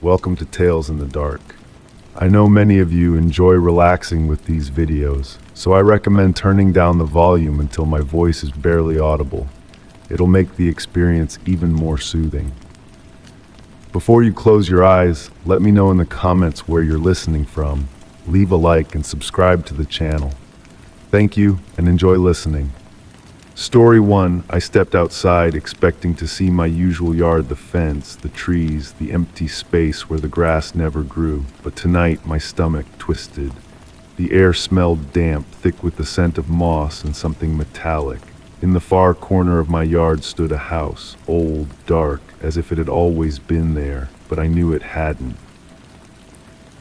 welcome to Tales in the Dark. I know many of you enjoy relaxing with these videos, so I recommend turning down the volume until my voice is barely audible. It'll make the experience even more soothing. Before you close your eyes, let me know in the comments where you're listening from. Leave a like and subscribe to the channel. Thank you and enjoy listening. Story 1. I stepped outside expecting to see my usual yard, the fence, the trees, the empty space where the grass never grew. But tonight my stomach twisted. The air smelled damp, thick with the scent of moss and something metallic. In the far corner of my yard stood a house, old, dark, as if it had always been there, but I knew it hadn't.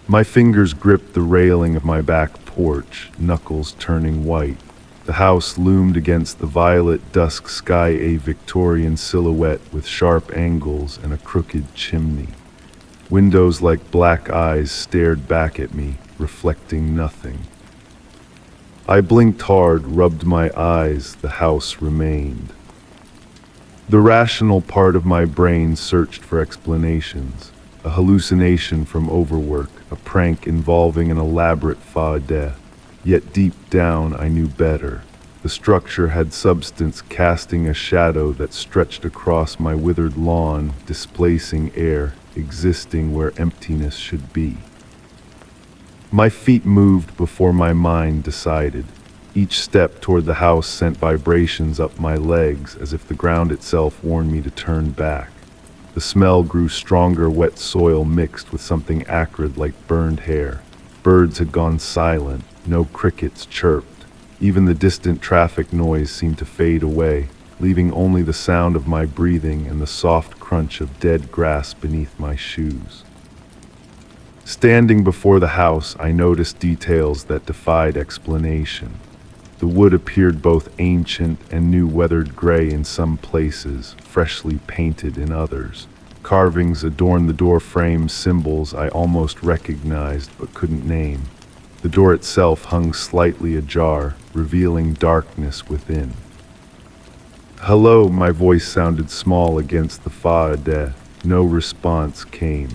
My fingers gripped the railing of my back porch, knuckles turning white. The house loomed against the violet dusk sky, a Victorian silhouette with sharp angles and a crooked chimney. Windows like black eyes stared back at me, reflecting nothing. I blinked hard, rubbed my eyes. The house remained. The rational part of my brain searched for explanations. A hallucination from overwork, a prank involving an elaborate faux pas. Yet deep down I knew better. The structure had substance, casting a shadow that stretched across my withered lawn, displacing air, existing where emptiness should be. My feet moved before my mind decided. Each step toward the house sent vibrations up my legs, as if the ground itself warned me to turn back. The smell grew stronger, wet soil mixed with something acrid like burned hair. Birds had gone silent. No crickets chirped. Even the distant traffic noise seemed to fade away, leaving only the sound of my breathing and the soft crunch of dead grass beneath my shoes. Standing before the house, I noticed details that defied explanation. The wood appeared both ancient and new, weathered gray in some places, freshly painted in others. Carvings adorned the door frame, symbols I almost recognized but couldn't name. The door itself hung slightly ajar, revealing darkness within. "Hello," my voice sounded small against the faux pas. No response came.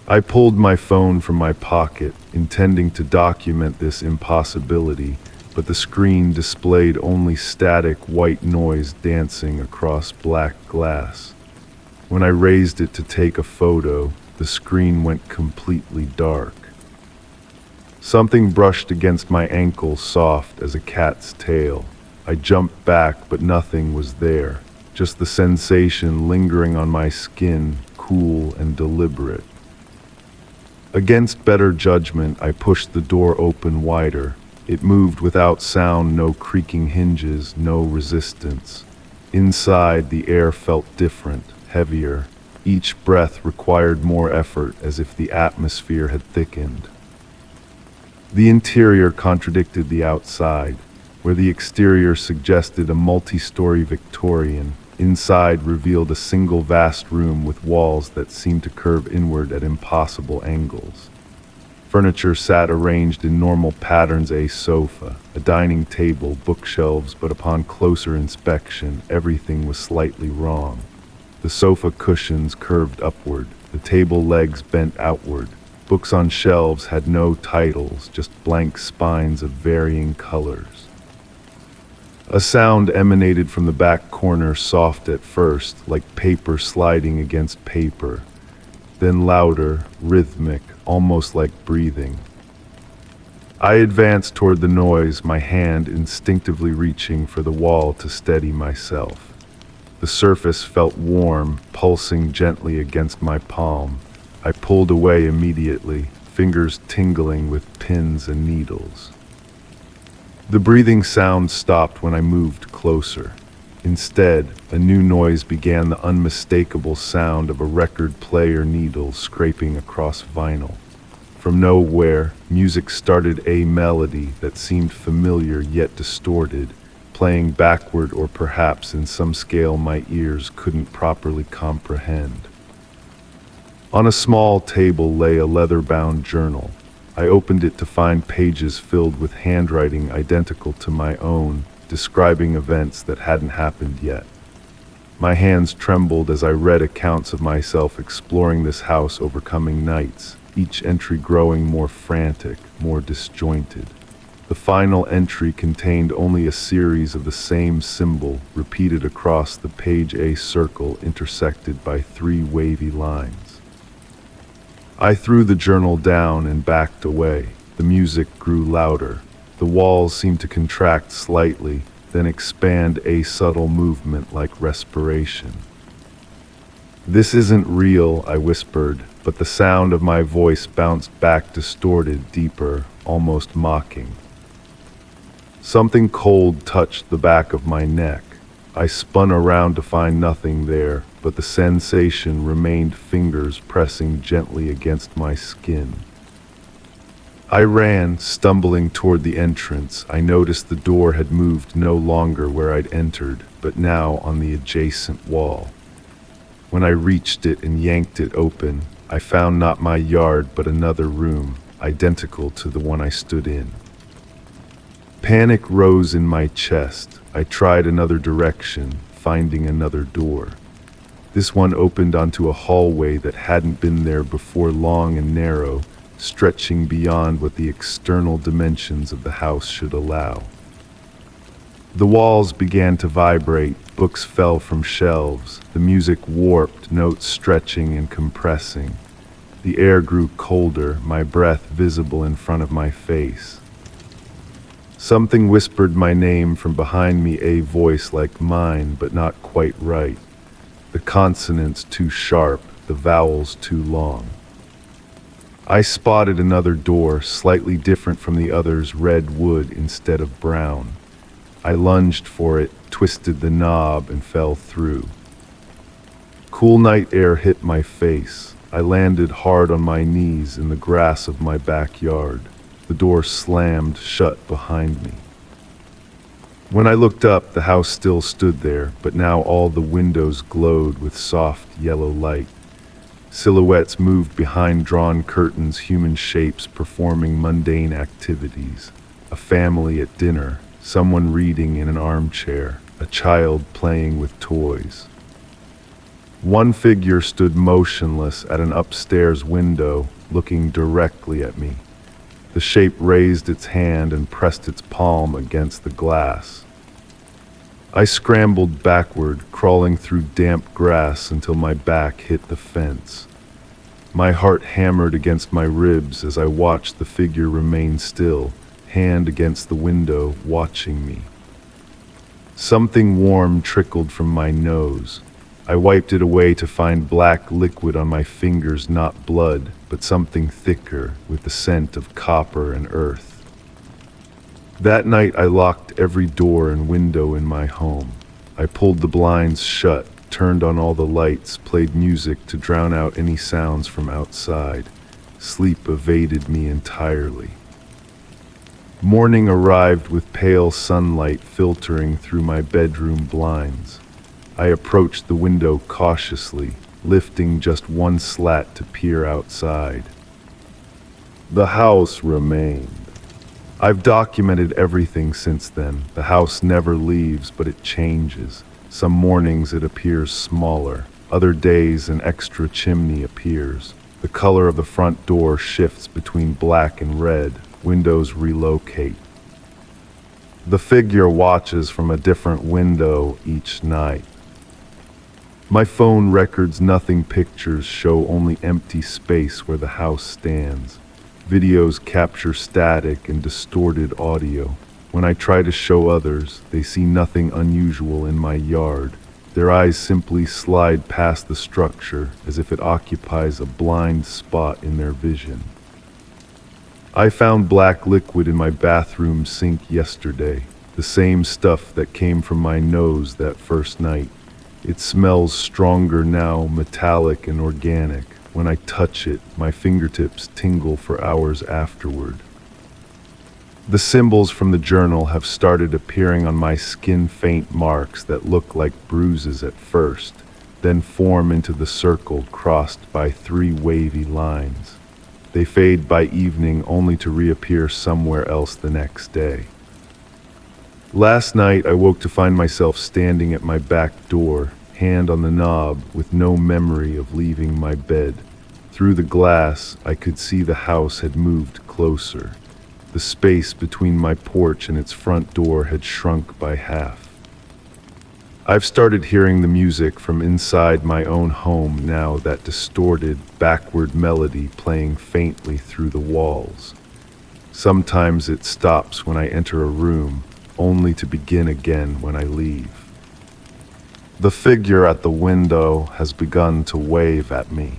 I pulled my phone from my pocket, intending to document this impossibility, but the screen displayed only static white noise dancing across black glass. When I raised it to take a photo, the screen went completely dark. Something brushed against my ankle, soft as a cat's tail. I jumped back, but nothing was there, just the sensation lingering on my skin, cool and deliberate. Against better judgment, I pushed the door open wider. It moved without sound, no creaking hinges, no resistance. Inside, the air felt different, heavier. Each breath required more effort, as if the atmosphere had thickened. The interior contradicted the outside. Where the exterior suggested a multi-story Victorian, inside revealed a single vast room with walls that seemed to curve inward at impossible angles. Furniture sat arranged in normal patterns: a sofa, a dining table, bookshelves, but upon closer inspection, everything was slightly wrong. The sofa cushions curved upward, the table legs bent outward. Books on shelves had no titles, just blank spines of varying colors. A sound emanated from the back corner, soft at first, like paper sliding against paper, then louder, rhythmic, almost like breathing. I advanced toward the noise, my hand instinctively reaching for the wall to steady myself. The surface felt warm, pulsing gently against my palm. I pulled away immediately, fingers tingling with pins and needles. The breathing sound stopped when I moved closer. Instead, a new noise began, the unmistakable sound of a record player needle scraping across vinyl. From nowhere, music started, a melody that seemed familiar yet distorted, playing backward or perhaps in some scale my ears couldn't properly comprehend. On a small table lay a leather-bound journal. I opened it to find pages filled with handwriting identical to my own, describing events that hadn't happened yet. My hands trembled as I read accounts of myself exploring this house over coming nights, each entry growing more frantic, more disjointed. The final entry contained only a series of the same symbol repeated across the page, a circle intersected by 3 wavy lines. I threw the journal down and backed away. The music grew louder. The walls seemed to contract slightly, then expand, a subtle movement like respiration. "This isn't real," I whispered, but the sound of my voice bounced back distorted, deeper, almost mocking. Something cold touched the back of my neck. I spun around to find nothing there, but the sensation remained, fingers pressing gently against my skin. I ran, stumbling toward the entrance. I noticed the door had moved, no longer where I'd entered, but now on the adjacent wall. When I reached it and yanked it open, I found not my yard but another room, identical to the one I stood in. Panic rose in my chest. I tried another direction, finding another door. This one opened onto a hallway that hadn't been there before, long and narrow, stretching beyond what the external dimensions of the house should allow. The walls began to vibrate, books fell from shelves, the music warped, notes stretching and compressing. The air grew colder, my breath visible in front of my face. Something whispered my name from behind me, a voice like mine, but not quite right. The consonants too sharp, the vowels too long. I spotted another door, slightly different from the others, red wood instead of brown. I lunged for it, twisted the knob, and fell through. Cool night air hit my face. I landed hard on my knees in the grass of my backyard. The door slammed shut behind me. When I looked up, the house still stood there, but now all the windows glowed with soft yellow light. Silhouettes moved behind drawn curtains, human shapes performing mundane activities. A family at dinner, someone reading in an armchair, a child playing with toys. One figure stood motionless at an upstairs window, looking directly at me. The shape raised its hand and pressed its palm against the glass. I scrambled backward, crawling through damp grass until my back hit the fence. My heart hammered against my ribs as I watched the figure remain still, hand against the window, watching me. Something warm trickled from my nose. I wiped it away to find black liquid on my fingers, not blood, but something thicker with the scent of copper and earth. That night I locked every door and window in my home. I pulled the blinds shut, turned on all the lights, played music to drown out any sounds from outside. Sleep evaded me entirely. Morning arrived with pale sunlight filtering through my bedroom blinds. I approached the window cautiously, lifting just one slat to peer outside. The house remained. I've documented everything since then. The house never leaves, but it changes. Some mornings it appears smaller. Other days an extra chimney appears. The color of the front door shifts between black and red. Windows relocate. The figure watches from a different window each night. My phone records nothing, pictures show only empty space where the house stands. Videos capture static and distorted audio. When I try to show others, they see nothing unusual in my yard. Their eyes simply slide past the structure as if it occupies a blind spot in their vision. I found black liquid in my bathroom sink yesterday, the same stuff that came from my nose that first night. It smells stronger now, metallic and organic. When I touch it, my fingertips tingle for hours afterward. The symbols from the journal have started appearing on my skin, faint marks that look like bruises at first, then form into the circle crossed by 3 wavy lines. They fade by evening only to reappear somewhere else the next day. Last night I woke to find myself standing at my back door, hand on the knob, with no memory of leaving my bed. Through the glass, I could see the house had moved closer. The space between my porch and its front door had shrunk by half. I've started hearing the music from inside my own home now, that distorted, backward melody playing faintly through the walls. Sometimes it stops when I enter a room, only to begin again when I leave. The figure at the window has begun to wave at me.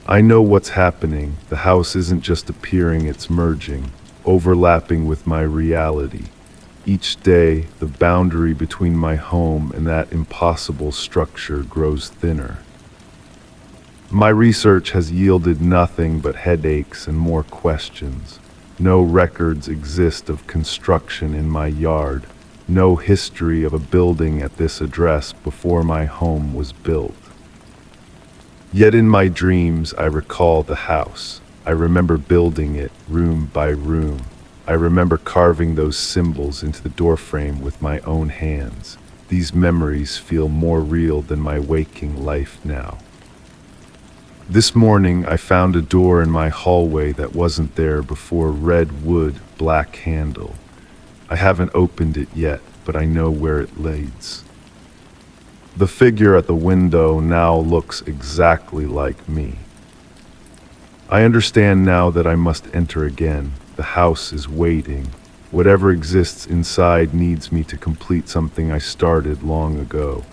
I know what's happening. The house isn't just appearing, it's merging, overlapping with my reality. Each day, the boundary between my home and that impossible structure grows thinner. My research has yielded nothing but headaches and more questions. No records exist of construction in my yard. No history of a building at this address before my home was built. Yet in my dreams, I recall the house. I remember building it room by room. I remember carving those symbols into the doorframe with my own hands. These memories feel more real than my waking life now. This morning, I found a door in my hallway that wasn't there before. Red wood, black handle. I haven't opened it yet, but I know where it leads. The figure at the window now looks exactly like me. I understand now that I must enter again. The house is waiting. Whatever exists inside needs me to complete something I started long ago.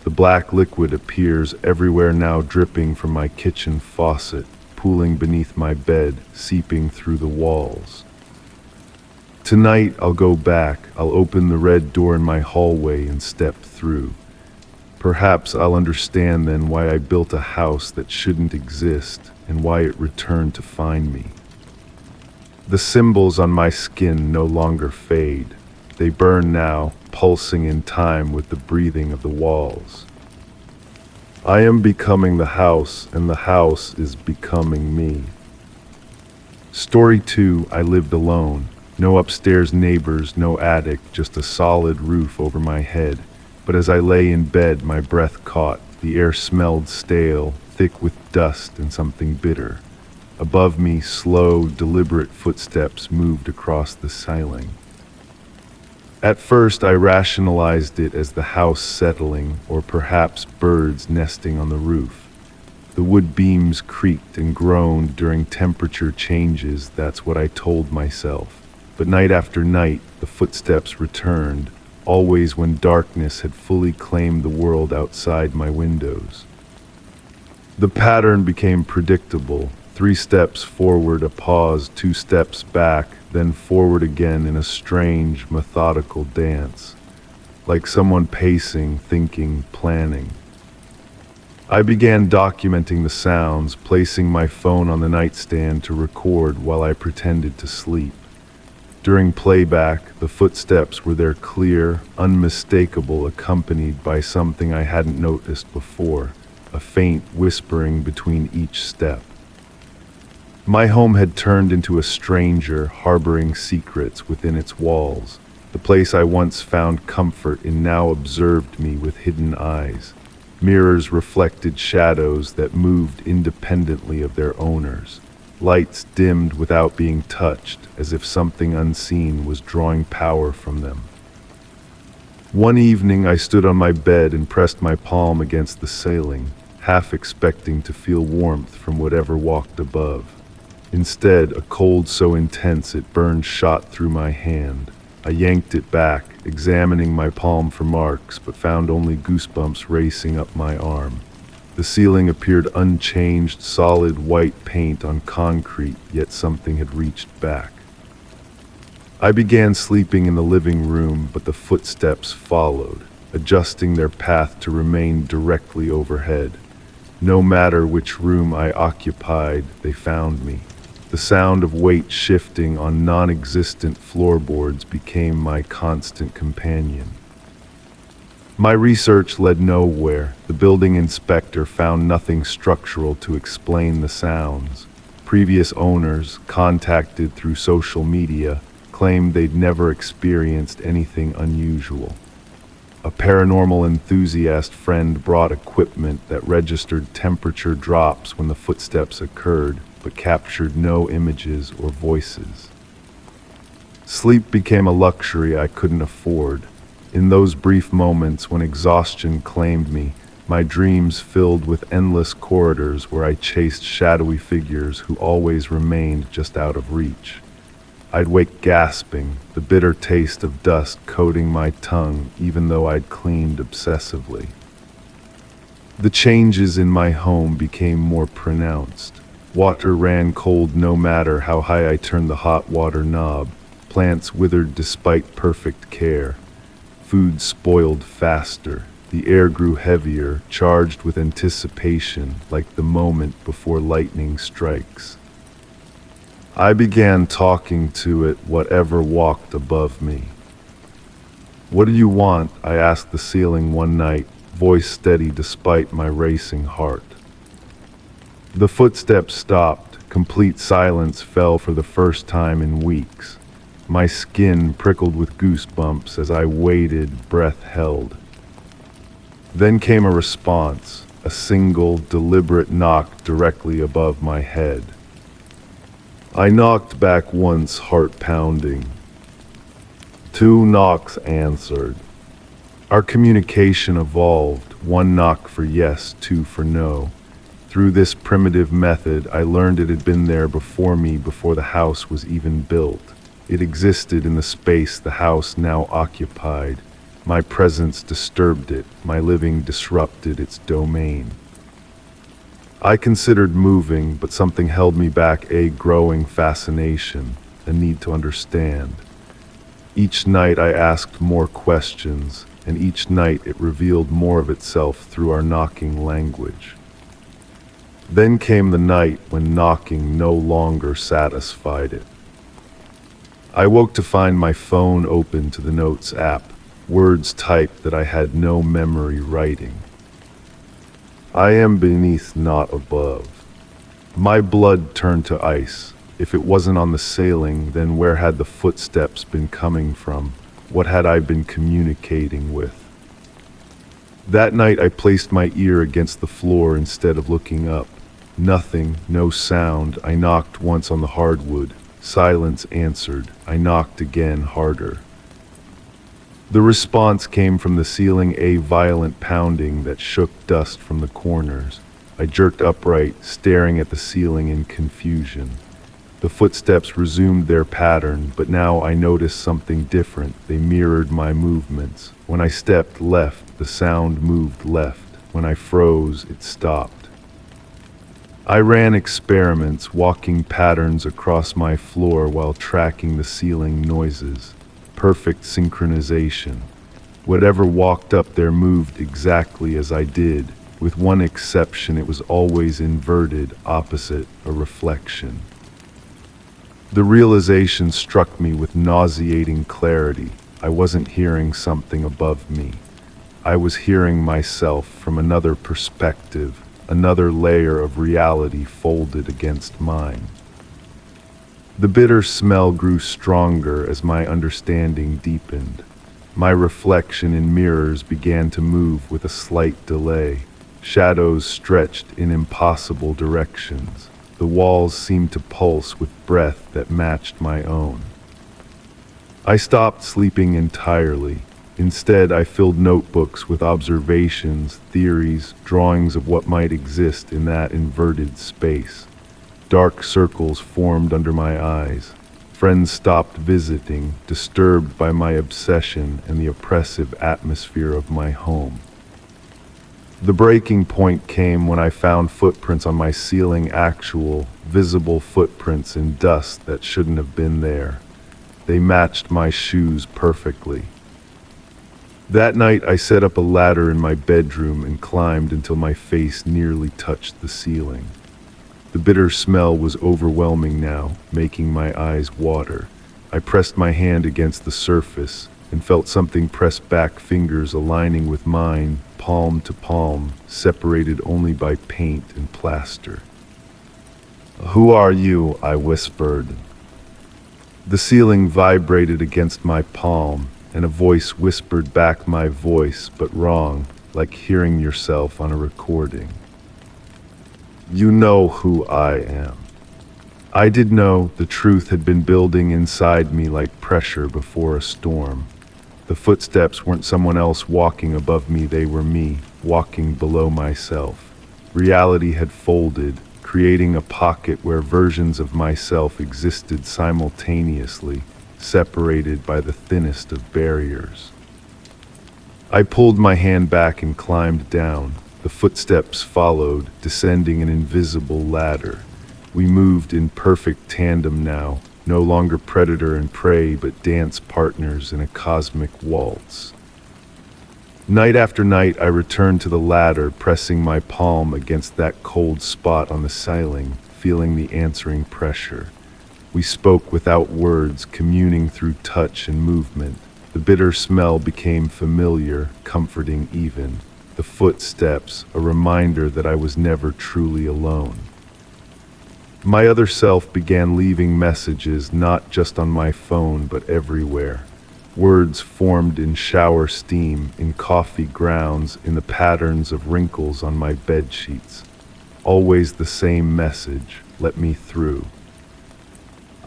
The black liquid appears everywhere now, dripping from my kitchen faucet, pooling beneath my bed, seeping through the walls. Tonight I'll go back. I'll open the red door in my hallway and step through. Perhaps I'll understand then why I built a house that shouldn't exist and why it returned to find me. The symbols on my skin no longer fade. They burn now, pulsing in time with the breathing of the walls. I am becoming the house, and the house is becoming me. Story 2, I lived alone. No upstairs neighbors, no attic, just a solid roof over my head. But as I lay in bed, my breath caught. The air smelled stale, thick with dust and something bitter. Above me, slow, deliberate footsteps moved across the ceiling. At first, I rationalized it as the house settling, or perhaps birds nesting on the roof. The wood beams creaked and groaned during temperature changes, that's what I told myself. But night after night, the footsteps returned, always when darkness had fully claimed the world outside my windows. The pattern became predictable. 3 steps forward, a pause, 2 steps back, then forward again in a strange, methodical dance, like someone pacing, thinking, planning. I began documenting the sounds, placing my phone on the nightstand to record while I pretended to sleep. During playback, the footsteps were there, clear, unmistakable, accompanied by something I hadn't noticed before, a faint whispering between each step. My home had turned into a stranger, harboring secrets within its walls. The place I once found comfort in now observed me with hidden eyes. Mirrors reflected shadows that moved independently of their owners. Lights dimmed without being touched, as if something unseen was drawing power from them. One evening I stood on my bed and pressed my palm against the ceiling, half expecting to feel warmth from whatever walked above. Instead, a cold so intense it burned shot through my hand. I yanked it back, examining my palm for marks, but found only goosebumps racing up my arm. The ceiling appeared unchanged, solid white paint on concrete, yet something had reached back. I began sleeping in the living room, but the footsteps followed, adjusting their path to remain directly overhead. No matter which room I occupied, they found me. The sound of weight shifting on non-existent floorboards became my constant companion. My research led nowhere. The building inspector found nothing structural to explain the sounds. Previous owners, contacted through social media, claimed they'd never experienced anything unusual. A paranormal enthusiast friend brought equipment that registered temperature drops when the footsteps occurred, but captured no images or voices. Sleep became a luxury I couldn't afford. In those brief moments when exhaustion claimed me, my dreams filled with endless corridors where I chased shadowy figures who always remained just out of reach. I'd wake gasping, the bitter taste of dust coating my tongue even though I'd cleaned obsessively. The changes in my home became more pronounced. Water ran cold no matter how high I turned the hot water knob. Plants withered despite perfect care. Food spoiled faster. The air grew heavier, charged with anticipation, like the moment before lightning strikes. I began talking to it, whatever walked above me. "What do you want?" I asked the ceiling one night, voice steady despite my racing heart. The footsteps stopped. Complete silence fell for the first time in weeks. My skin prickled with goosebumps as I waited, breath held. Then came a response, a single, deliberate knock directly above my head. I knocked back once, heart pounding. 2 knocks answered. Our communication evolved, 1 knock for yes, 2 for no. Through this primitive method, I learned it had been there before me before the house was even built. It existed in the space the house now occupied. My presence disturbed it, my living disrupted its domain. I considered moving, but something held me back, a growing fascination, a need to understand. Each night I asked more questions, and each night it revealed more of itself through our knocking language. Then came the night when knocking no longer satisfied it. I woke to find my phone open to the Notes app, words typed that I had no memory writing. I am beneath, not above. My blood turned to ice. If it wasn't on the ceiling, then where had the footsteps been coming from? What had I been communicating with? That night I placed my ear against the floor instead of looking up. Nothing, no sound. I knocked once on the hardwood. Silence answered. I knocked again, harder. The response came from the ceiling, a violent pounding that shook dust from the corners. I jerked upright, staring at the ceiling in confusion. The footsteps resumed their pattern, but now I noticed something different. They mirrored my movements. When I stepped left, the sound moved left. When I froze, it stopped. I ran experiments, walking patterns across my floor while tracking the ceiling noises. Perfect synchronization. Whatever walked up there moved exactly as I did. With one exception, it was always inverted, opposite, a reflection. The realization struck me with nauseating clarity. I wasn't hearing something above me. I was hearing myself from another perspective, another layer of reality folded against mine. The bitter smell grew stronger as my understanding deepened. My reflection in mirrors began to move with a slight delay. Shadows stretched in impossible directions. The walls seemed to pulse with breath that matched my own. I stopped sleeping entirely. Instead, I filled notebooks with observations, theories, drawings of what might exist in that inverted space. Dark circles formed under my eyes. Friends stopped visiting, disturbed by my obsession and the oppressive atmosphere of my home. The breaking point came when I found footprints on my ceiling, actual, visible footprints in dust that shouldn't have been there. They matched my shoes perfectly. That night, I set up a ladder in my bedroom and climbed until my face nearly touched the ceiling. The bitter smell was overwhelming now, making my eyes water. I pressed my hand against the surface and felt something press back, fingers aligning with mine, palm to palm, separated only by paint and plaster. "Who are you?" I whispered. The ceiling vibrated against my palm, and a voice whispered back my voice, but wrong, like hearing yourself on a recording. You know who I am. I did know the truth had been building inside me like pressure before a storm. The footsteps weren't someone else walking above me, they were me, walking below myself. Reality had folded, creating a pocket where versions of myself existed simultaneously, separated by the thinnest of barriers. I pulled my hand back and climbed down. The footsteps followed, descending an invisible ladder. We moved in perfect tandem now, no longer predator and prey, but dance partners in a cosmic waltz. Night after night, I returned to the ladder, pressing my palm against that cold spot on the ceiling, feeling the answering pressure. We spoke without words, communing through touch and movement. The bitter smell became familiar, comforting even. The footsteps, a reminder that I was never truly alone. My other self began leaving messages, not just on my phone, but everywhere. Words formed in shower steam, in coffee grounds, in the patterns of wrinkles on my bed sheets. Always the same message: let me through.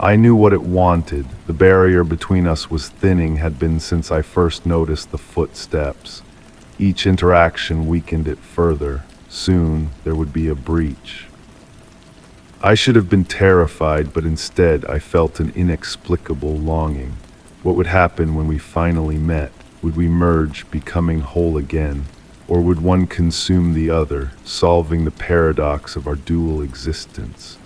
I knew what it wanted. The barrier between us was thinning, had been since I first noticed the footsteps. Each interaction weakened it further. Soon there would be a breach. I should have been terrified, but instead I felt an inexplicable longing. What would happen when we finally met? Would we merge, becoming whole again? Or would one consume the other, solving the paradox of our dual existence?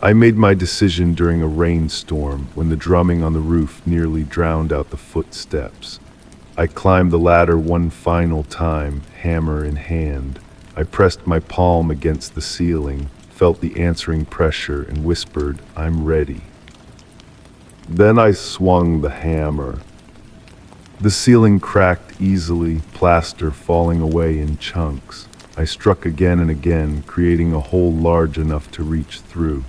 I made my decision during a rainstorm, when the drumming on the roof nearly drowned out the footsteps. I climbed the ladder one final time, hammer in hand. I pressed my palm against the ceiling, felt the answering pressure, and whispered, "I'm ready." Then I swung the hammer. The ceiling cracked easily, plaster falling away in chunks. I struck again and again, creating a hole large enough to reach through.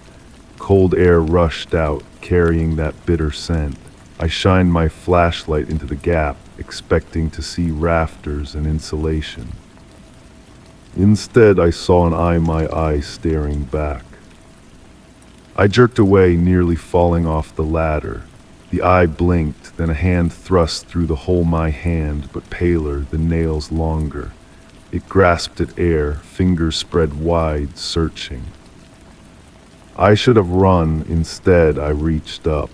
Cold air rushed out, carrying that bitter scent. I shined my flashlight into the gap, expecting to see rafters and insulation. Instead, I saw my eye staring back. I jerked away, nearly falling off the ladder. The eye blinked, then a hand thrust through the hole my hand, but paler, the nails longer. It grasped at air, fingers spread wide, searching. I should have run. Instead, I reached up.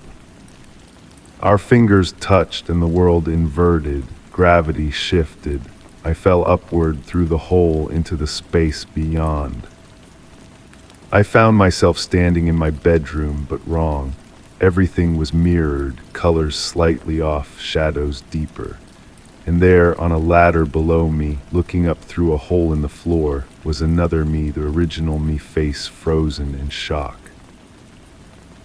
Our fingers touched and the world inverted. Gravity shifted. I fell upward through the hole into the space beyond. I found myself standing in my bedroom, but wrong. Everything was mirrored, colors slightly off, shadows deeper. And there, on a ladder below me, looking up through a hole in the floor, was another me, the original me, face frozen in shock.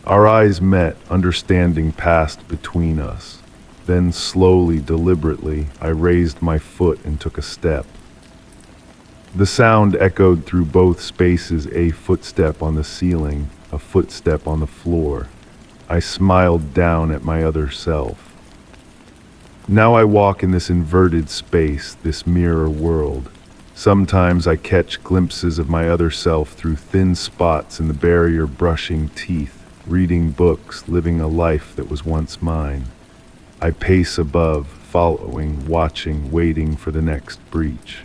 Our eyes met, understanding passed between us. Then slowly, deliberately, I raised my foot and took a step. The sound echoed through both spaces, a footstep on the ceiling, a footstep on the floor. I smiled down at my other self. Now I walk in this inverted space, this mirror world. Sometimes I catch glimpses of my other self through thin spots in the barrier, brushing teeth, reading books, living a life that was once mine. I pace above, following, watching, waiting for the next breach.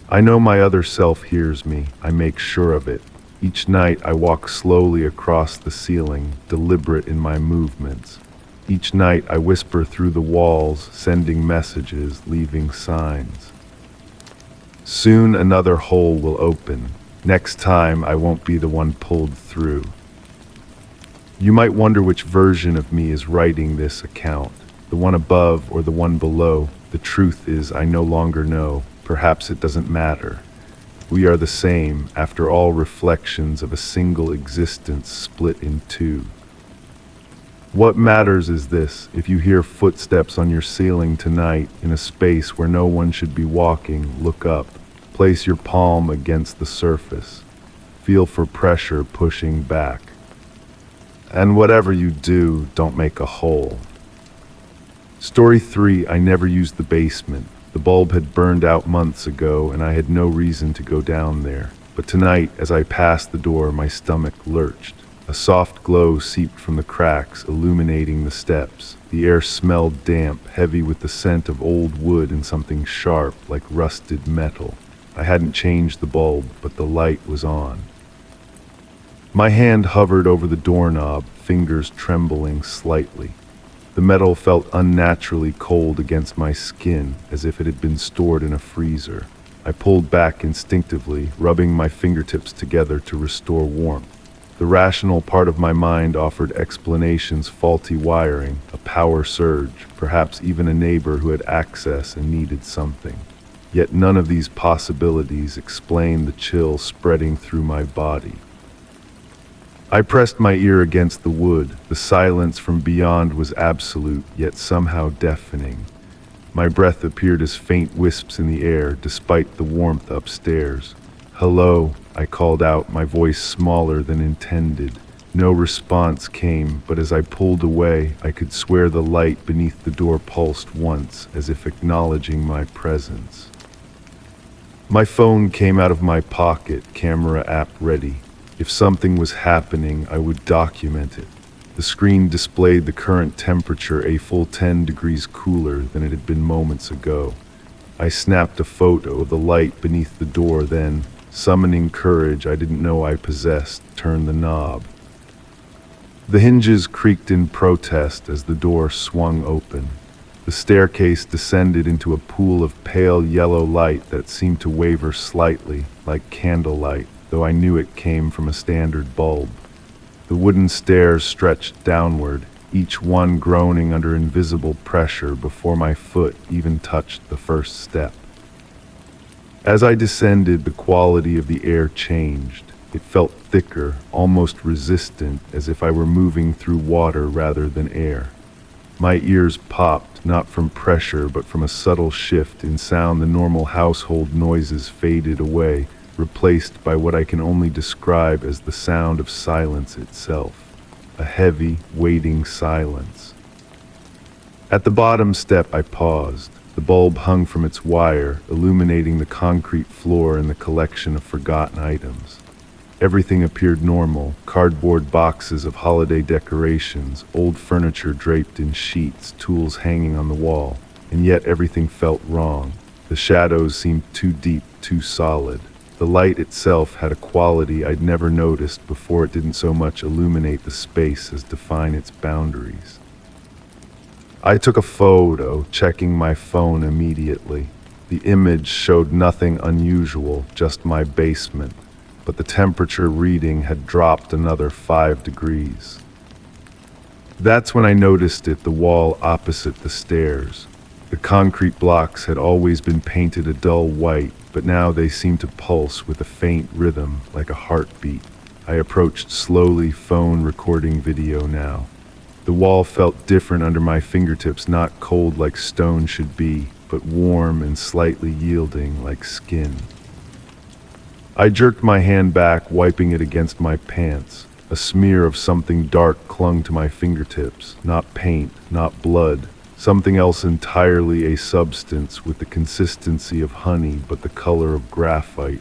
I know my other self hears me. I make sure of it. Each night I walk slowly across the ceiling, deliberate in my movements. Each night I whisper through the walls, sending messages, leaving signs. Soon another hole will open. Next time I won't be the one pulled through. You might wonder which version of me is writing this account, the one above or the one below. The truth is, I no longer know. Perhaps it doesn't matter. We are the same, after all, reflections of a single existence split in two. What matters is this: if you hear footsteps on your ceiling tonight, in a space where no one should be walking, look up. Place your palm against the surface. Feel for pressure pushing back. And whatever you do, don't make a hole. Story 3. I never used the basement. The bulb had burned out months ago, and I had no reason to go down there. But tonight, as I passed the door, my stomach lurched. A soft glow seeped from the cracks, illuminating the steps. The air smelled damp, heavy with the scent of old wood and something sharp, like rusted metal. I hadn't changed the bulb, but the light was on. My hand hovered over the doorknob, fingers trembling slightly. The metal felt unnaturally cold against my skin, as if it had been stored in a freezer. I pulled back instinctively, rubbing my fingertips together to restore warmth. The rational part of my mind offered explanations: faulty wiring, a power surge, perhaps even a neighbor who had access and needed something. Yet none of these possibilities explained the chill spreading through my body. I pressed my ear against the wood. The silence from beyond was absolute, yet somehow deafening. My breath appeared as faint wisps in the air, despite the warmth upstairs. "Hello," I called out, my voice smaller than intended. No response came, but as I pulled away, I could swear the light beneath the door pulsed once, as if acknowledging my presence. My phone came out of my pocket, camera app ready. If something was happening, I would document it. The screen displayed the current temperature, a full 10 degrees cooler than it had been moments ago. I snapped a photo of the light beneath the door, then, summoning courage I didn't know I possessed, turned the knob. The hinges creaked in protest as the door swung open. The staircase descended into a pool of pale yellow light that seemed to waver slightly, like candlelight, though I knew it came from a standard bulb. The wooden stairs stretched downward, each one groaning under invisible pressure before my foot even touched the first step. As I descended, the quality of the air changed. It felt thicker, almost resistant, as if I were moving through water rather than air. My ears popped, not from pressure, but from a subtle shift in sound. The normal household noises faded away, replaced by what I can only describe as the sound of silence itself. A heavy, waiting silence. At the bottom step, I paused. The bulb hung from its wire, illuminating the concrete floor and the collection of forgotten items. Everything appeared normal: cardboard boxes of holiday decorations, old furniture draped in sheets, tools hanging on the wall. And yet everything felt wrong. The shadows seemed too deep, too solid. The light itself had a quality I'd never noticed before. It didn't so much illuminate the space as define its boundaries. I took a photo, checking my phone immediately. The image showed nothing unusual, just my basement, but the temperature reading had dropped another 5 degrees. That's when I noticed it: the wall opposite the stairs. The concrete blocks had always been painted a dull white, but now they seemed to pulse with a faint rhythm, like a heartbeat. I approached slowly, phone recording video now. The wall felt different under my fingertips, not cold like stone should be, but warm and slightly yielding like skin. I jerked my hand back, wiping it against my pants. A smear of something dark clung to my fingertips, not paint, not blood. Something else entirely, a substance with the consistency of honey but the color of graphite.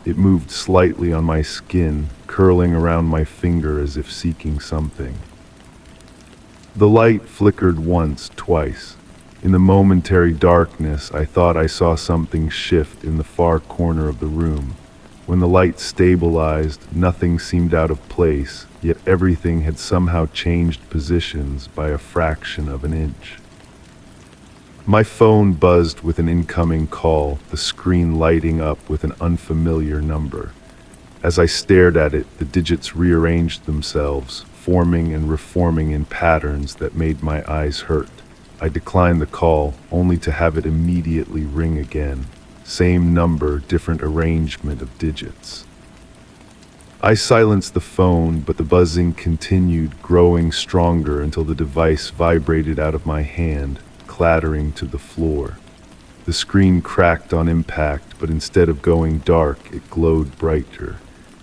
It moved slightly on my skin, curling around my finger as if seeking something. The light flickered once, twice. In the momentary darkness, I thought I saw something shift in the far corner of the room. When the light stabilized, nothing seemed out of place, yet everything had somehow changed positions by a fraction of an inch. My phone buzzed with an incoming call, the screen lighting up with an unfamiliar number. As I stared at it, the digits rearranged themselves, forming and reforming in patterns that made my eyes hurt. I declined the call, only to have it immediately ring again. Same number, different arrangement of digits. I silenced the phone, but the buzzing continued, growing stronger until the device vibrated out of my hand, clattering to the floor. The screen cracked on impact, but instead of going dark, it glowed brighter.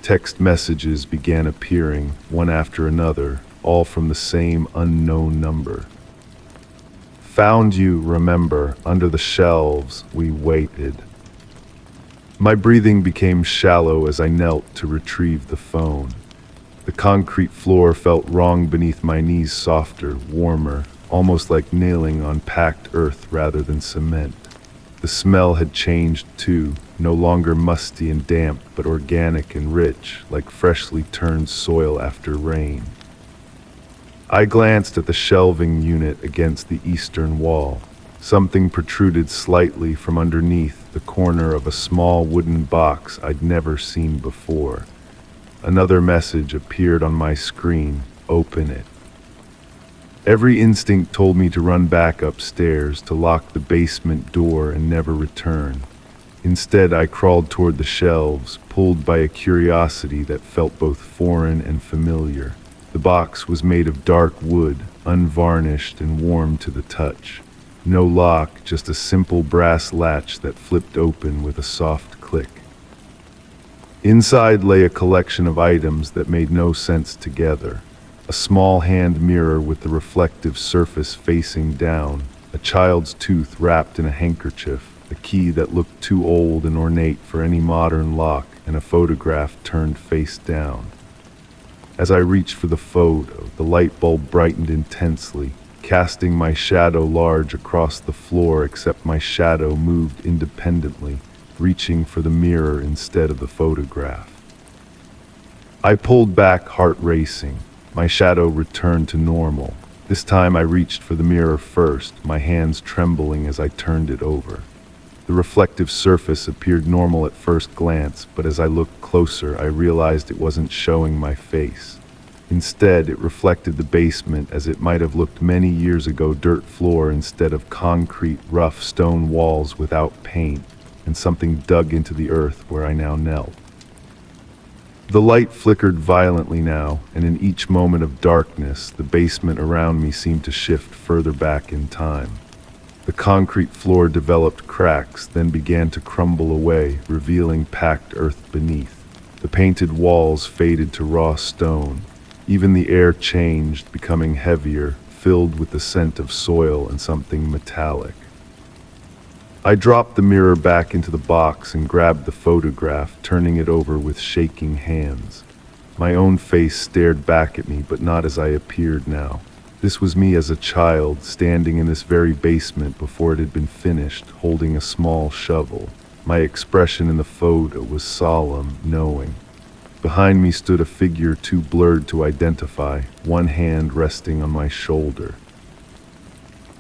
Text messages began appearing, one after another, all from the same unknown number. Found you, remember, under the shelves, we waited. My breathing became shallow as I knelt to retrieve the phone. The concrete floor felt wrong beneath my knees, softer, warmer, almost like nailing on packed earth rather than cement. The smell had changed too, no longer musty and damp, but organic and rich, like freshly turned soil after rain. I glanced at the shelving unit against the eastern wall. Something protruded slightly from underneath the corner of a small wooden box I'd never seen before. Another message appeared on my screen: open it. Every instinct told me to run back upstairs, to lock the basement door and never return. Instead, I crawled toward the shelves, pulled by a curiosity that felt both foreign and familiar. The box was made of dark wood, unvarnished and warm to the touch. No lock, just a simple brass latch that flipped open with a soft click. Inside lay a collection of items that made no sense together. A small hand mirror with the reflective surface facing down, a child's tooth wrapped in a handkerchief, a key that looked too old and ornate for any modern lock, and a photograph turned face down. As I reached for the photo, the light bulb brightened intensely, casting my shadow large across the floor, except my shadow moved independently, reaching for the mirror instead of the photograph. I pulled back, heart racing. My shadow returned to normal. This time I reached for the mirror first, my hands trembling as I turned it over. The reflective surface appeared normal at first glance, but as I looked closer, I realized it wasn't showing my face. Instead, it reflected the basement as it might have looked many years ago: dirt floor instead of concrete, rough stone walls without paint, and something dug into the earth where I now knelt. The light flickered violently now, and in each moment of darkness, the basement around me seemed to shift further back in time. The concrete floor developed cracks, then began to crumble away, revealing packed earth beneath. The painted walls faded to raw stone. Even the air changed, becoming heavier, filled with the scent of soil and something metallic. I dropped the mirror back into the box and grabbed the photograph, turning it over with shaking hands. My own face stared back at me, but not as I appeared now. This was me as a child, standing in this very basement before it had been finished, holding a small shovel. My expression in the photo was solemn, knowing. Behind me stood a figure too blurred to identify, one hand resting on my shoulder.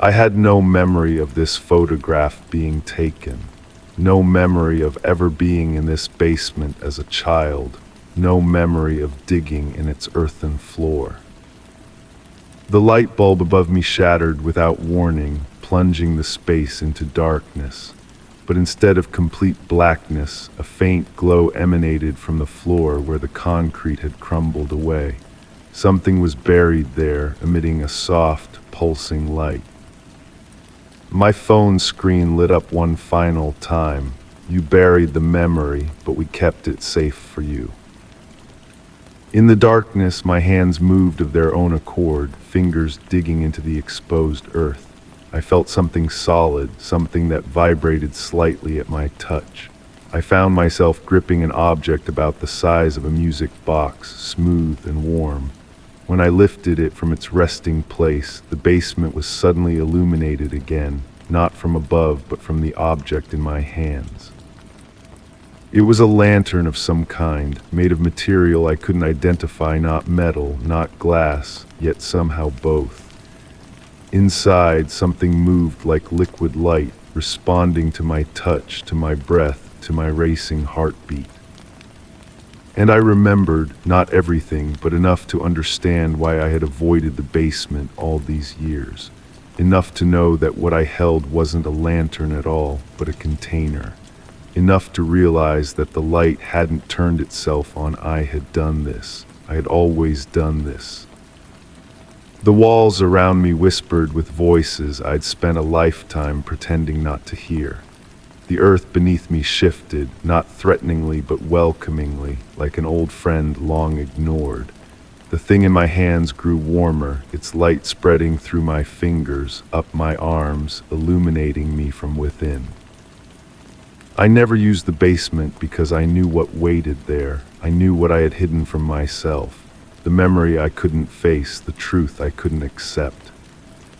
I had no memory of this photograph being taken, no memory of ever being in this basement as a child, no memory of digging in its earthen floor. The light bulb above me shattered without warning, plunging the space into darkness. But instead of complete blackness, a faint glow emanated from the floor where the concrete had crumbled away. Something was buried there, emitting a soft, pulsing light. My phone screen lit up one final time. You buried the memory, but we kept it safe for you. In the darkness, my hands moved of their own accord, fingers digging into the exposed earth. I felt something solid, something that vibrated slightly at my touch. I found myself gripping an object about the size of a music box, smooth and warm. When I lifted it from its resting place, the basement was suddenly illuminated again, not from above, but from the object in my hands. It was a lantern of some kind, made of material I couldn't identify, not metal, not glass, yet somehow both. Inside, something moved like liquid light, responding to my touch, to my breath, to my racing heartbeat. And I remembered, not everything, but enough to understand why I had avoided the basement all these years. Enough to know that what I held wasn't a lantern at all, but a container. Enough to realize that the light hadn't turned itself on. I had done this. I had always done this. The walls around me whispered with voices I'd spent a lifetime pretending not to hear. The earth beneath me shifted, not threateningly but welcomingly, like an old friend long ignored. The thing in my hands grew warmer, its light spreading through my fingers, up my arms, illuminating me from within. I never used the basement because I knew what waited there. I knew what I had hidden from myself, the memory I couldn't face, the truth I couldn't accept.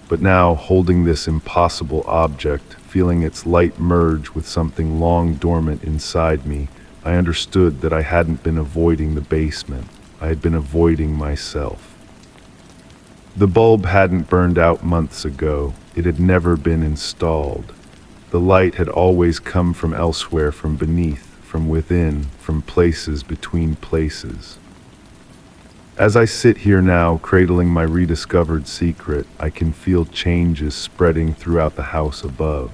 But now, holding this impossible object, feeling its light merge with something long dormant inside me, I understood that I hadn't been avoiding the basement. I had been avoiding myself. The bulb hadn't burned out months ago. It had never been installed. The light had always come from elsewhere, from beneath, from within, from places between places. As I sit here now, cradling my rediscovered secret, I can feel changes spreading throughout the house above.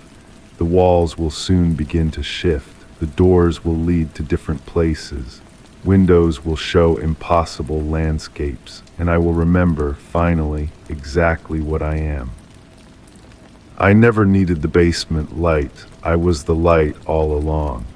The walls will soon begin to shift. The doors will lead to different places. Windows will show impossible landscapes, and I will remember, finally, exactly what I am. I never needed the basement light. I was the light all along.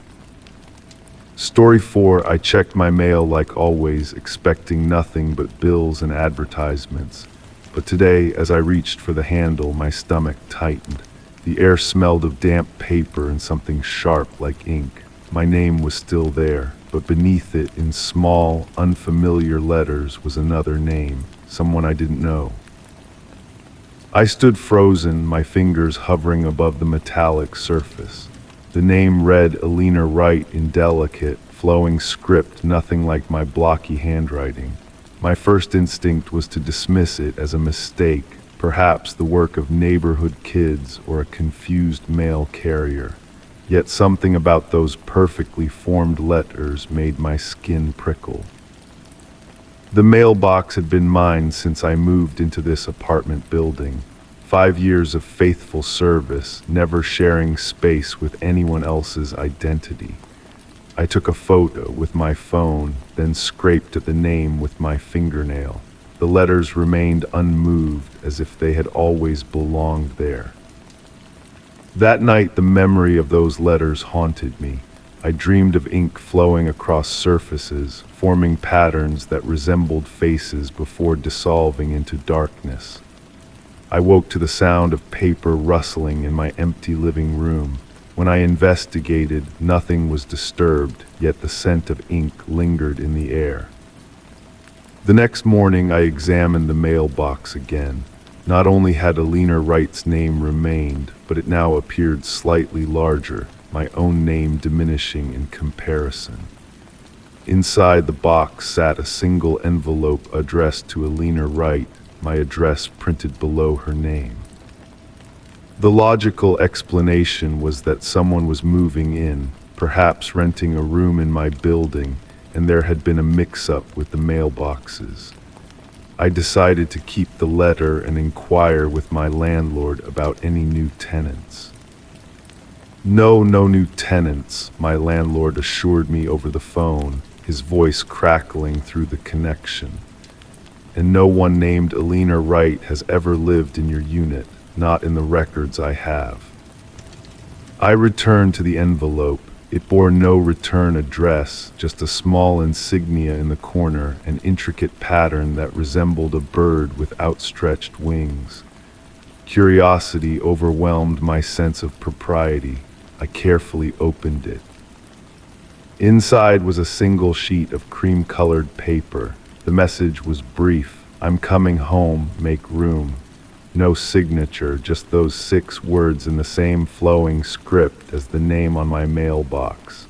Story 4. I checked my mail like always, expecting nothing but bills and advertisements. But today, as I reached for the handle, my stomach tightened. The air smelled of damp paper and something sharp like ink. My name was still there, but beneath it, in small, unfamiliar letters, was another name, someone I didn't know. I stood frozen, my fingers hovering above the metallic surface. The name read Alina Wright in delicate, flowing script, nothing like my blocky handwriting. My first instinct was to dismiss it as a mistake, perhaps the work of neighborhood kids or a confused mail carrier. Yet something about those perfectly formed letters made my skin prickle. The mailbox had been mine since I moved into this apartment building. 5 years of faithful service, never sharing space with anyone else's identity. I took a photo with my phone, then scraped at the name with my fingernail. The letters remained unmoved, as if they had always belonged there. That night, the memory of those letters haunted me. I dreamed of ink flowing across surfaces, forming patterns that resembled faces before dissolving into darkness. I woke to the sound of paper rustling in my empty living room. When I investigated, nothing was disturbed, yet the scent of ink lingered in the air. The next morning, I examined the mailbox again. Not only had Alina Wright's name remained, but it now appeared slightly larger, my own name diminishing in comparison. Inside the box sat a single envelope addressed to Alina Wright, my address printed below her name. The logical explanation was that someone was moving in, perhaps renting a room in my building, and there had been a mix-up with the mailboxes. I decided to keep the letter and inquire with my landlord about any new tenants. No new tenants, my landlord assured me over the phone, his voice crackling through the connection. And no one named Alina Wright has ever lived in your unit, not in the records I have. I returned to the envelope. It bore no return address, just a small insignia in the corner, an intricate pattern that resembled a bird with outstretched wings. Curiosity overwhelmed my sense of propriety. I carefully opened it. Inside was a single sheet of cream-colored paper. The message was brief: "I'm coming home, make room." No signature, just those 6 words in the same flowing script as the name on my mailbox.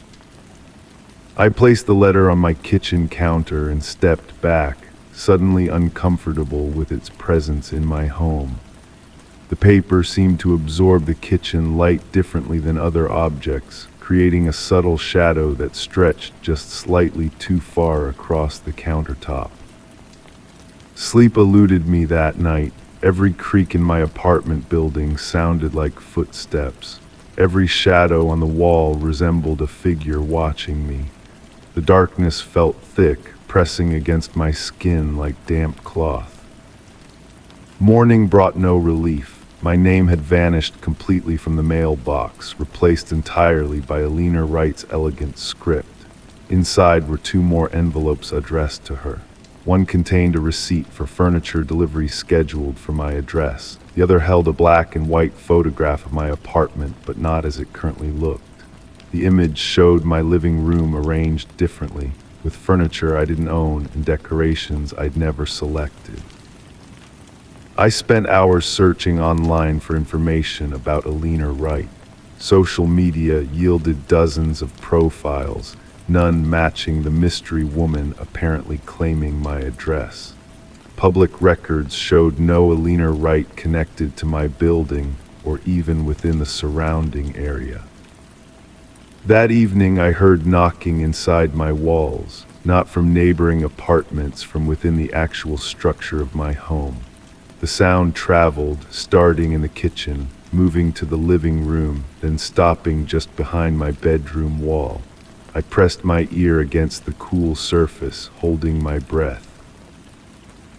I placed the letter on my kitchen counter and stepped back, suddenly uncomfortable with its presence in my home. The paper seemed to absorb the kitchen light differently than other objects, creating a subtle shadow that stretched just slightly too far across the countertop. Sleep eluded me that night. Every creak in my apartment building sounded like footsteps. Every shadow on the wall resembled a figure watching me. The darkness felt thick, pressing against my skin like damp cloth. Morning brought no relief. My name had vanished completely from the mailbox, replaced entirely by Alina Wright's elegant script. Inside were 2 more envelopes addressed to her. One contained a receipt for furniture delivery scheduled for my address. The other held a black and white photograph of my apartment, but not as it currently looked. The image showed my living room arranged differently, with furniture I didn't own and decorations I'd never selected. I spent hours searching online for information about Alina Wright. Social media yielded dozens of profiles, none matching the mystery woman apparently claiming my address. Public records showed no Alina Wright connected to my building or even within the surrounding area. That evening I heard knocking inside my walls, not from neighboring apartments, from within the actual structure of my home. The sound traveled, starting in the kitchen, moving to the living room, then stopping just behind my bedroom wall. I pressed my ear against the cool surface, holding my breath.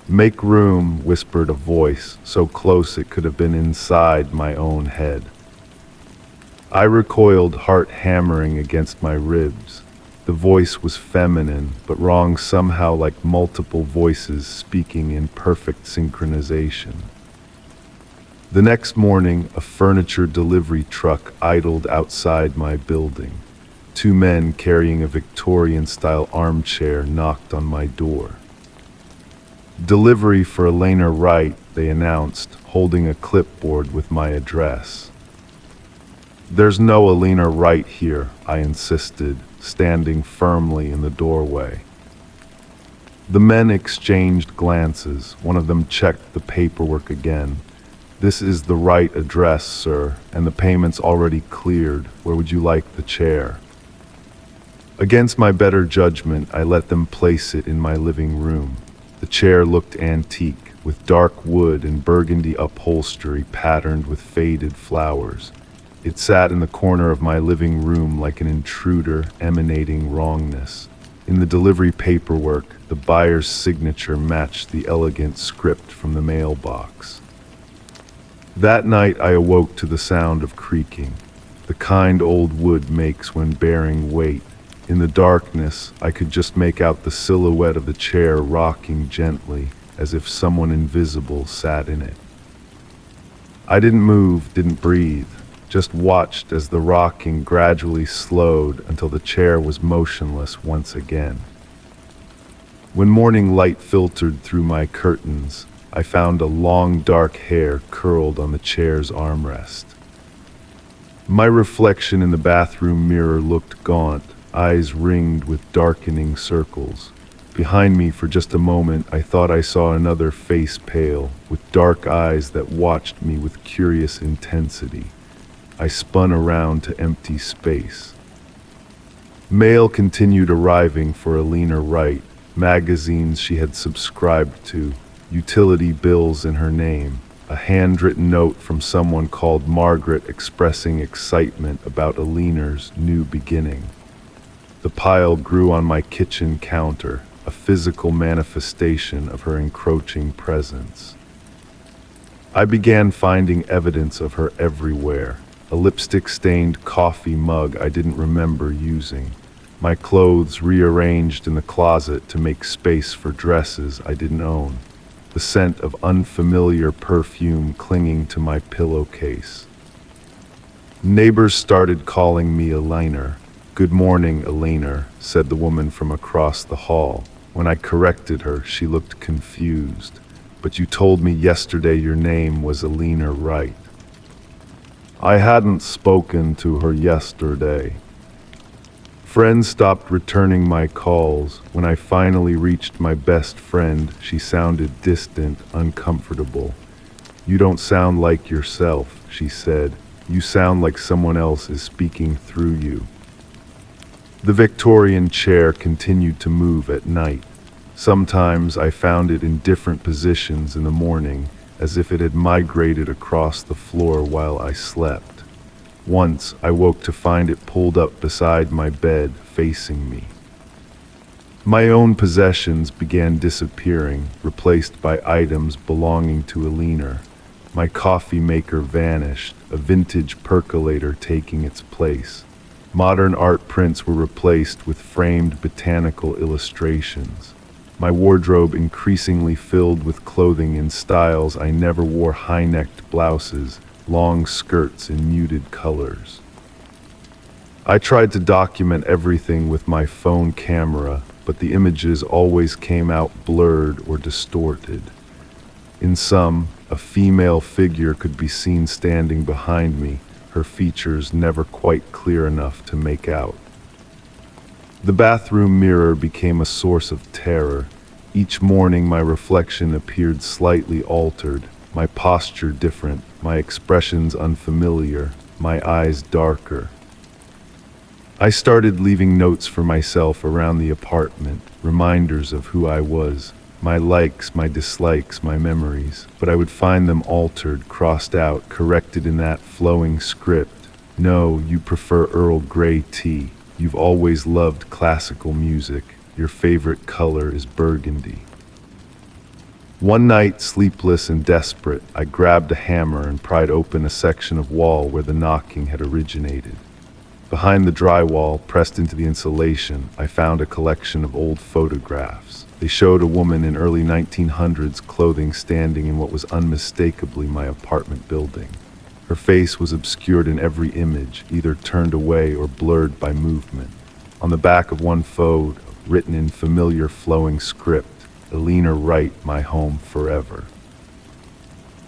"Make room," whispered a voice, so close it could have been inside my own head. I recoiled, heart hammering against my ribs. The voice was feminine, but wrong somehow, like multiple voices speaking in perfect synchronization. The next morning, a furniture delivery truck idled outside my building. Two men carrying a Victorian-style armchair knocked on my door. "Delivery for Alina Wright," they announced, holding a clipboard with my address. "There's no Alina Wright here," I insisted, standing firmly in the doorway. The men exchanged glances. One of them checked the paperwork again. "This is the right address, sir, and the payment's already cleared. Where would you like the chair?" Against my better judgment, I let them place it in my living room. The chair looked antique, with dark wood and burgundy upholstery patterned with faded flowers. It sat in the corner of my living room like an intruder emanating wrongness. In the delivery paperwork, the buyer's signature matched the elegant script from the mailbox. That night I awoke to the sound of creaking, the kind old wood makes when bearing weight. In the darkness, I could just make out the silhouette of the chair rocking gently, as if someone invisible sat in it. I didn't move, didn't breathe, just watched as the rocking gradually slowed until the chair was motionless once again. When morning light filtered through my curtains, I found a long dark hair curled on the chair's armrest. My reflection in the bathroom mirror looked gaunt, eyes ringed with darkening circles. Behind me for just a moment, I thought I saw another face pale, with dark eyes that watched me with curious intensity. I spun around to empty space. Mail continued arriving for Alina Wright, magazines she had subscribed to, utility bills in her name, a handwritten note from someone called Margaret expressing excitement about Alina's new beginning. The pile grew on my kitchen counter, a physical manifestation of her encroaching presence. I began finding evidence of her everywhere. A lipstick-stained coffee mug I didn't remember using. My clothes rearranged in the closet to make space for dresses I didn't own. The scent of unfamiliar perfume clinging to my pillowcase. Neighbors started calling me Alina. "Good morning, Alina," said the woman from across the hall. When I corrected her, she looked confused. "But you told me yesterday your name was Alina Wright." I hadn't spoken to her yesterday. Friends stopped returning my calls. When I finally reached my best friend, she sounded distant, uncomfortable. "You don't sound like yourself," she said. "You sound like someone else is speaking through you." The Victorian chair continued to move at night. Sometimes I found it in different positions in the morning, as if it had migrated across the floor while I slept. Once I woke to find it pulled up beside my bed, facing me. My own possessions began disappearing, replaced by items belonging to Alina. My coffee maker vanished, a vintage percolator taking its place. Modern art prints were replaced with framed botanical illustrations. my wardrobe increasingly filled with clothing in styles I never wore: high-necked blouses, long skirts in muted colors. I tried to document everything with my phone camera, but the images always came out blurred or distorted. In some, a female figure could be seen standing behind me, her features never quite clear enough to make out. The bathroom mirror became a source of terror. Each morning my reflection appeared slightly altered, my posture different, my expressions unfamiliar, my eyes darker. I started leaving notes for myself around the apartment, reminders of who I was, my likes, my dislikes, my memories, but I would find them altered, crossed out, corrected in that flowing script. No, you prefer Earl Grey tea. You've always loved classical music. Your favorite color is burgundy. One night, sleepless and desperate, I grabbed a hammer and pried open a section of wall where the knocking had originated. Behind the drywall, pressed into the insulation, I found a collection of old photographs. They showed a woman in early 1900s clothing standing in what was unmistakably my apartment building. Her face was obscured in every image, either turned away or blurred by movement. On the back of one photo, written in familiar flowing script, "Elena Wright, my home forever."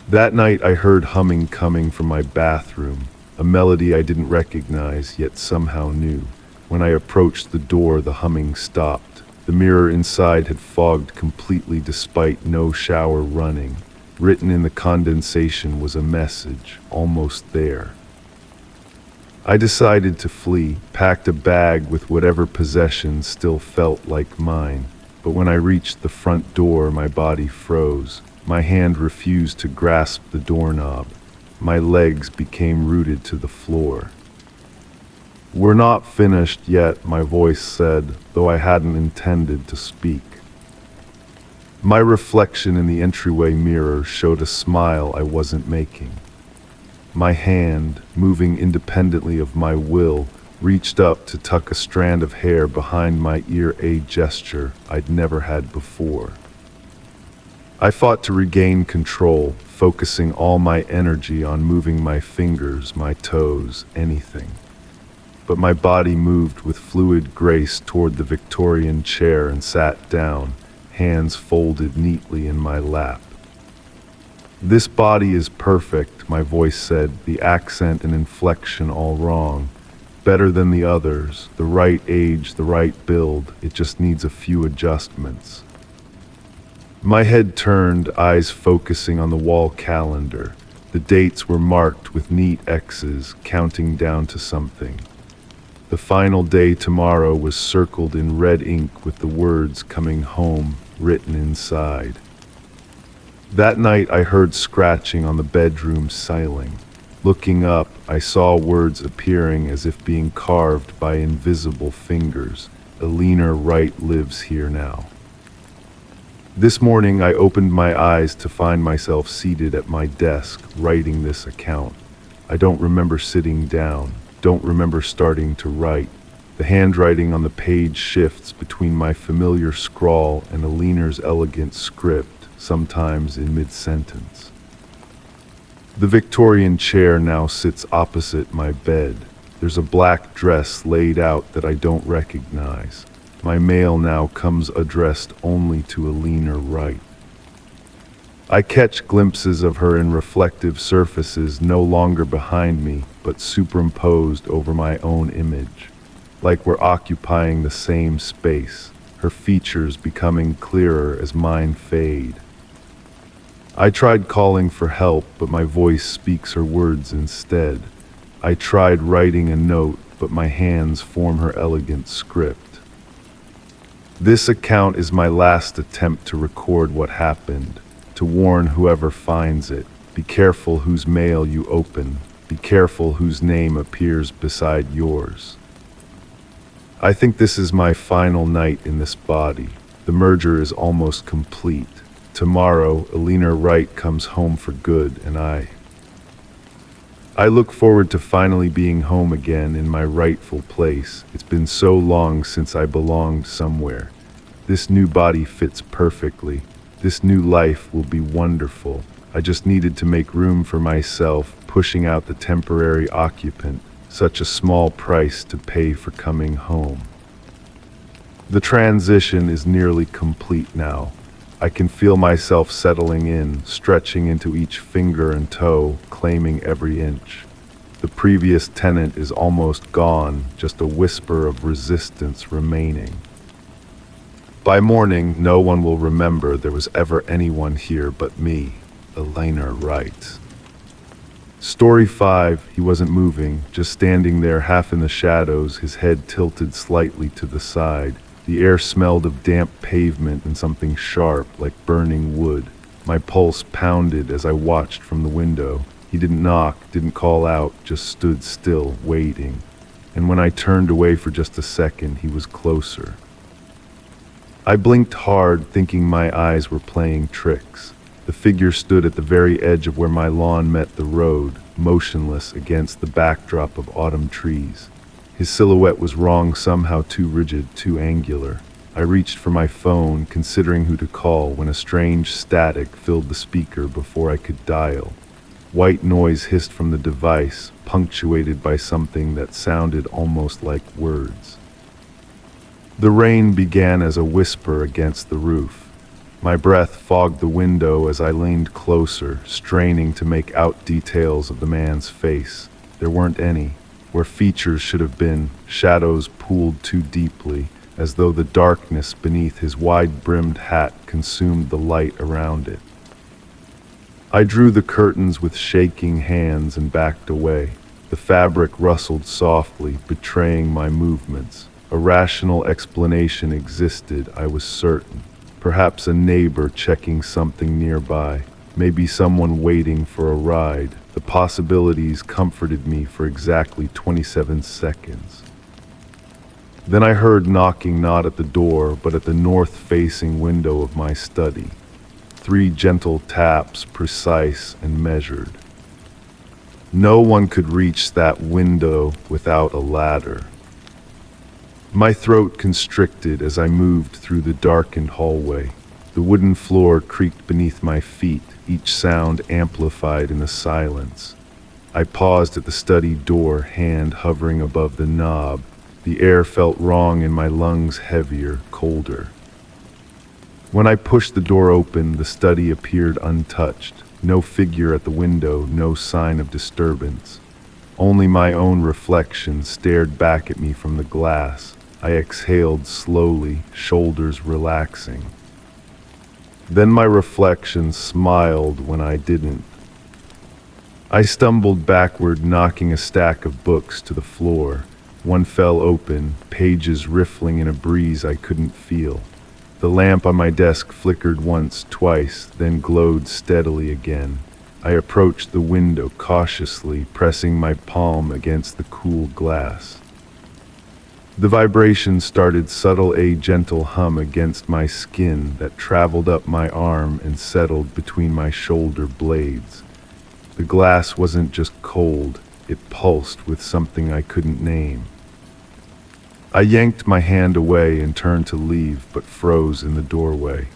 That night I heard humming coming from my bathroom, a melody I didn't recognize yet somehow knew. When I approached the door, the humming stopped. The mirror inside had fogged completely despite no shower running. Written in the condensation was a message, almost there. I decided to flee, packed a bag with whatever possessions still felt like mine. But when I reached the front door, my body froze. My hand refused to grasp the doorknob. My legs became rooted to the floor. "We're not finished yet," my voice said, though I hadn't intended to speak. My reflection in the entryway mirror showed a smile I wasn't making. My hand, moving independently of my will, reached up to tuck a strand of hair behind my ear, a gesture I'd never had before. I fought to regain control, focusing all my energy on moving my fingers, my toes, anything. But my body moved with fluid grace toward the Victorian chair and sat down, hands folded neatly in my lap. "This body is perfect," my voice said, the accent and inflection all wrong. "Better than the others, the right age, the right build, it just needs a few adjustments." My head turned, eyes focusing on the wall calendar. The dates were marked with neat X's, counting down to something. The final day, tomorrow, was circled in red ink with the words "coming home" written inside. That night I heard scratching on the bedroom ceiling. Looking up, I saw words appearing as if being carved by invisible fingers. "Elena Wright lives here now." This morning I opened my eyes to find myself seated at my desk, writing this account. I don't remember sitting down, don't remember starting to write. The handwriting on the page shifts between my familiar scrawl and Elena's elegant script, sometimes in mid-sentence. The Victorian chair now sits opposite my bed. There's a black dress laid out that I don't recognize. My mail now comes addressed only to Elena Wright. I catch glimpses of her in reflective surfaces no longer behind me, but superimposed over my own image, like we're occupying the same space, her features becoming clearer as mine fade. I tried calling for help, but my voice speaks her words instead. I tried writing a note, but my hands form her elegant script. This account is my last attempt to record what happened, to warn whoever finds it. Be careful whose mail you open. Be careful whose name appears beside yours. I think this is my final night in this body. The merger is almost complete. Tomorrow, Elena Wright comes home for good, and I look forward to finally being home again in my rightful place. It's been so long since I belonged somewhere. This new body fits perfectly. This new life will be wonderful. I just needed to make room for myself, pushing out the temporary occupant, such a small price to pay for coming home. The transition is nearly complete now. I can feel myself settling in, stretching into each finger and toe, claiming every inch. The previous tenant is almost gone, just a whisper of resistance remaining. By morning, no one will remember there was ever anyone here but me, Elena writes. Story 5, he wasn't moving, just standing there half in the shadows, his head tilted slightly to the side. The air smelled of damp pavement and something sharp, like burning wood. My pulse pounded as I watched from the window. He didn't knock, didn't call out, just stood still, waiting. And when I turned away for just a second, he was closer. I blinked hard, thinking my eyes were playing tricks. The figure stood at the very edge of where my lawn met the road, motionless against the backdrop of autumn trees. His silhouette was wrong, somehow too rigid, too angular. I reached for my phone, considering who to call, when a strange static filled the speaker before I could dial. White noise hissed from the device, punctuated by something that sounded almost like words. The rain began as a whisper against the roof. My breath fogged the window as I leaned closer, straining to make out details of the man's face. There weren't any. Where features should have been, shadows pooled too deeply, as though the darkness beneath his wide-brimmed hat consumed the light around it. I drew the curtains with shaking hands and backed away. The fabric rustled softly, betraying my movements. A rational explanation existed, I was certain. Perhaps a neighbor checking something nearby. Maybe someone waiting for a ride. The possibilities comforted me for exactly 27 seconds. Then I heard knocking, not at the door, but at the north-facing window of my study. 3 gentle taps, precise and measured. No one could reach that window without a ladder. My throat constricted as I moved through the darkened hallway. The wooden floor creaked beneath my feet, each sound amplified in the silence. I paused at the study door, hand hovering above the knob. The air felt wrong in my lungs, heavier, colder. When I pushed the door open, the study appeared untouched. No figure at the window, no sign of disturbance. Only my own reflection stared back at me from the glass. I exhaled slowly, shoulders relaxing. Then my reflection smiled when I didn't. I stumbled backward, knocking a stack of books to the floor. One fell open, pages riffling in a breeze I couldn't feel. The lamp on my desk flickered once, twice, then glowed steadily again. I approached the window cautiously, pressing my palm against the cool glass. The vibration started subtle, a gentle hum against my skin that traveled up my arm and settled between my shoulder blades. The glass wasn't just cold, it pulsed with something I couldn't name. I yanked my hand away and turned to leave, but froze in the doorway.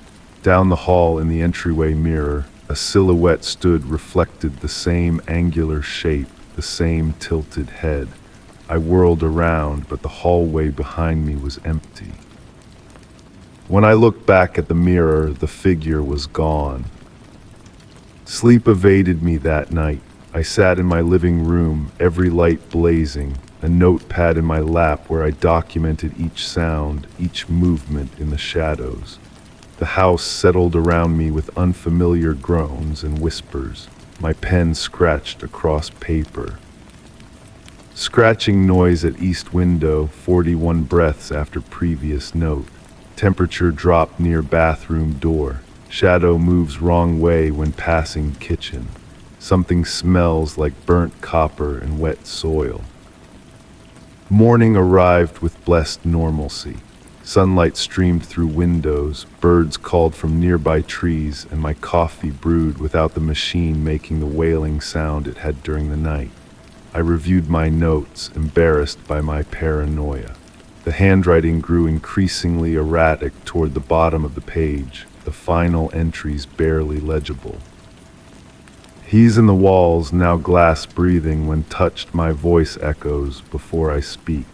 Down the hall in the entryway mirror, a silhouette stood, reflected the same angular shape, the same tilted head. I whirled around, but the hallway behind me was empty. When I looked back at the mirror, the figure was gone. Sleep evaded me that night. I sat in my living room, every light blazing, a notepad in my lap where I documented each sound, each movement in the shadows. The house settled around me with unfamiliar groans and whispers. My pen scratched across paper. Scratching noise at east window, 41 breaths after previous note. Temperature dropped near bathroom door. Shadow moves wrong way when passing kitchen. Something smells like burnt copper and wet soil. Morning arrived with blessed normalcy. Sunlight streamed through windows, birds called from nearby trees, and my coffee brewed without the machine making the wailing sound it had during the night. I reviewed my notes, embarrassed by my paranoia. The handwriting grew increasingly erratic toward the bottom of the page, the final entries barely legible. He's in the walls, now glass breathing, when touched my voice echoes before I speak.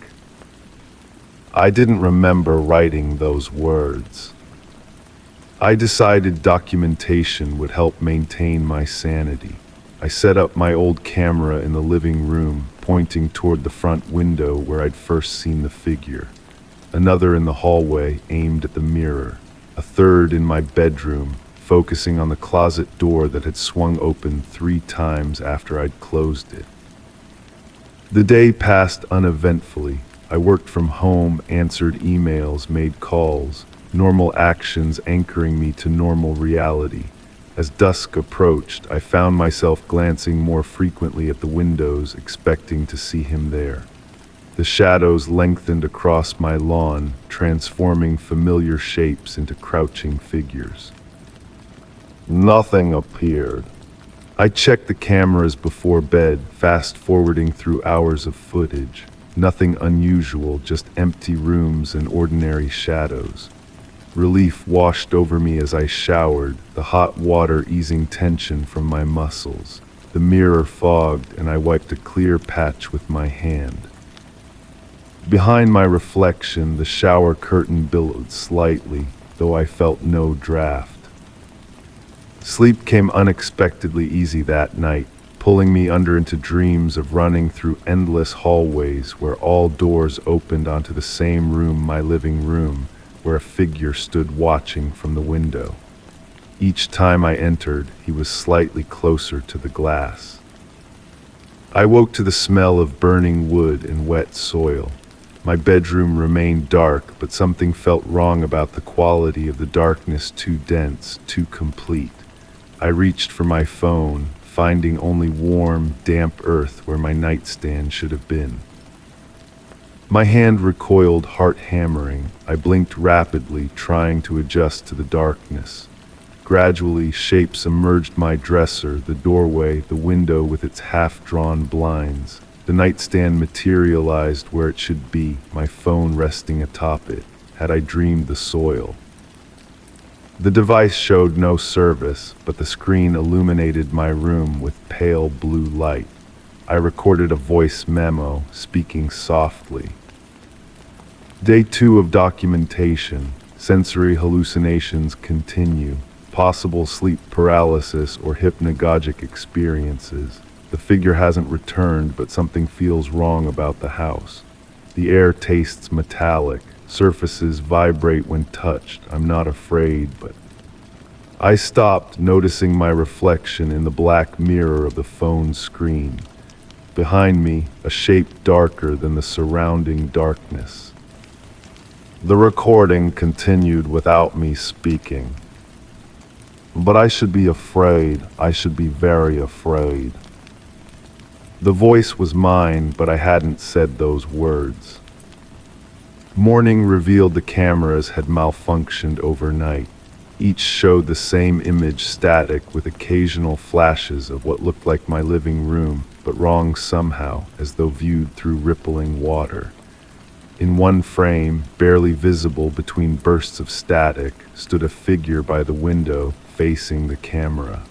I didn't remember writing those words. I decided documentation would help maintain my sanity. I set up my old camera in the living room, pointing toward the front window where I'd first seen the figure. Another in the hallway, aimed at the mirror. A third in my bedroom, focusing on the closet door that had swung open 3 times after I'd closed it. The day passed uneventfully. I worked from home, answered emails, made calls, normal actions anchoring me to normal reality. As dusk approached, I found myself glancing more frequently at the windows, expecting to see him there. The shadows lengthened across my lawn, transforming familiar shapes into crouching figures. Nothing appeared. I checked the cameras before bed, fast-forwarding through hours of footage. Nothing unusual, just empty rooms and ordinary shadows. Relief washed over me as I showered, the hot water easing tension from my muscles. The mirror fogged, and I wiped a clear patch with my hand. Behind my reflection, the shower curtain billowed slightly, though I felt no draft. Sleep came unexpectedly easy that night, pulling me under into dreams of running through endless hallways where all doors opened onto the same room, my living room, where a figure stood watching from the window. Each time I entered, he was slightly closer to the glass. I woke to the smell of burning wood and wet soil. My bedroom remained dark, but something felt wrong about the quality of the darkness, too dense, too complete. I reached for my phone, finding only warm, damp earth where my nightstand should have been. My hand recoiled, heart hammering. I blinked rapidly, trying to adjust to the darkness. Gradually, shapes emerged: my dresser, the doorway, the window with its half-drawn blinds. The nightstand materialized where it should be, my phone resting atop it. Had I dreamed the soil? The device showed no service, but the screen illuminated my room with pale blue light. I recorded a voice memo, speaking softly. Day 2 of documentation. Sensory hallucinations continue. Possible sleep paralysis or hypnagogic experiences. The figure hasn't returned, but something feels wrong about the house. The air tastes metallic. Surfaces vibrate when touched. I'm not afraid, but... I stopped, noticing my reflection in the black mirror of the phone screen. Behind me, a shape darker than the surrounding darkness. The recording continued without me speaking. But I should be afraid. I should be very afraid. The voice was mine, but I hadn't said those words. Morning revealed the cameras had malfunctioned overnight. Each showed the same image, static, with occasional flashes of what looked like my living room, but wrong somehow, as though viewed through rippling water. In one frame, barely visible between bursts of static, stood a figure by the window, facing the camera.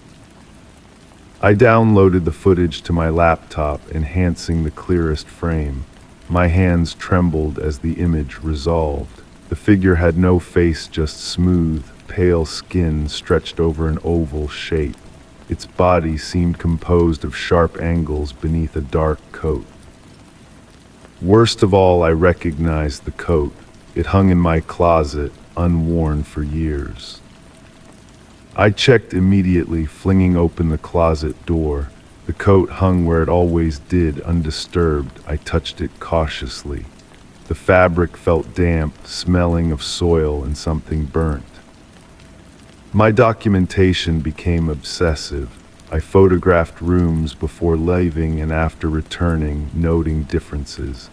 I downloaded the footage to my laptop, enhancing the clearest frame. My hands trembled as the image resolved. The figure had no face, just smooth, pale skin stretched over an oval shape. Its body seemed composed of sharp angles beneath a dark coat. Worst of all, I recognized the coat. It hung in my closet, unworn for years. I checked immediately, flinging open the closet door. The coat hung where it always did, undisturbed. I touched it cautiously. The fabric felt damp, smelling of soil and something burnt. My documentation became obsessive. I photographed rooms before leaving and after returning, noting differences.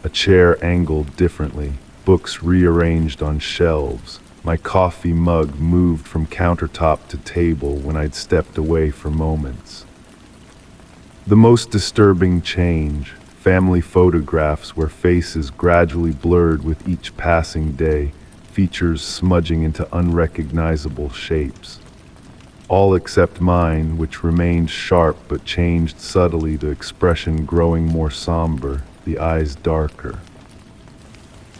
A chair angled differently, books rearranged on shelves. My coffee mug moved from countertop to table when I'd stepped away for moments. The most disturbing change, family photographs where faces gradually blurred with each passing day, features smudging into unrecognizable shapes. All except mine, which remained sharp but changed subtly, the expression growing more somber, the eyes darker.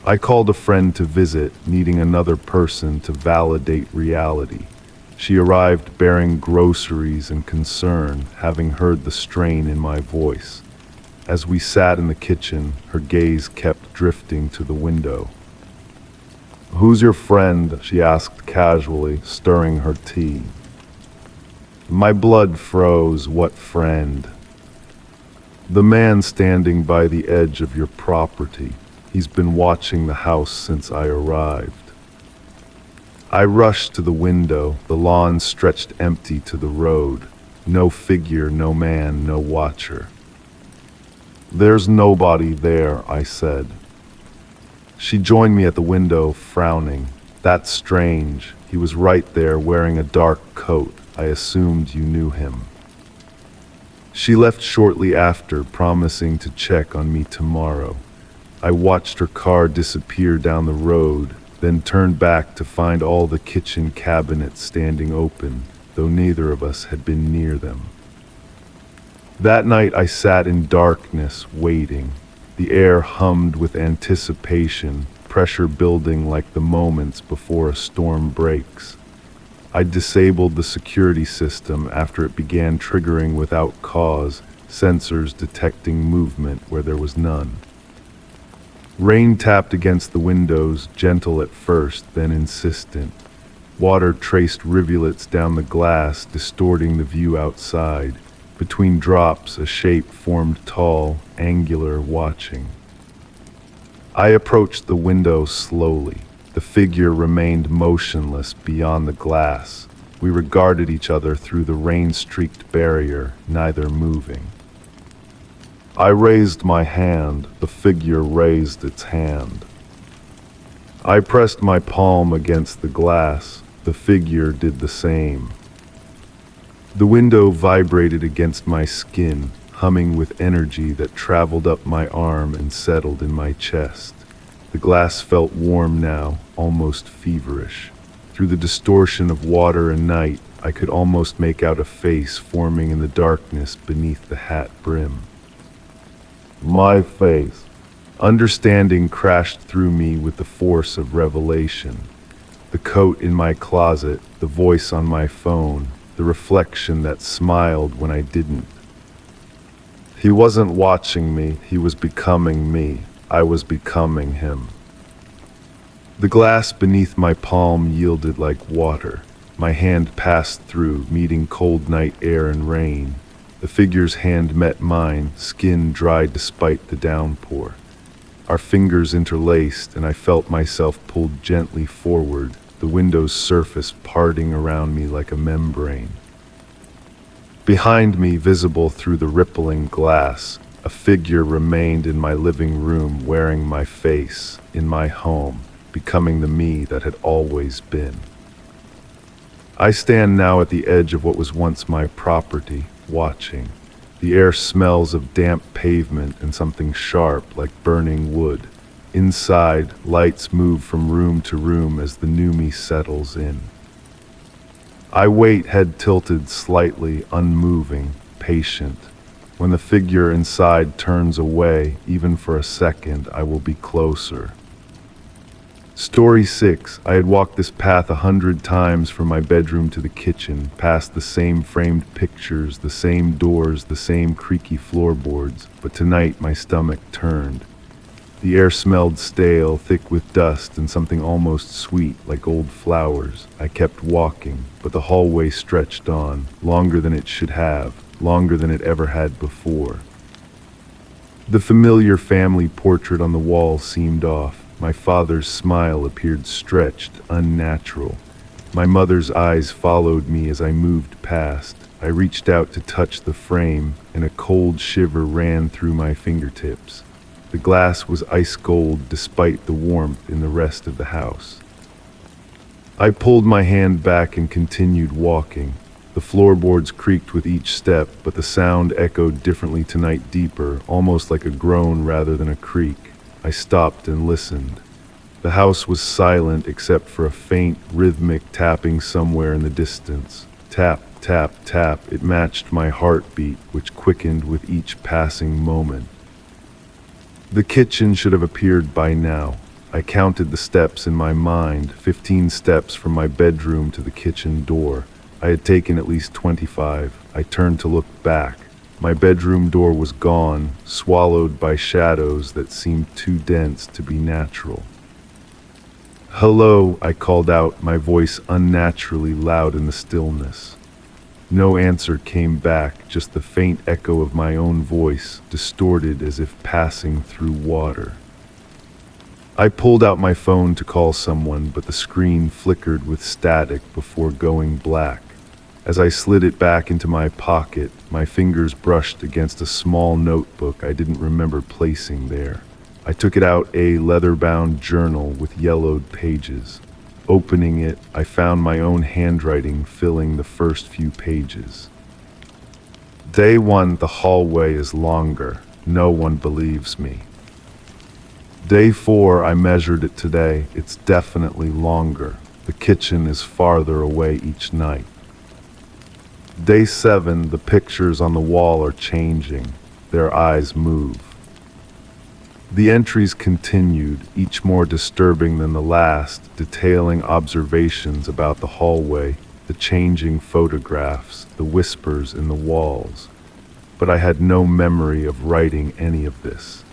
I called a friend to visit, needing another person to validate reality. She arrived bearing groceries and concern, having heard the strain in my voice. As we sat in the kitchen, her gaze kept drifting to the window. "Who's your friend?" she asked casually, stirring her tea. My blood froze. What friend? "The man standing by the edge of your property. He's been watching the house since I arrived." I rushed to the window. The lawn stretched empty to the road. No figure, no man, no watcher. "There's nobody there," I said. She joined me at the window, frowning. "That's strange. He was right there wearing a dark coat. I assumed you knew him." She left shortly after, promising to check on me tomorrow. I watched her car disappear down the road, then turned back to find all the kitchen cabinets standing open, though neither of us had been near them. That night I sat in darkness, waiting. The air hummed with anticipation, pressure building like the moments before a storm breaks. I disabled the security system after it began triggering without cause, sensors detecting movement where there was none. Rain tapped against the windows, gentle at first, then insistent. Water traced rivulets down the glass, distorting the view outside. Between drops, a shape formed tall, angular, watching. I approached the window slowly. The figure remained motionless beyond the glass. We regarded each other through the rain-streaked barrier, neither moving. I raised my hand. The figure raised its hand. I pressed my palm against the glass. The figure did the same. The window vibrated against my skin, humming with energy that traveled up my arm and settled in my chest. The glass felt warm now, almost feverish. Through the distortion of water and night, I could almost make out a face forming in the darkness beneath the hat brim. My face. Understanding crashed through me with the force of revelation. The coat in my closet, the voice on my phone, the reflection that smiled when I didn't. He wasn't watching me, he was becoming me. I was becoming him. The glass beneath my palm yielded like water. My hand passed through, meeting cold night air and rain. The figure's hand met mine, skin dry despite the downpour. Our fingers interlaced, and I felt myself pulled gently forward, the window's surface parting around me like a membrane. Behind me, visible through the rippling glass, a figure remained in my living room, wearing my face, in my home, becoming the me that had always been. I stand now at the edge of what was once my property, watching. The air smells of damp pavement and something sharp like burning wood. Inside, lights move from room to room as the new me settles in. I wait, head tilted slightly, unmoving, patient. When the figure inside turns away, even for a second, I will be closer. Story 6. I had walked this path 100 times from my bedroom to the kitchen, past the same framed pictures, the same doors, the same creaky floorboards, but tonight my stomach turned. The air smelled stale, thick with dust and something almost sweet, like old flowers. I kept walking, but the hallway stretched on, longer than it should have, longer than it ever had before. The familiar family portrait on the wall seemed off. My father's smile appeared stretched, unnatural. My mother's eyes followed me as I moved past. I reached out to touch the frame, and a cold shiver ran through my fingertips. The glass was ice cold despite the warmth in the rest of the house. I pulled my hand back and continued walking. The floorboards creaked with each step, but the sound echoed differently tonight, deeper, almost like a groan rather than a creak. I stopped and listened. The house was silent except for a faint, rhythmic tapping somewhere in the distance. Tap, tap, tap. It matched my heartbeat, which quickened with each passing moment. The kitchen should have appeared by now. I counted the steps in my mind, 15 steps from my bedroom to the kitchen door. I had taken at least 25. I turned to look back. My bedroom door was gone, swallowed by shadows that seemed too dense to be natural. "Hello," I called out, my voice unnaturally loud in the stillness. No answer came back, just the faint echo of my own voice, distorted as if passing through water. I pulled out my phone to call someone, but the screen flickered with static before going black. As I slid it back into my pocket, my fingers brushed against a small notebook I didn't remember placing there. I took it out, a leather-bound journal with yellowed pages. Opening it, I found my own handwriting filling the first few pages. Day 1, the hallway is longer. No one believes me. Day 4, I measured it today. It's definitely longer. The kitchen is farther away each night. Day 7, the pictures on the wall are changing. Their eyes move. The entries continued, each more disturbing than the last, detailing observations about the hallway, the changing photographs, the whispers in the walls. But I had no memory of writing any of this.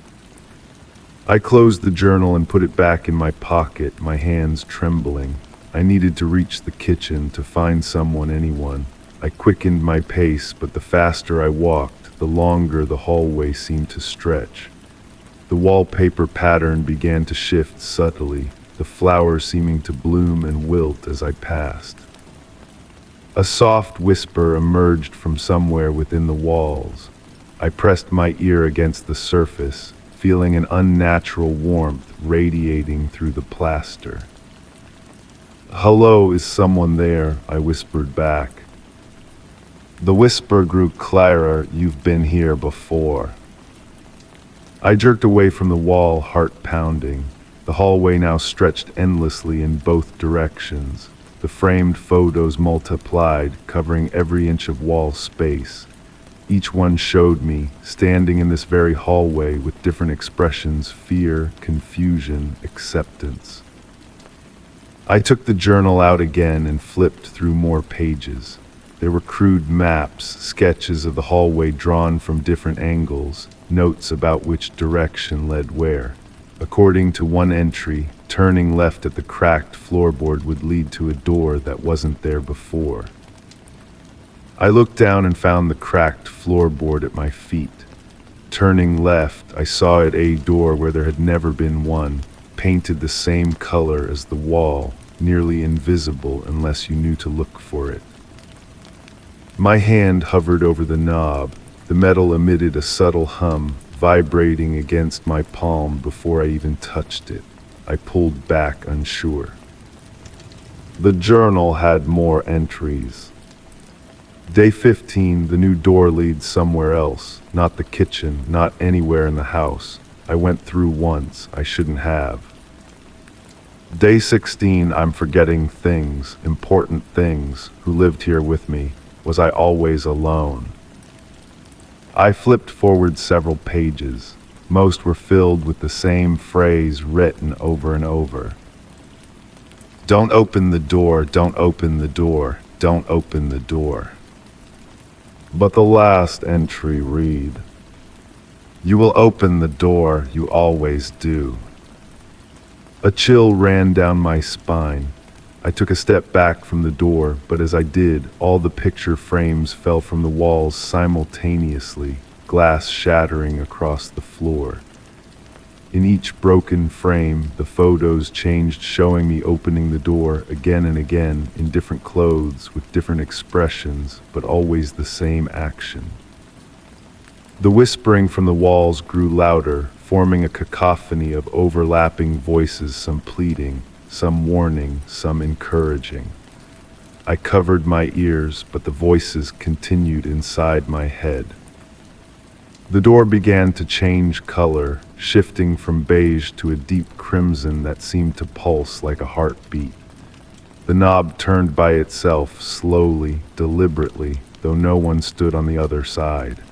I closed the journal and put it back in my pocket, my hands trembling. I needed to reach the kitchen, to find someone, anyone. I quickened my pace, but the faster I walked, the longer the hallway seemed to stretch. The wallpaper pattern began to shift subtly, the flowers seeming to bloom and wilt as I passed. A soft whisper emerged from somewhere within the walls. I pressed my ear against the surface, feeling an unnatural warmth radiating through the plaster. "Hello, is someone there?" I whispered back. The whisper grew clearer. "You've been here before." I jerked away from the wall, heart pounding. The hallway now stretched endlessly in both directions. The framed photos multiplied, covering every inch of wall space. Each one showed me, standing in this very hallway, with different expressions: fear, confusion, acceptance. I took the journal out again and flipped through more pages. There were crude maps, sketches of the hallway drawn from different angles, notes about which direction led where. According to one entry, turning left at the cracked floorboard would lead to a door that wasn't there before. I looked down and found the cracked floorboard at my feet. Turning left, I saw at a door where there had never been one, painted the same color as the wall, nearly invisible unless you knew to look for it. My hand hovered over the knob. The metal emitted a subtle hum, vibrating against my palm before I even touched it. I pulled back, unsure. The journal had more entries. Day 15, the new door leads somewhere else. Not the kitchen, not anywhere in the house. I went through once. I shouldn't have. Day 16, I'm forgetting things, important things. Who lived here with me? Was I always alone? I flipped forward several pages. Most were filled with the same phrase written over and over. Don't open the door, don't open the door, don't open the door. But the last entry read, you will open the door, you always do. A chill ran down my spine. I took a step back from the door, but as I did, all the picture frames fell from the walls simultaneously, glass shattering across the floor. In each broken frame, the photos changed, showing me opening the door again and again, in different clothes, with different expressions, but always the same action. The whispering from the walls grew louder, forming a cacophony of overlapping voices, some pleading, some warning, some encouraging. I covered my ears, but the voices continued inside my head. The door began to change color, shifting from beige to a deep crimson that seemed to pulse like a heartbeat. The knob turned by itself, slowly, deliberately, though no one stood on the other side.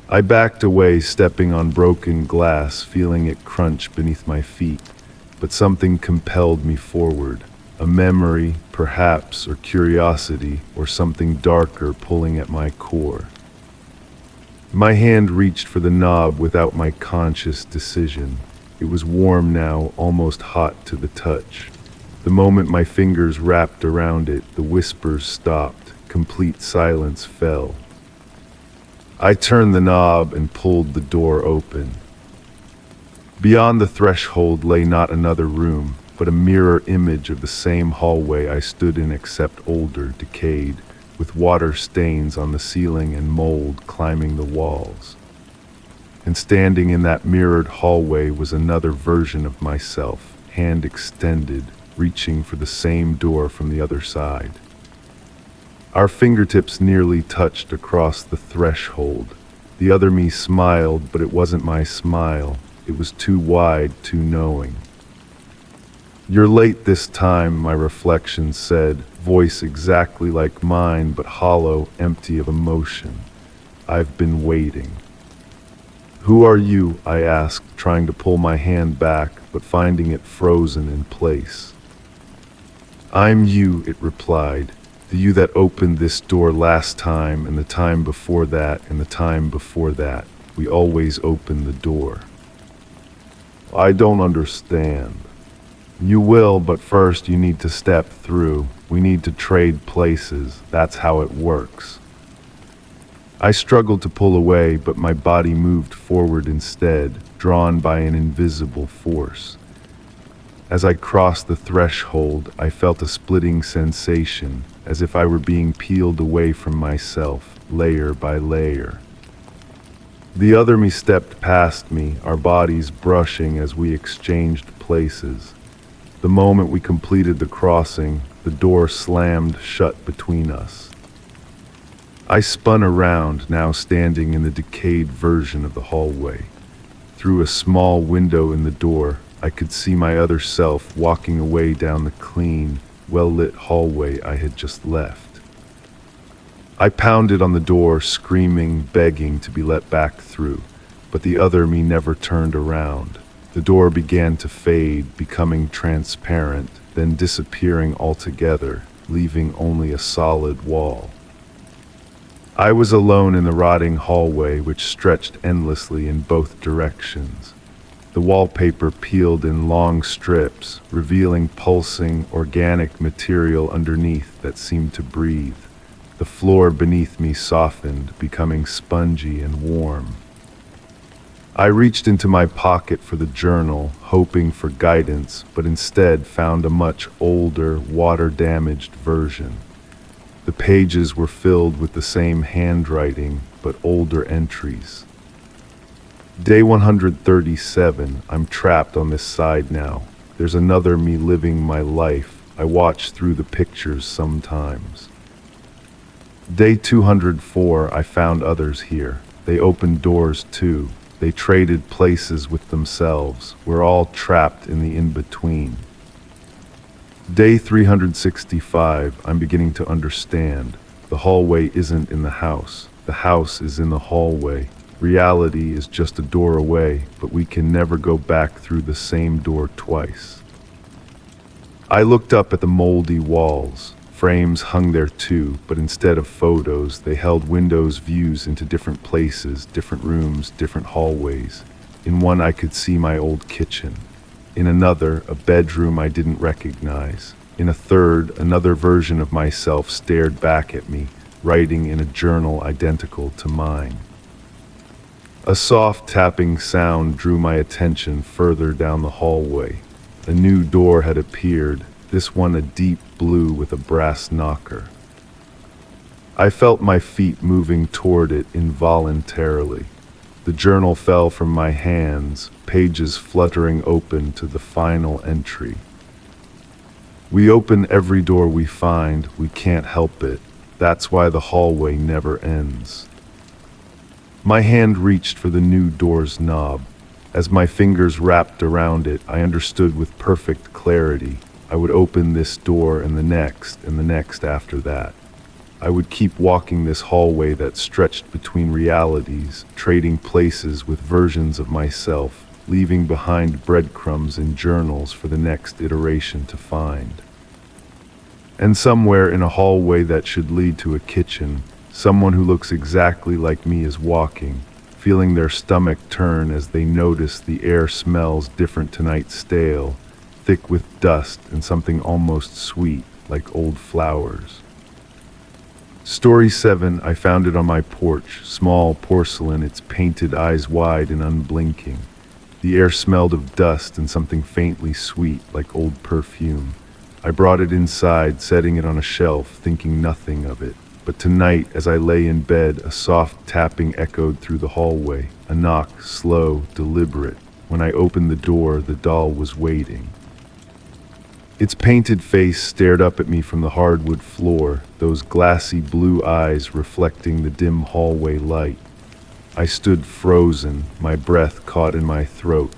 I backed away, stepping on broken glass, feeling it crunch beneath my feet, but something compelled me forward. A memory, perhaps, or curiosity, or something darker pulling at my core. My hand reached for the knob without my conscious decision. It was warm now, almost hot to the touch. The moment my fingers wrapped around it, the whispers stopped. Complete silence fell. I turned the knob and pulled the door open. Beyond the threshold lay not another room, but a mirror image of the same hallway I stood in, except older, decayed, with water stains on the ceiling and mold climbing the walls. And standing in that mirrored hallway was another version of myself, hand extended, reaching for the same door from the other side. Our fingertips nearly touched across the threshold. The other me smiled, but it wasn't my smile. It was too wide, too knowing. "You're late this time," my reflection said, voice exactly like mine, but hollow, empty of emotion. "I've been waiting." "Who are you?" I asked, trying to pull my hand back, but finding it frozen in place. "I'm you," it replied. "The you that opened this door last time, and the time before that, and the time before that. We always open the door." "I don't understand." "You will, but first you need to step through. We need to trade places. That's how it works." I struggled to pull away, but my body moved forward instead, drawn by an invisible force. As I crossed the threshold, I felt a splitting sensation, as if I were being peeled away from myself, layer by layer. The other me stepped past me, our bodies brushing as we exchanged places. The moment we completed the crossing, the door slammed shut between us. I spun around, now standing in the decayed version of the hallway. Through a small window in the door, I could see my other self walking away down the clean, well-lit hallway I had just left. I pounded on the door, screaming, begging to be let back through, but the other me never turned around. The door began to fade, becoming transparent, then disappearing altogether, leaving only a solid wall. I was alone in the rotting hallway, which stretched endlessly in both directions. The wallpaper peeled in long strips, revealing pulsing, organic material underneath that seemed to breathe. The floor beneath me softened, becoming spongy and warm. I reached into my pocket for the journal, hoping for guidance, but instead found a much older, water-damaged version. The pages were filled with the same handwriting, but older entries. Day 137, I'm trapped on this side now. There's another me living my life. I watch through the pictures sometimes. Day 204, I found others here. They opened doors too. They traded places with themselves. We're all trapped in the in-between. Day 365, I'm beginning to understand. The hallway isn't in the house. The house is in the hallway. Reality is just a door away, but we can never go back through the same door twice. I looked up at the moldy walls. Frames hung there too, but instead of photos, they held windows' views into different places, different rooms, different hallways. In one I could see my old kitchen. In another, a bedroom I didn't recognize. In a third, another version of myself stared back at me, writing in a journal identical to mine. A soft tapping sound drew my attention further down the hallway. A new door had appeared, this one a deep blue with a brass knocker. I felt my feet moving toward it involuntarily. The journal fell from my hands, pages fluttering open to the final entry. We open every door we find, we can't help it. That's why the hallway never ends. My hand reached for the new door's knob. As my fingers wrapped around it, I understood with perfect clarity. I would open this door and the next after that. I would keep walking this hallway that stretched between realities, trading places with versions of myself, leaving behind breadcrumbs and journals for the next iteration to find. And somewhere in a hallway that should lead to a kitchen, someone who looks exactly like me is walking, feeling their stomach turn as they notice the air smells different tonight, stale, thick with dust and something almost sweet, like old flowers. Story 7, I found it on my porch, small porcelain, its painted eyes wide and unblinking. The air smelled of dust and something faintly sweet, like old perfume. I brought it inside, setting it on a shelf, thinking nothing of it. But tonight, as I lay in bed, a soft tapping echoed through the hallway, a knock, slow, deliberate. When I opened the door, the doll was waiting. Its painted face stared up at me from the hardwood floor, those glassy blue eyes reflecting the dim hallway light. I stood frozen, my breath caught in my throat.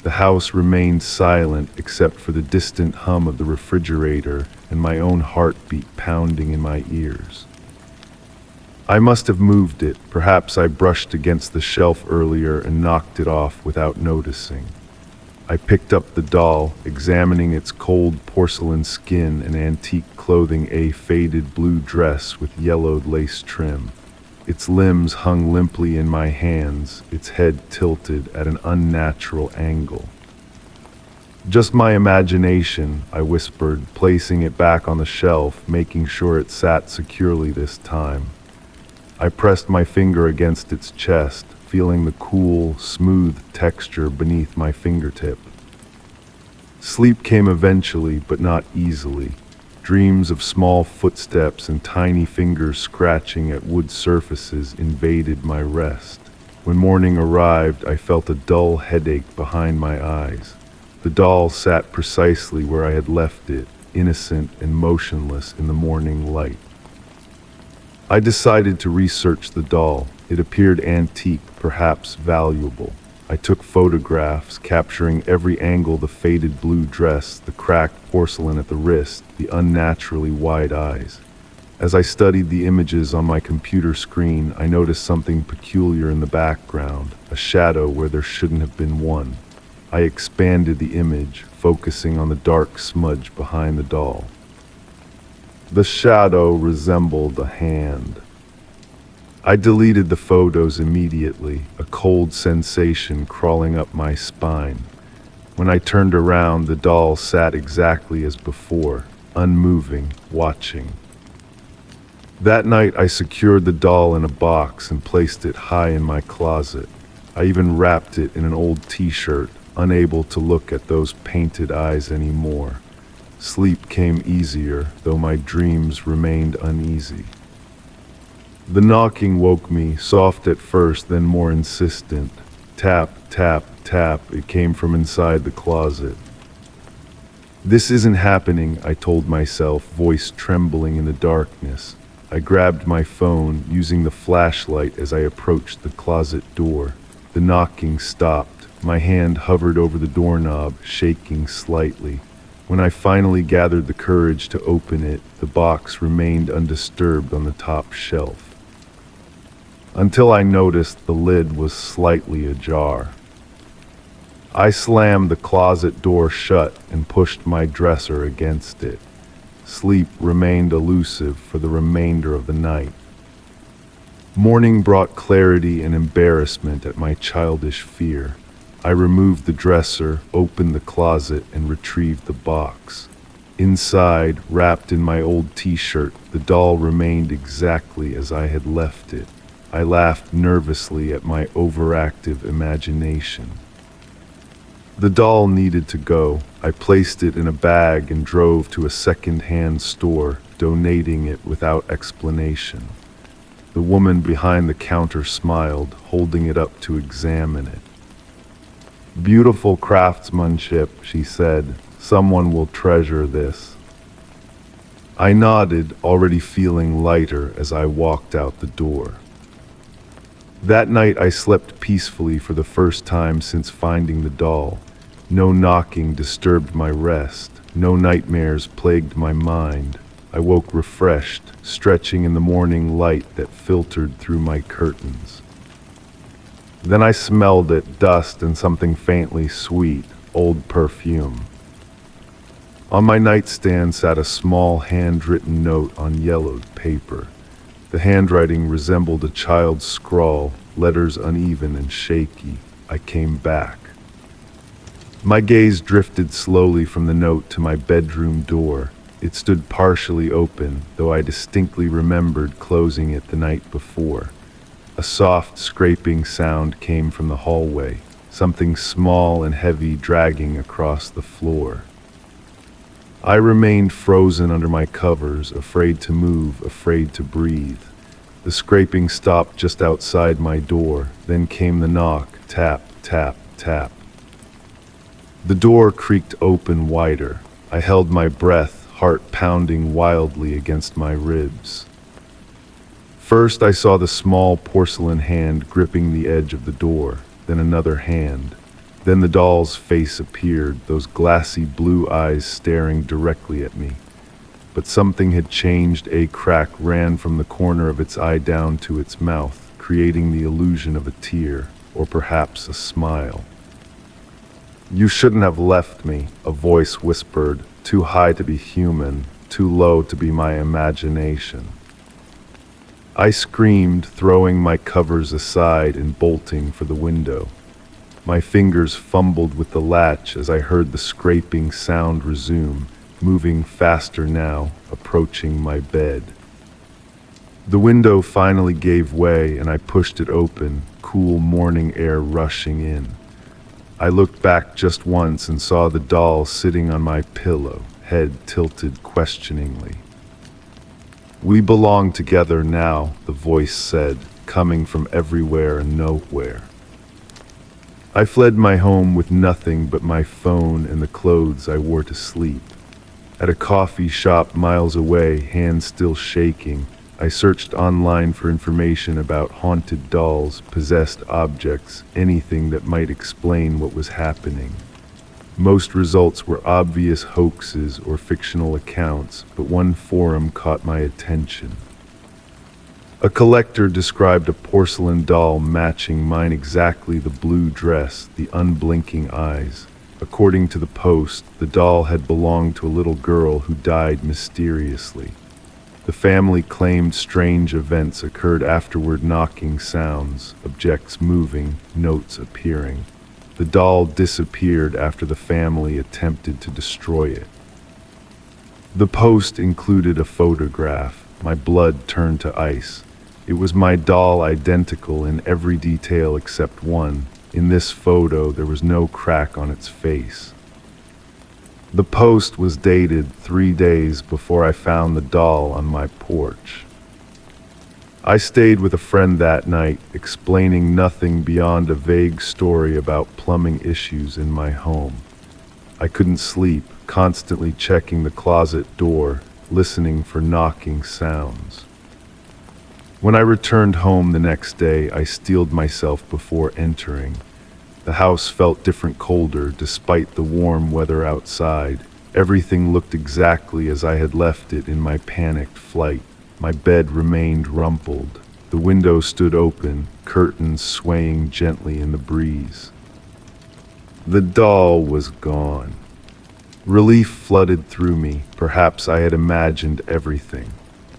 The house remained silent except for the distant hum of the refrigerator and my own heartbeat pounding in my ears. I must have moved it. Perhaps I brushed against the shelf earlier and knocked it off without noticing. I picked up the doll, examining its cold porcelain skin and antique clothing, a faded blue dress with yellowed lace trim. Its limbs hung limply in my hands, its head tilted at an unnatural angle. "Just my imagination," I whispered, placing it back on the shelf, making sure it sat securely this time. I pressed my finger against its chest, feeling the cool, smooth texture beneath my fingertip. Sleep came eventually, but not easily. Dreams of small footsteps and tiny fingers scratching at wood surfaces invaded my rest. When morning arrived, I felt a dull headache behind my eyes. The doll sat precisely where I had left it, innocent and motionless in the morning light. I decided to research the doll. It appeared antique, perhaps valuable. I took photographs, capturing every angle: the faded blue dress, the cracked porcelain at the wrist, the unnaturally wide eyes. As I studied the images on my computer screen, I noticed something peculiar in the background, a shadow where there shouldn't have been one. I expanded the image, focusing on the dark smudge behind the doll. The shadow resembled a hand. I deleted the photos immediately, a cold sensation crawling up my spine. When I turned around, the doll sat exactly as before, unmoving, watching. That night, I secured the doll in a box and placed it high in my closet. I even wrapped it in an old t-shirt, unable to look at those painted eyes anymore. Sleep came easier, though my dreams remained uneasy. The knocking woke me, soft at first, then more insistent. Tap, tap, tap. It came from inside the closet. "This isn't happening," I told myself, voice trembling in the darkness. I grabbed my phone, using the flashlight as I approached the closet door. The knocking stopped. My hand hovered over the doorknob, shaking slightly. When I finally gathered the courage to open it, the box remained undisturbed on the top shelf. Until I noticed the lid was slightly ajar. I slammed the closet door shut and pushed my dresser against it. Sleep remained elusive for the remainder of the night. Morning brought clarity and embarrassment at my childish fear. I removed the dresser, opened the closet, and retrieved the box. Inside, wrapped in my old t-shirt, the doll remained exactly as I had left it. I laughed nervously at my overactive imagination. The doll needed to go. I placed it in a bag and drove to a second-hand store, donating it without explanation. The woman behind the counter smiled, holding it up to examine it. "Beautiful craftsmanship," she said. "Someone will treasure this." I nodded, already feeling lighter as I walked out the door. That night I slept peacefully for the first time since finding the doll. No knocking disturbed my rest. No nightmares plagued my mind. I woke refreshed, stretching in the morning light that filtered through my curtains. Then I smelled it, dust and something faintly sweet, old perfume. On my nightstand sat a small handwritten note on yellowed paper. The handwriting resembled a child's scrawl, letters uneven and shaky. I came back. My gaze drifted slowly from the note to my bedroom door. It stood partially open, though I distinctly remembered closing it the night before. A soft scraping sound came from the hallway, something small and heavy dragging across the floor. I remained frozen under my covers, afraid to move, afraid to breathe. The scraping stopped just outside my door, then came the knock, tap, tap, tap. The door creaked open wider. I held my breath, heart pounding wildly against my ribs. First I saw the small porcelain hand gripping the edge of the door, then another hand. Then the doll's face appeared, those glassy blue eyes staring directly at me. But something had changed. A crack ran from the corner of its eye down to its mouth, creating the illusion of a tear, or perhaps a smile. "You shouldn't have left me," a voice whispered, too high to be human, too low to be my imagination. I screamed, throwing my covers aside and bolting for the window. My fingers fumbled with the latch as I heard the scraping sound resume, moving faster now, approaching my bed. The window finally gave way and I pushed it open, cool morning air rushing in. I looked back just once and saw the doll sitting on my pillow, head tilted questioningly. "We belong together now," the voice said, coming from everywhere and nowhere. I fled my home with nothing but my phone and the clothes I wore to sleep. At a coffee shop miles away, hands still shaking, I searched online for information about haunted dolls, possessed objects, anything that might explain what was happening. Most results were obvious hoaxes or fictional accounts, but one forum caught my attention. A collector described a porcelain doll matching mine exactly, the blue dress, the unblinking eyes. According to the post, the doll had belonged to a little girl who died mysteriously. The family claimed strange events occurred afterward, knocking sounds, objects moving, notes appearing. The doll disappeared after the family attempted to destroy it. The post included a photograph. My blood turned to ice. It was my doll, identical in every detail except one. In this photo, there was no crack on its face. The post was dated 3 days before I found the doll on my porch. I stayed with a friend that night, explaining nothing beyond a vague story about plumbing issues in my home. I couldn't sleep, constantly checking the closet door, listening for knocking sounds. When I returned home the next day, I steeled myself before entering. The house felt different, colder, despite the warm weather outside. Everything looked exactly as I had left it in my panicked flight. My bed remained rumpled. The window stood open, curtains swaying gently in the breeze. The doll was gone. Relief flooded through me. Perhaps I had imagined everything.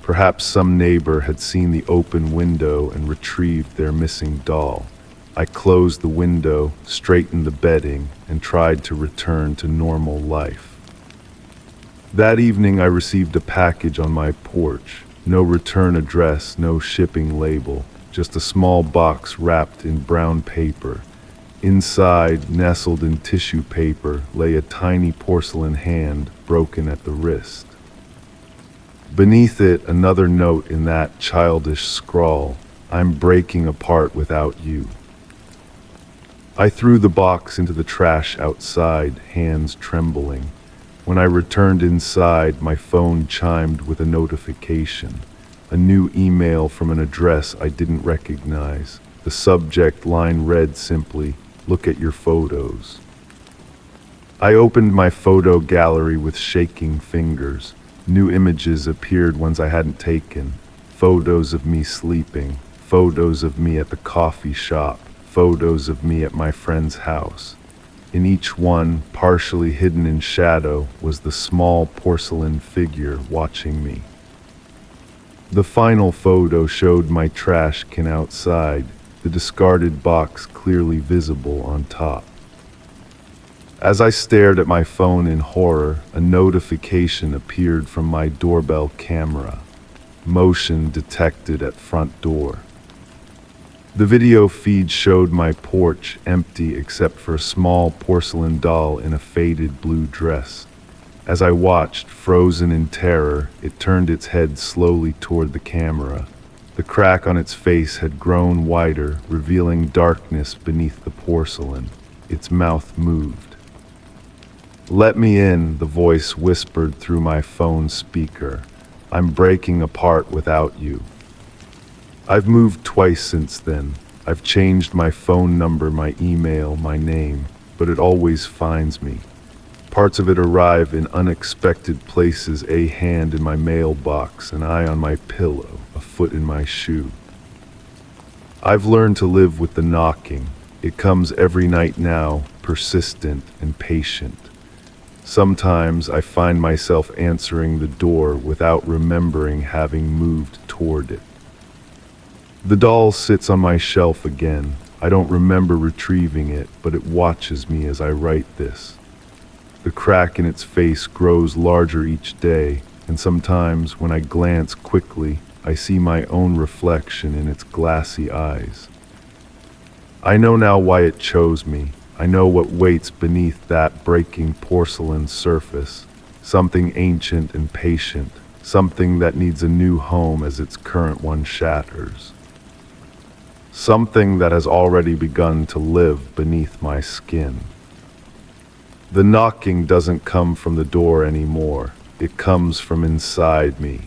Perhaps some neighbor had seen the open window and retrieved their missing doll. I closed the window, straightened the bedding, and tried to return to normal life. That evening I received a package on my porch. No return address, no shipping label, just a small box wrapped in brown paper. Inside, nestled in tissue paper, lay a tiny porcelain hand, broken at the wrist. Beneath it, another note in that childish scrawl: "I'm breaking apart without you." I threw the box into the trash outside, hands trembling. When I returned inside, my phone chimed with a notification. A new email from an address I didn't recognize. The subject line read simply, "Look at your photos." I opened my photo gallery with shaking fingers. New images appeared, ones I hadn't taken. Photos of me sleeping, photos of me at the coffee shop, photos of me at my friend's house. In each one, partially hidden in shadow, was the small porcelain figure watching me. The final photo showed my trash can outside, the discarded box clearly visible on top. As I stared at my phone in horror, a notification appeared from my doorbell camera. Motion detected at front door. The video feed showed my porch empty except for a small porcelain doll in a faded blue dress. As I watched, frozen in terror, it turned its head slowly toward the camera. The crack on its face had grown wider, revealing darkness beneath the porcelain. Its mouth moved. "Let me in," the voice whispered through my phone speaker. "I'm breaking apart without you." I've moved twice since then. I've changed my phone number, my email, my name, but it always finds me. Parts of it arrive in unexpected places, a hand in my mailbox, an eye on my pillow, a foot in my shoe. I've learned to live with the knocking. It comes every night now, persistent and patient. Sometimes I find myself answering the door without remembering having moved toward it. The doll sits on my shelf again. I don't remember retrieving it, but it watches me as I write this. The crack in its face grows larger each day, and sometimes when I glance quickly, I see my own reflection in its glassy eyes. I know now why it chose me. I know what waits beneath that breaking porcelain surface. Something ancient and patient, something that needs a new home as its current one shatters. Something that has already begun to live beneath my skin. The knocking doesn't come from the door anymore. It comes from inside me.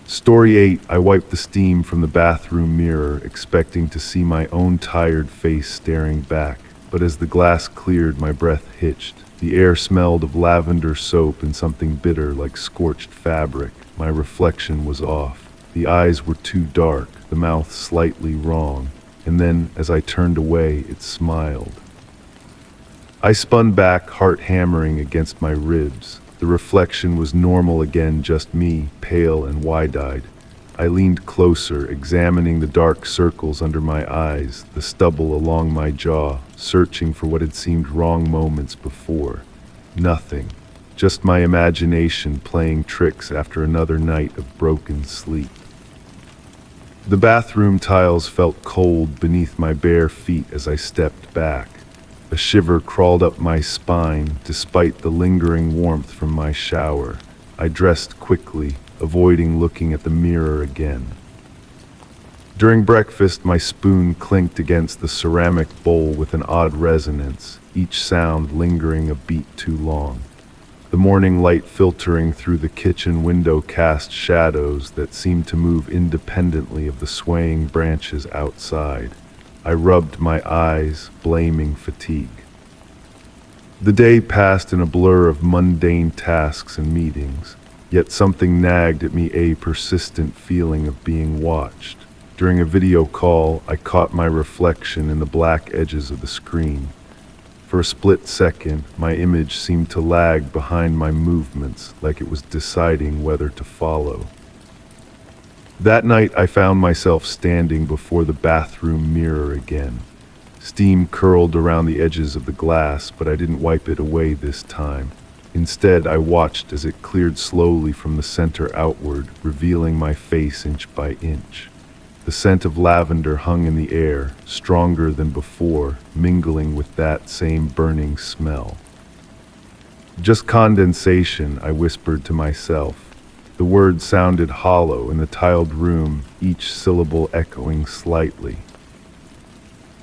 Story 8. I wiped the steam from the bathroom mirror, expecting to see my own tired face staring back. But as the glass cleared, my breath hitched. The air smelled of lavender soap and something bitter like scorched fabric. My reflection was off. The eyes were too dark, the mouth slightly wrong, and then, as I turned away, it smiled. I spun back, heart hammering against my ribs. The reflection was normal again, just me, pale and wide-eyed. I leaned closer, examining the dark circles under my eyes, the stubble along my jaw, searching for what had seemed wrong moments before. Nothing. Just my imagination playing tricks after another night of broken sleep. The bathroom tiles felt cold beneath my bare feet as I stepped back. A shiver crawled up my spine, despite the lingering warmth from my shower. I dressed quickly, avoiding looking at the mirror again. During breakfast, my spoon clinked against the ceramic bowl with an odd resonance, each sound lingering a beat too long. The morning light filtering through the kitchen window cast shadows that seemed to move independently of the swaying branches outside. I rubbed my eyes, blaming fatigue. The day passed in a blur of mundane tasks and meetings, yet something nagged at me, a persistent feeling of being watched. During a video call, I caught my reflection in the black edges of the screen. For a split second, my image seemed to lag behind my movements, like it was deciding whether to follow. That night, I found myself standing before the bathroom mirror again. Steam curled around the edges of the glass, but I didn't wipe it away this time. Instead, I watched as it cleared slowly from the center outward, revealing my face inch by inch. The scent of lavender hung in the air, stronger than before, mingling with that same burning smell. "Just condensation," I whispered to myself. The words sounded hollow in the tiled room, each syllable echoing slightly.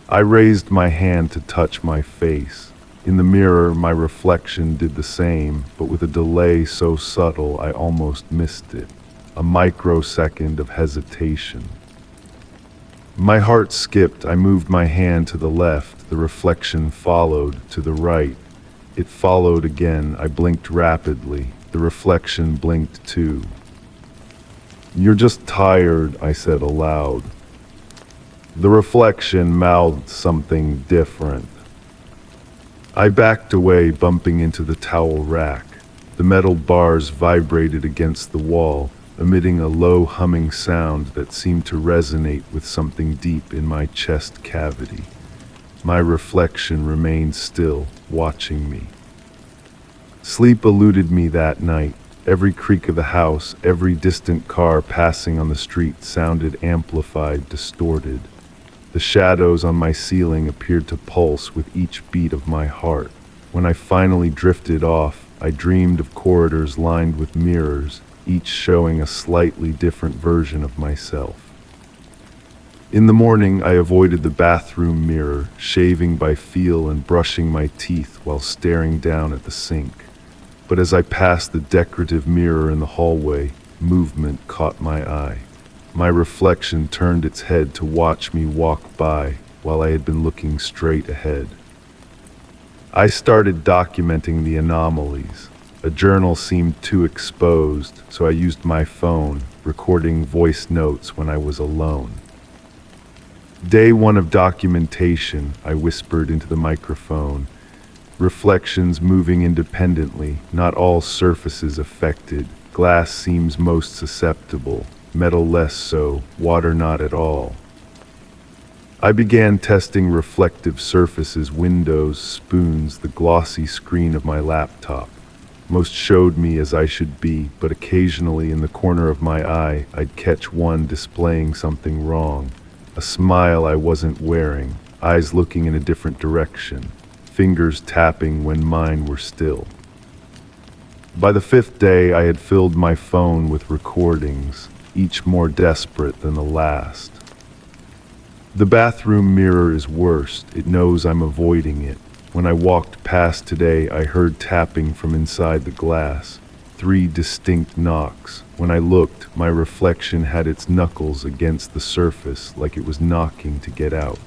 I raised my hand to touch my face. In the mirror, my reflection did the same, but with a delay so subtle I almost missed it. A microsecond of hesitation. My heart skipped. I moved my hand to the left. The reflection followed to the right. It followed again. I blinked rapidly. The reflection blinked too. "You're just tired," I said aloud. The reflection mouthed something different. I backed away, bumping into the towel rack. The metal bars vibrated against the wall, emitting a low humming sound that seemed to resonate with something deep in my chest cavity. My reflection remained still, watching me. Sleep eluded me that night. Every creak of the house, every distant car passing on the street sounded amplified, distorted. The shadows on my ceiling appeared to pulse with each beat of my heart. When I finally drifted off, I dreamed of corridors lined with mirrors, each showing a slightly different version of myself. In the morning, I avoided the bathroom mirror, shaving by feel and brushing my teeth while staring down at the sink. But as I passed the decorative mirror in the hallway, movement caught my eye. My reflection turned its head to watch me walk by while I had been looking straight ahead. I started documenting the anomalies. A journal seemed too exposed, so I used my phone, recording voice notes when I was alone. "Day 1 of documentation," I whispered into the microphone. "Reflections moving independently, not all surfaces affected. Glass seems most susceptible. Metal less so, water not at all." I began testing reflective surfaces, windows, spoons, the glossy screen of my laptop. Most showed me as I should be, but occasionally in the corner of my eye, I'd catch one displaying something wrong. A smile I wasn't wearing, eyes looking in a different direction, fingers tapping when mine were still. By the 5th day, I had filled my phone with recordings, each more desperate than the last. The bathroom mirror is worst. It knows I'm avoiding it. When I walked past today, I heard tapping from inside the glass. 3 distinct knocks. When I looked, my reflection had its knuckles against the surface like it was knocking to get out.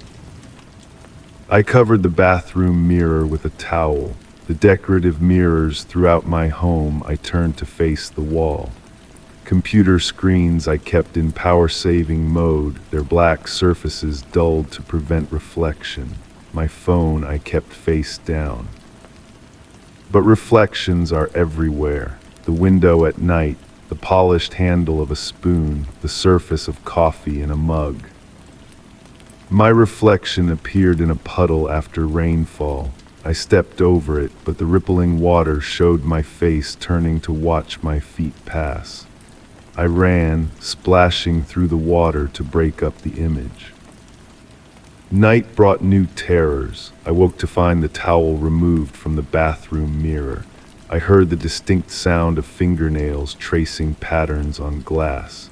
I covered the bathroom mirror with a towel. The decorative mirrors throughout my home I turned to face the wall. Computer screens I kept in power-saving mode, their black surfaces dulled to prevent reflection. My phone I kept face down. But reflections are everywhere. The window at night, the polished handle of a spoon, the surface of coffee in a mug. My reflection appeared in a puddle after rainfall. I stepped over it, but the rippling water showed my face turning to watch my feet pass. I ran, splashing through the water to break up the image. Night brought new terrors. I woke to find the towel removed from the bathroom mirror. I heard the distinct sound of fingernails tracing patterns on glass.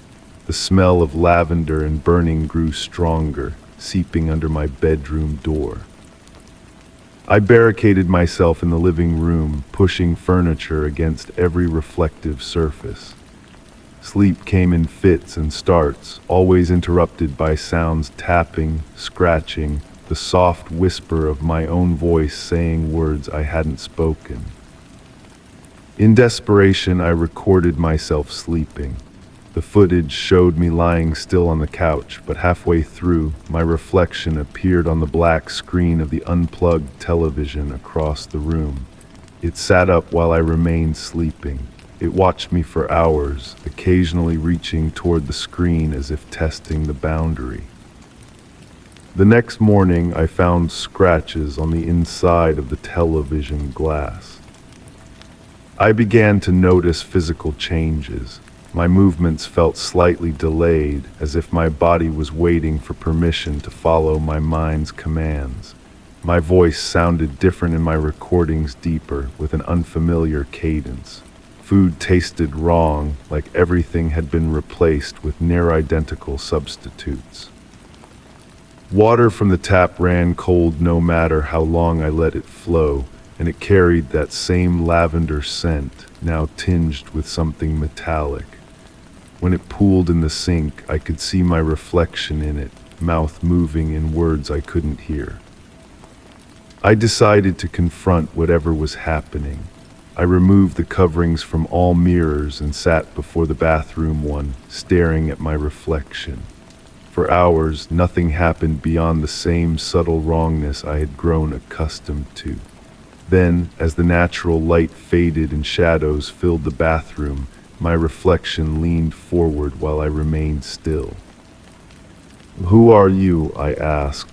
The smell of lavender and burning grew stronger, seeping under my bedroom door. I barricaded myself in the living room, pushing furniture against every reflective surface. Sleep came in fits and starts, always interrupted by sounds tapping, scratching, the soft whisper of my own voice saying words I hadn't spoken. In desperation, I recorded myself sleeping. The footage showed me lying still on the couch, but halfway through, my reflection appeared on the black screen of the unplugged television across the room. It sat up while I remained sleeping. It watched me for hours, occasionally reaching toward the screen as if testing the boundary. The next morning, I found scratches on the inside of the television glass. I began to notice physical changes. My movements felt slightly delayed, as if my body was waiting for permission to follow my mind's commands. My voice sounded different in my recordings, deeper, with an unfamiliar cadence. Food tasted wrong, like everything had been replaced with near-identical substitutes. Water from the tap ran cold no matter how long I let it flow. and it carried that same lavender scent, now tinged with something metallic. When it pooled in the sink, I could see my reflection in it, mouth moving in words I couldn't hear. I decided to confront whatever was happening. I removed the coverings from all mirrors and sat before the bathroom one, staring at my reflection. For hours, nothing happened beyond the same subtle wrongness I had grown accustomed to. Then, as the natural light faded and shadows filled the bathroom, my reflection leaned forward while I remained still. "Who are you?" I asked.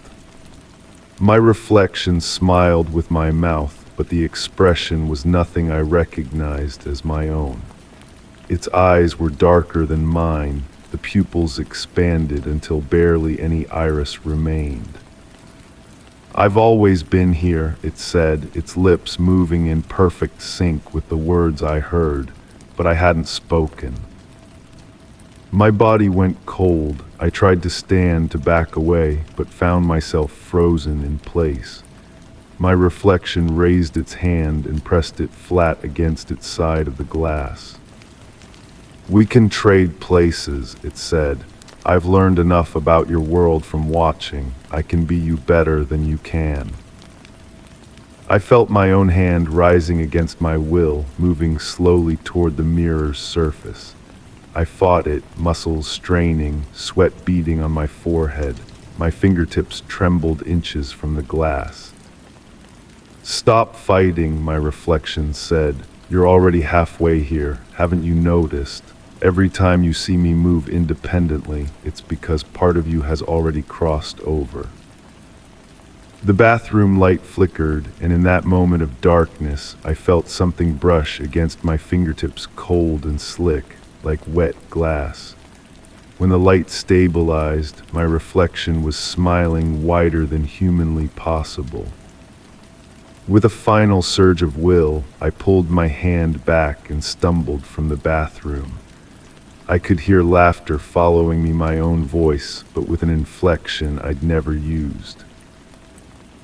My reflection smiled with my mouth, but the expression was nothing I recognized as my own. Its eyes were darker than mine, the pupils expanded until barely any iris remained. "I've always been here," it said, its lips moving in perfect sync with the words I heard, but I hadn't spoken. My body went cold. I tried to stand to back away, but found myself frozen in place. My reflection raised its hand and pressed it flat against its side of the glass. "We can trade places," it said. "I've learned enough about your world from watching. I can be you better than you can." I felt my own hand rising against my will, moving slowly toward the mirror's surface. I fought it, muscles straining, sweat beading on my forehead. My fingertips trembled inches from the glass. "Stop fighting," my reflection said. "You're already halfway here. Haven't you noticed? Every time you see me move independently, it's because part of you has already crossed over." The bathroom light flickered, and in that moment of darkness, I felt something brush against my fingertips, cold and slick, like wet glass. When the light stabilized, my reflection was smiling wider than humanly possible. With a final surge of will, I pulled my hand back and stumbled from the bathroom. I could hear laughter following me, my own voice, but with an inflection I'd never used.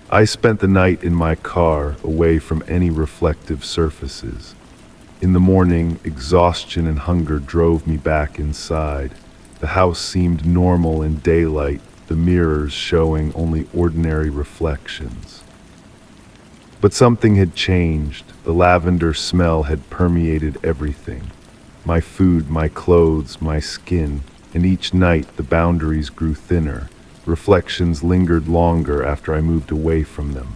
I spent the night in my car, away from any reflective surfaces. In the morning, exhaustion and hunger drove me back inside. The house seemed normal in daylight, the mirrors showing only ordinary reflections. But something had changed. The lavender smell had permeated everything. My food, my clothes, my skin, and each night the boundaries grew thinner. Reflections lingered longer after I moved away from them.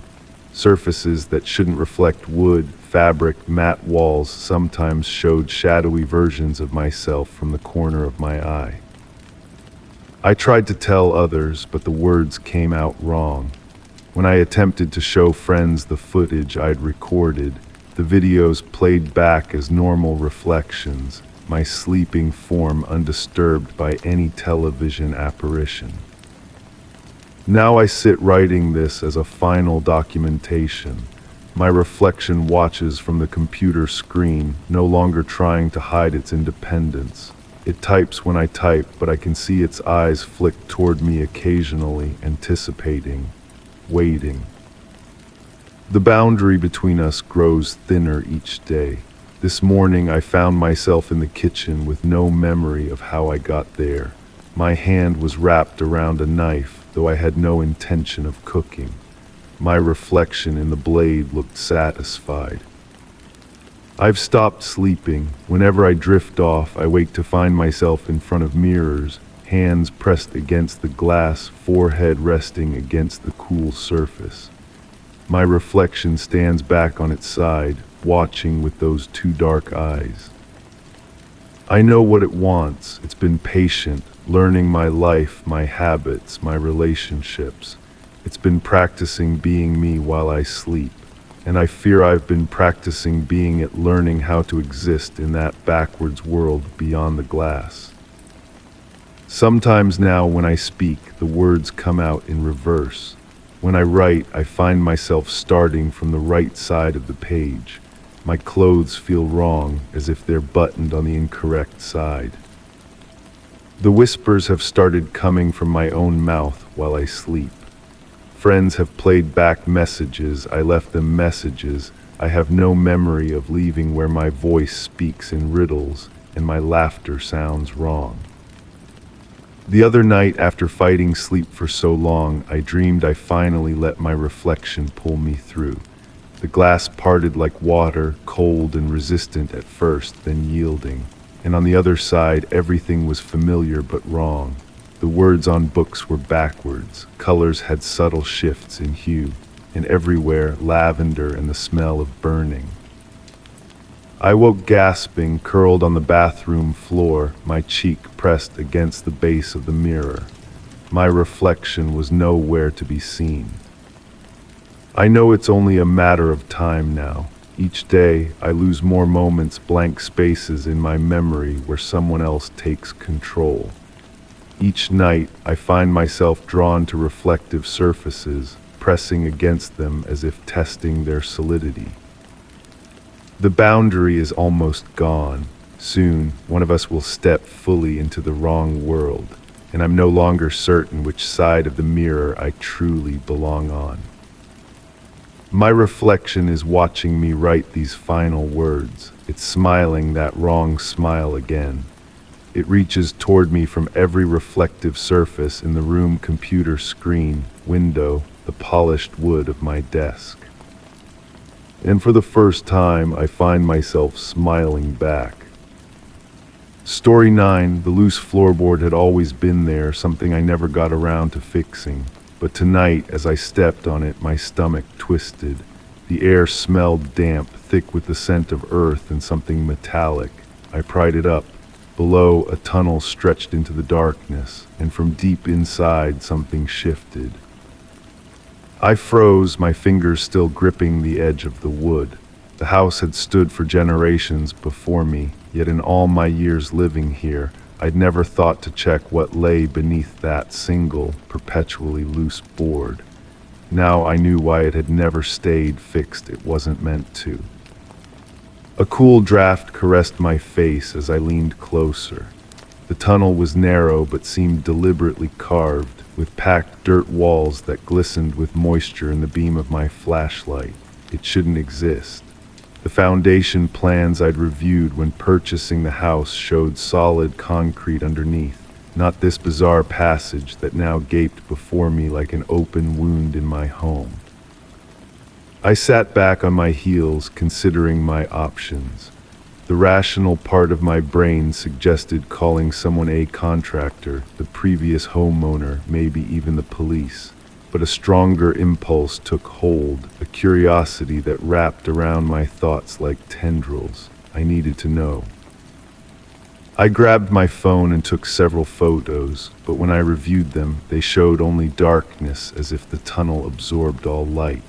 Surfaces that shouldn't reflect wood, fabric, matte walls sometimes showed shadowy versions of myself from the corner of my eye. I tried to tell others, but the words came out wrong. When I attempted to show friends the footage I'd recorded, the videos played back as normal reflections, my sleeping form undisturbed by any television apparition. Now I sit writing this as a final documentation. My reflection watches from the computer screen, no longer trying to hide its independence. It types when I type, but I can see its eyes flick toward me occasionally, anticipating, waiting. The boundary between us grows thinner each day. This morning I found myself in the kitchen with no memory of how I got there. My hand was wrapped around a knife, though I had no intention of cooking. My reflection in the blade looked satisfied. I've stopped sleeping. Whenever I drift off, I wake to find myself in front of mirrors, hands pressed against the glass, forehead resting against the cool surface. My reflection stands back on its side, watching with those two dark eyes. I know what it wants. It's been patient, learning my life, my habits, my relationships. It's been practicing being me while I sleep. And I fear I've been practicing being it, learning how to exist in that backwards world beyond the glass. Sometimes now when I speak, the words come out in reverse. When I write, I find myself starting from the right side of the page. My clothes feel wrong, as if they're buttoned on the incorrect side. The whispers have started coming from my own mouth while I sleep. Friends have played back messages, I left them messages. I have no memory of leaving where my voice speaks in riddles and my laughter sounds wrong. The other night, after fighting sleep for so long, I dreamed I finally let my reflection pull me through. The glass parted like water, cold and resistant at first, then yielding. And on the other side, everything was familiar but wrong. The words on books were backwards, colors had subtle shifts in hue, and everywhere lavender and the smell of burning. I woke gasping, curled on the bathroom floor, my cheek pressed against the base of the mirror. My reflection was nowhere to be seen. I know it's only a matter of time now. Each day, I lose more moments, blank spaces in my memory where someone else takes control. Each night, I find myself drawn to reflective surfaces, pressing against them as if testing their solidity. The boundary is almost gone. Soon, one of us will step fully into the wrong world, and I'm no longer certain which side of the mirror I truly belong on. My reflection is watching me write these final words. It's smiling that wrong smile again. It reaches toward me from every reflective surface in the room, computer screen, window, the polished wood of my desk. And for the first time, I find myself smiling back. Story 9, the loose floorboard had always been there, something I never got around to fixing. But tonight, as I stepped on it, my stomach twisted. The air smelled damp, thick with the scent of earth and something metallic. I pried it up. Below, a tunnel stretched into the darkness, and from deep inside, something shifted. I froze, my fingers still gripping the edge of the wood. The house had stood for generations before me, yet in all my years living here, I'd never thought to check what lay beneath that single, perpetually loose board. Now I knew why it had never stayed fixed. It wasn't meant to. A cool draft caressed my face as I leaned closer. The tunnel was narrow but seemed deliberately carved, with packed dirt walls that glistened with moisture in the beam of my flashlight. It shouldn't exist. The foundation plans I'd reviewed when purchasing the house showed solid concrete underneath, not this bizarre passage that now gaped before me like an open wound in my home. I sat back on my heels, considering my options. The rational part of my brain suggested calling someone, a contractor, the previous homeowner, maybe even the police. But a stronger impulse took hold, a curiosity that wrapped around my thoughts like tendrils. I needed to know. I grabbed my phone and took several photos, but when I reviewed them, they showed only darkness, as if the tunnel absorbed all light.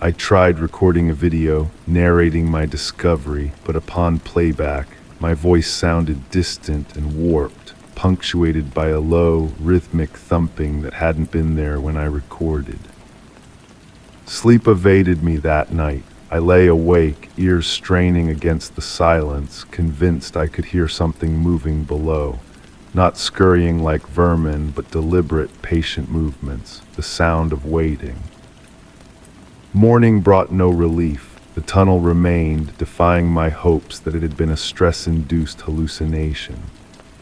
I tried recording a video, narrating my discovery, but upon playback, my voice sounded distant and warped, punctuated by a low, rhythmic thumping that hadn't been there when I recorded. Sleep evaded me that night. I lay awake, ears straining against the silence, convinced I could hear something moving below. Not scurrying like vermin, but deliberate, patient movements, the sound of waiting. Morning brought no relief. The tunnel remained, defying my hopes that it had been a stress-induced hallucination.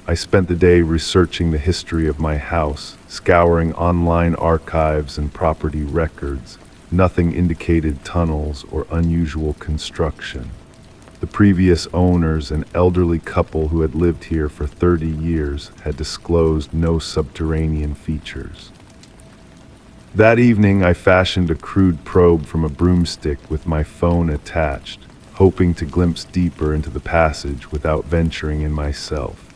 I spent the day researching the history of my house, scouring online archives and property records. Nothing indicated tunnels or unusual construction. The previous owners, an elderly couple who had lived here for 30 years, had disclosed no subterranean features. That evening, I fashioned a crude probe from a broomstick with my phone attached, hoping to glimpse deeper into the passage without venturing in myself.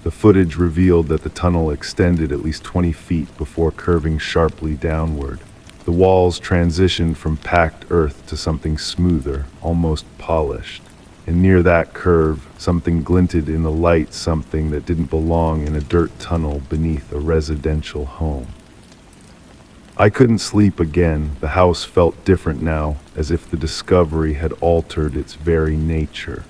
The footage revealed that the tunnel extended at least 20 feet before curving sharply downward. The walls transitioned from packed earth to something smoother, almost polished. And near that curve, something glinted in the light, something that didn't belong in a dirt tunnel beneath a residential home. I couldn't sleep again. The house felt different now, as if the discovery had altered its very nature.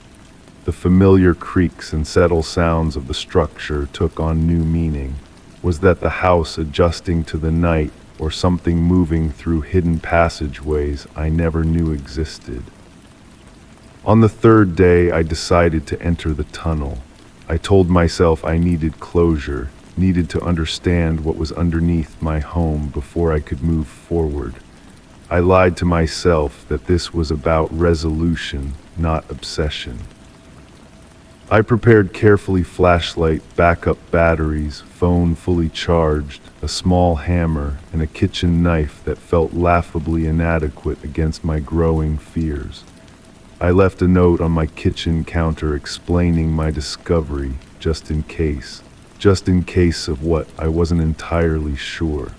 The familiar creaks and settle sounds of the structure took on new meaning. Was that the house adjusting to the night, or something moving through hidden passageways I never knew existed. On the third day, I decided to enter the tunnel. I told myself I needed closure, needed to understand what was underneath my home before I could move forward. I lied to myself that this was about resolution, not obsession. I prepared carefully: flashlight, backup batteries, phone fully charged, a small hammer, and a kitchen knife that felt laughably inadequate against my growing fears. I left a note on my kitchen counter explaining my discovery, just in case of what, I wasn't entirely sure.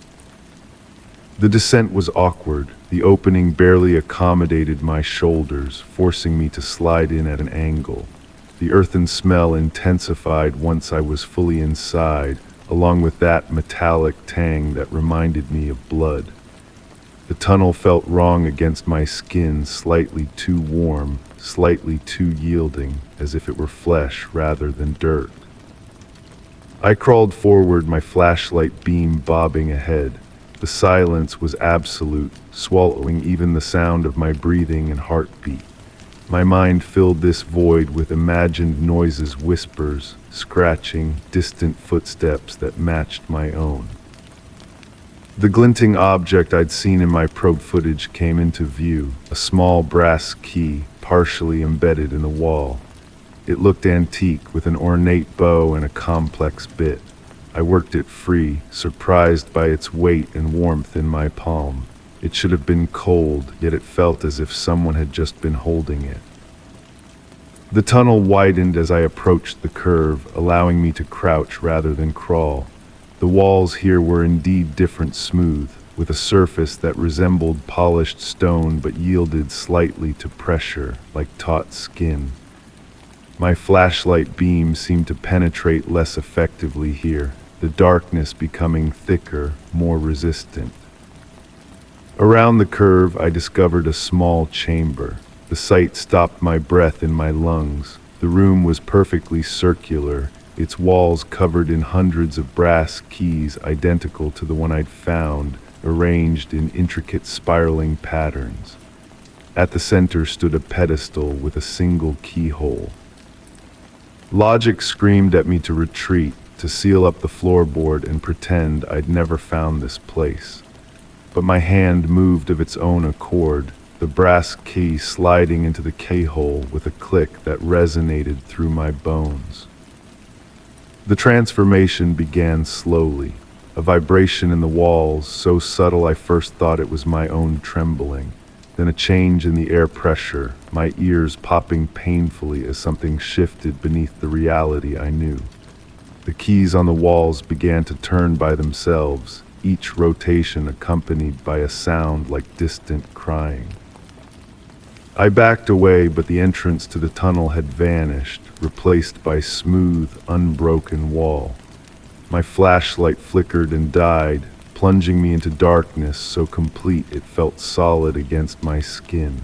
The descent was awkward. The opening barely accommodated my shoulders, forcing me to slide in at an angle. The earthen smell intensified once I was fully inside, along with that metallic tang that reminded me of blood. The tunnel felt wrong against my skin, slightly too warm, slightly too yielding, as if it were flesh rather than dirt. I crawled forward, my flashlight beam bobbing ahead. The silence was absolute, swallowing even the sound of my breathing and heartbeat. My mind filled this void with imagined noises, whispers, scratching, distant footsteps that matched my own. The glinting object I'd seen in my probe footage came into view, a small brass key partially embedded in the wall. It looked antique, with an ornate bow and a complex bit. I worked it free, surprised by its weight and warmth in my palm. It should have been cold, yet it felt as if someone had just been holding it. The tunnel widened as I approached the curve, allowing me to crouch rather than crawl. The walls here were indeed different: smooth, with a surface that resembled polished stone but yielded slightly to pressure, like taut skin. My flashlight beam seemed to penetrate less effectively here, the darkness becoming thicker, more resistant. Around the curve, I discovered a small chamber. The sight stopped my breath in my lungs. The room was perfectly circular, its walls covered in hundreds of brass keys identical to the one I'd found, arranged in intricate spiraling patterns. At the center stood a pedestal with a single keyhole. Logic screamed at me to retreat, to seal up the floorboard and pretend I'd never found this place. But my hand moved of its own accord, the brass key sliding into the keyhole with a click that resonated through my bones. The transformation began slowly, a vibration in the walls so subtle I first thought it was my own trembling, then a change in the air pressure, my ears popping painfully as something shifted beneath the reality I knew. The keys on the walls began to turn by themselves, each rotation accompanied by a sound like distant crying. I backed away, but the entrance to the tunnel had vanished, replaced by smooth, unbroken wall. My flashlight flickered and died, plunging me into darkness so complete it felt solid against my skin.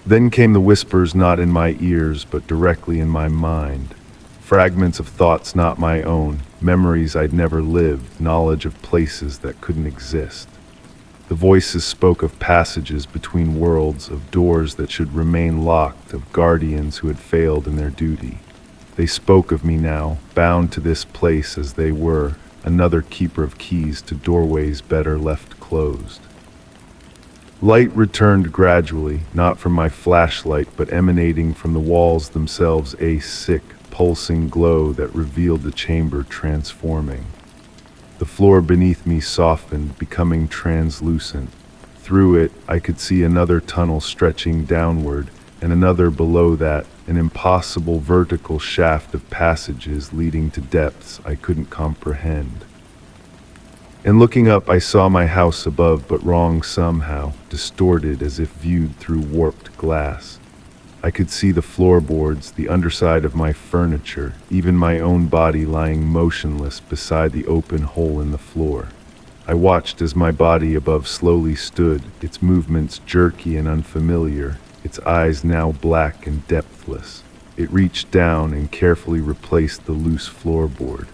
Then came the whispers, not in my ears, but directly in my mind. Fragments of thoughts not my own, memories I'd never lived, knowledge of places that couldn't exist. The voices spoke of passages between worlds, of doors that should remain locked, of guardians who had failed in their duty. They spoke of me now, bound to this place as they were, another keeper of keys to doorways better left closed. Light returned gradually, not from my flashlight, but emanating from the walls themselves, a sick, pulsing glow that revealed the chamber transforming. The floor beneath me softened, becoming translucent. Through it, I could see another tunnel stretching downward, and another below that, an impossible vertical shaft of passages leading to depths I couldn't comprehend. And looking up, I saw my house above, but wrong somehow, distorted as if viewed through warped glass. I could see the floorboards, the underside of my furniture, even my own body lying motionless beside the open hole in the floor. I watched as my body above slowly stood, its movements jerky and unfamiliar, its eyes now black and depthless. It reached down and carefully replaced the loose floorboard.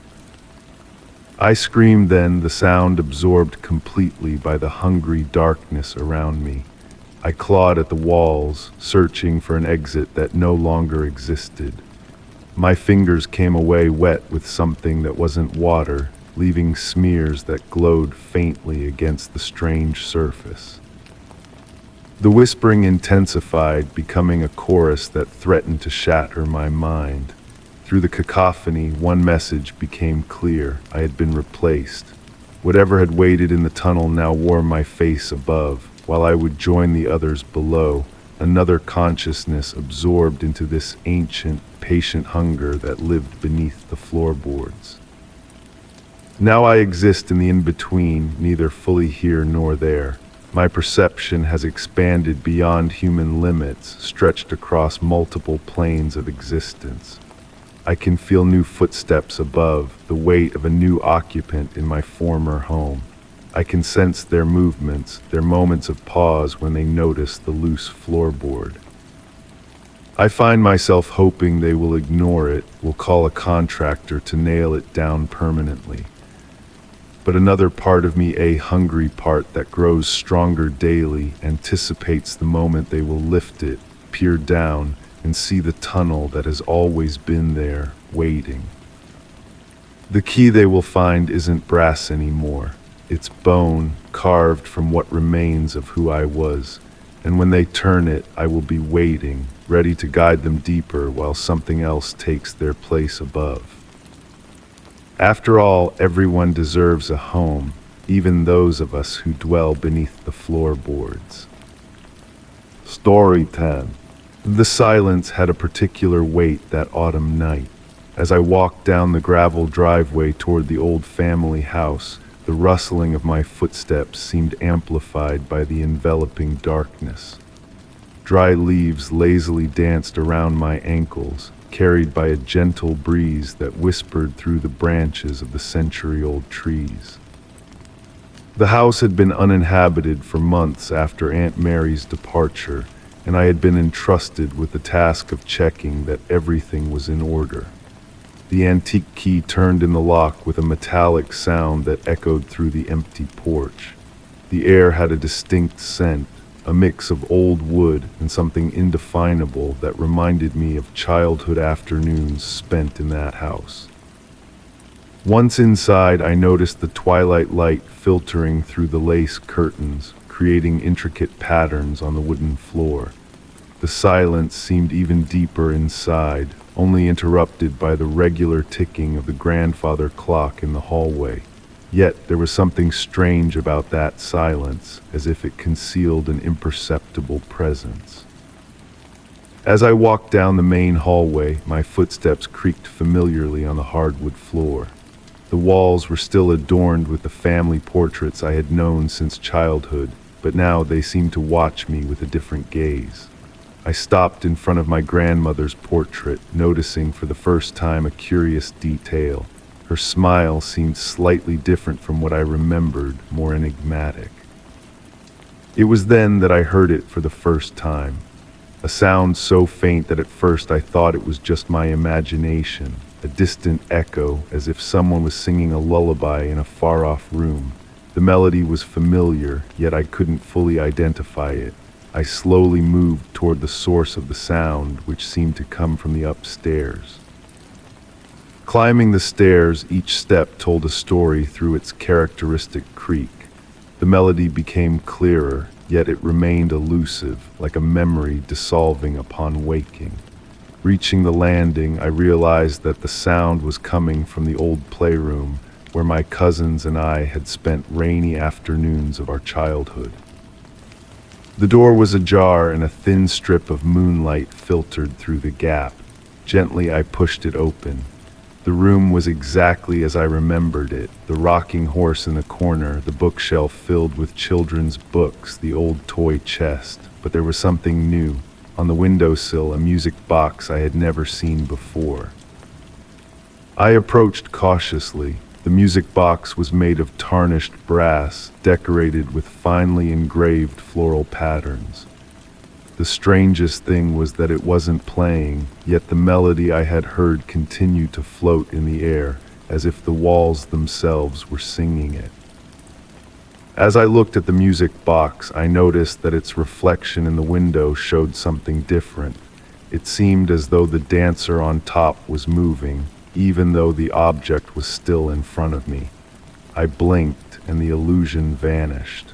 I screamed then, the sound absorbed completely by the hungry darkness around me. I clawed at the walls, searching for an exit that no longer existed. My fingers came away wet with something that wasn't water, leaving smears that glowed faintly against the strange surface. The whispering intensified, becoming a chorus that threatened to shatter my mind. Through the cacophony, one message became clear: I had been replaced. Whatever had waited in the tunnel now wore my face above, while I would join the others below, another consciousness absorbed into this ancient, patient hunger that lived beneath the floorboards. Now I exist in the in-between, neither fully here nor there. My perception has expanded beyond human limits, stretched across multiple planes of existence. I can feel new footsteps above, the weight of a new occupant in my former home. I can sense their movements, their moments of pause when they notice the loose floorboard. I find myself hoping they will ignore it, will call a contractor to nail it down permanently. But another part of me, a hungry part that grows stronger daily, anticipates the moment they will lift it, peer down, and see the tunnel that has always been there, waiting. The key they will find isn't brass anymore. It's bone, carved from what remains of who I was. And when they turn it, I will be waiting, ready to guide them deeper while something else takes their place above. After all, everyone deserves a home, even those of us who dwell beneath the floorboards. Story 10. The silence had a particular weight that autumn night. As I walked down the gravel driveway toward the old family house, the rustling of my footsteps seemed amplified by the enveloping darkness. Dry leaves lazily danced around my ankles, carried by a gentle breeze that whispered through the branches of the century-old trees. The house had been uninhabited for months after Aunt Mary's departure, and I had been entrusted with the task of checking that everything was in order. The antique key turned in the lock with a metallic sound that echoed through the empty porch. The air had a distinct scent, a mix of old wood and something indefinable that reminded me of childhood afternoons spent in that house. Once inside, I noticed the twilight light filtering through the lace curtains, creating intricate patterns on the wooden floor. The silence seemed even deeper inside, only interrupted by the regular ticking of the grandfather clock in the hallway. Yet there was something strange about that silence, as if it concealed an imperceptible presence. As I walked down the main hallway, my footsteps creaked familiarly on the hardwood floor. The walls were still adorned with the family portraits I had known since childhood, but now they seemed to watch me with a different gaze. I stopped in front of my grandmother's portrait, noticing for the first time a curious detail. Her smile seemed slightly different from what I remembered, more enigmatic. It was then that I heard it for the first time. A sound so faint that at first I thought it was just my imagination, a distant echo, as if someone was singing a lullaby in a far-off room. The melody was familiar, yet I couldn't fully identify it. I slowly moved toward the source of the sound, which seemed to come from the upstairs. Climbing the stairs, each step told a story through its characteristic creak. The melody became clearer, yet it remained elusive, like a memory dissolving upon waking. Reaching the landing, I realized that the sound was coming from the old playroom, where my cousins and I had spent rainy afternoons of our childhood. The door was ajar and a thin strip of moonlight filtered through the gap. Gently, I pushed it open. The room was exactly as I remembered it, the rocking horse in the corner, the bookshelf filled with children's books, the old toy chest. But there was something new. On the windowsill, a music box I had never seen before. I approached cautiously. The music box was made of tarnished brass, decorated with finely engraved floral patterns. The strangest thing was that it wasn't playing, yet the melody I had heard continued to float in the air, as if the walls themselves were singing it. As I looked at the music box, I noticed that its reflection in the window showed something different. It seemed as though the dancer on top was moving, even though the object was still in front of me. I blinked, and the illusion vanished.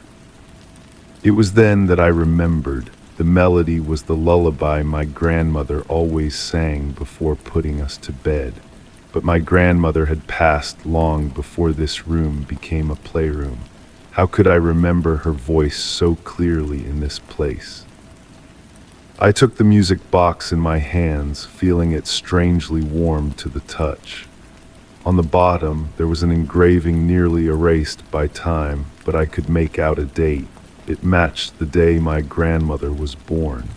It was then that I remembered. The melody was the lullaby my grandmother always sang before putting us to bed. But my grandmother had passed long before this room became a playroom. How could I remember her voice so clearly in this place? I took the music box in my hands, feeling it strangely warm to the touch. On the bottom, there was an engraving nearly erased by time, but I could make out a date. It matched the day my grandmother was born.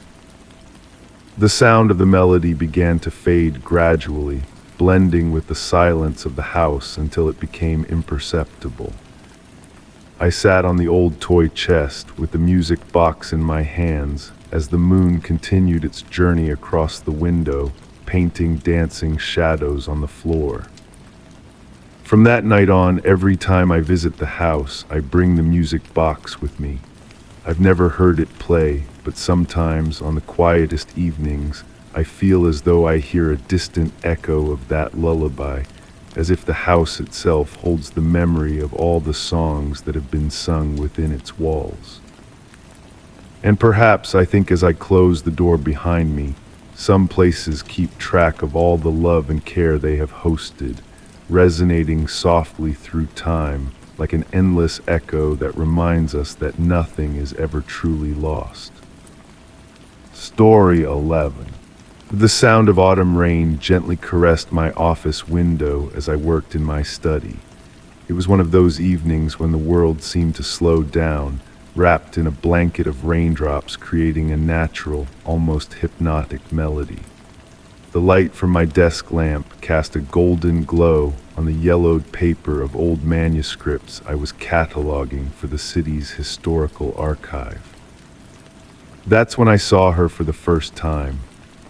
The sound of the melody began to fade gradually, blending with the silence of the house until it became imperceptible. I sat on the old toy chest with the music box in my hands as the moon continued its journey across the window, painting dancing shadows on the floor. From that night on, every time I visit the house, I bring the music box with me. I've never heard it play, but sometimes on the quietest evenings, I feel as though I hear a distant echo of that lullaby, as if the house itself holds the memory of all the songs that have been sung within its walls. And perhaps I think as I close the door behind me, some places keep track of all the love and care they have hosted, resonating softly through time, like an endless echo that reminds us that nothing is ever truly lost. Story 11. The sound of autumn rain gently caressed my office window as I worked in my study. It was one of those evenings when the world seemed to slow down, wrapped in a blanket of raindrops, creating a natural, almost hypnotic melody. The light from my desk lamp cast a golden glow on the yellowed paper of old manuscripts I was cataloging for the city's historical archive. That's when I saw her for the first time.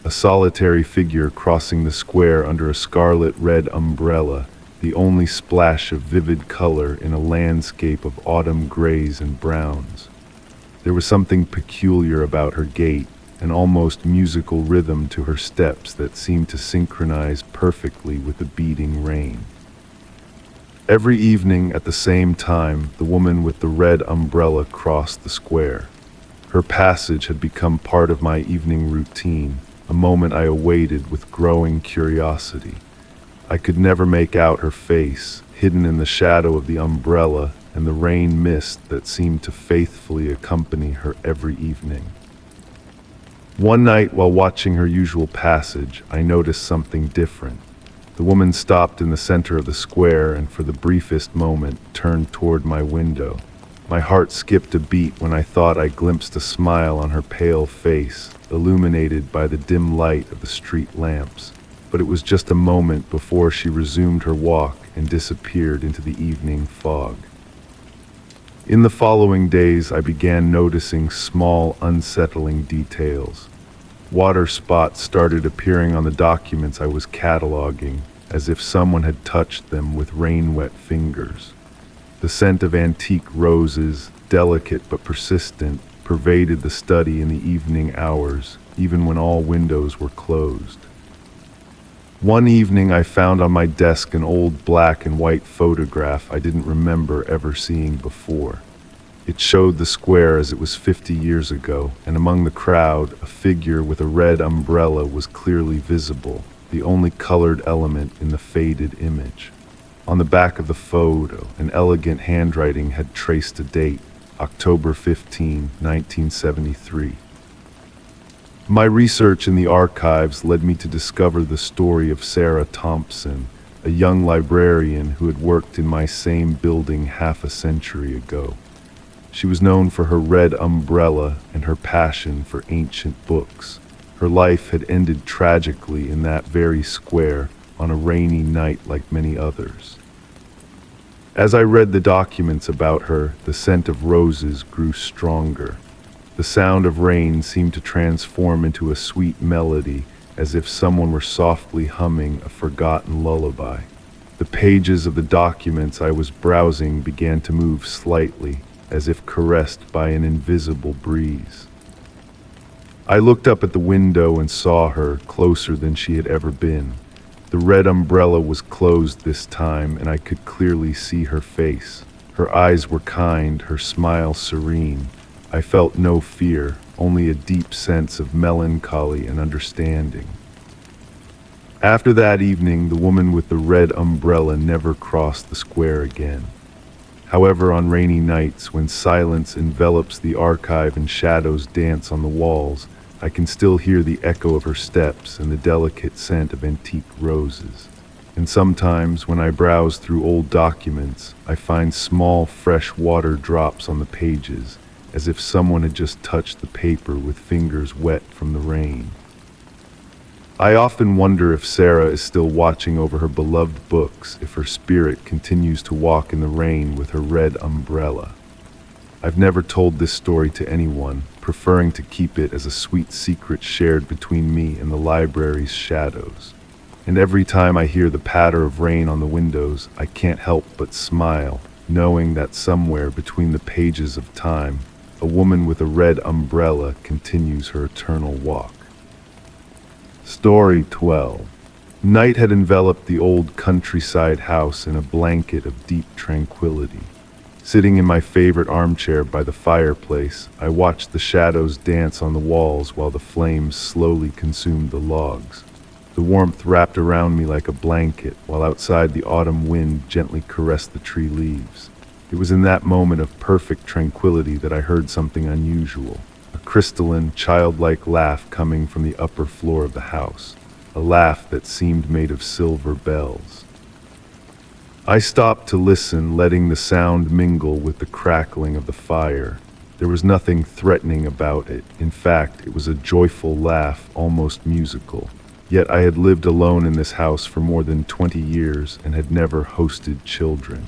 A solitary figure crossing the square under a scarlet-red umbrella, the only splash of vivid color in a landscape of autumn grays and browns. There was something peculiar about her gait, an almost musical rhythm to her steps that seemed to synchronize perfectly with the beating rain. Every evening at the same time, the woman with the red umbrella crossed the square. Her passage had become part of my evening routine, a moment I awaited with growing curiosity. I could never make out her face, hidden in the shadow of the umbrella and the rain mist that seemed to faithfully accompany her every evening. One night, while watching her usual passage, I noticed something different. The woman stopped in the center of the square and for the briefest moment turned toward my window. My heart skipped a beat when I thought I glimpsed a smile on her pale face, illuminated by the dim light of the street lamps. But it was just a moment before she resumed her walk and disappeared into the evening fog. In the following days, I began noticing small, unsettling details. Water spots started appearing on the documents I was cataloging, as if someone had touched them with rain-wet fingers. The scent of antique roses, delicate but persistent, pervaded the study in the evening hours, even when all windows were closed. One evening I found on my desk an old black and white photograph I didn't remember ever seeing before. It showed the square as it was 50 years ago, and among the crowd, a figure with a red umbrella was clearly visible, the only colored element in the faded image. On the back of the photo, an elegant handwriting had traced a date, October 15, 1973. My research in the archives led me to discover the story of Sarah Thompson, a young librarian who had worked in my same building half a century ago. She was known for her red umbrella and her passion for ancient books. Her life had ended tragically in that very square on a rainy night like many others. As I read the documents about her, the scent of roses grew stronger. The sound of rain seemed to transform into a sweet melody, as if someone were softly humming a forgotten lullaby. The pages of the documents I was browsing began to move slightly, as if caressed by an invisible breeze. I looked up at the window and saw her, closer than she had ever been. The red umbrella was closed this time, and I could clearly see her face. Her eyes were kind, her smile serene. I felt no fear, only a deep sense of melancholy and understanding. After that evening, the woman with the red umbrella never crossed the square again. However, on rainy nights, when silence envelops the archive and shadows dance on the walls, I can still hear the echo of her steps and the delicate scent of antique roses. And sometimes, when I browse through old documents, I find small, fresh water drops on the pages, as if someone had just touched the paper with fingers wet from the rain. I often wonder if Sarah is still watching over her beloved books, if her spirit continues to walk in the rain with her red umbrella. I've never told this story to anyone, preferring to keep it as a sweet secret shared between me and the library's shadows. And every time I hear the patter of rain on the windows, I can't help but smile, knowing that somewhere between the pages of time, a woman with a red umbrella continues her eternal walk. Story 12. Night had enveloped the old countryside house in a blanket of deep tranquility. Sitting in my favorite armchair by the fireplace, I watched the shadows dance on the walls while the flames slowly consumed the logs. The warmth wrapped around me like a blanket, while outside the autumn wind gently caressed the tree leaves. It was in that moment of perfect tranquility that I heard something unusual. A crystalline, childlike laugh coming from the upper floor of the house. A laugh that seemed made of silver bells. I stopped to listen, letting the sound mingle with the crackling of the fire. There was nothing threatening about it. In fact, it was a joyful laugh, almost musical. Yet I had lived alone in this house for more than 20 years and had never hosted children.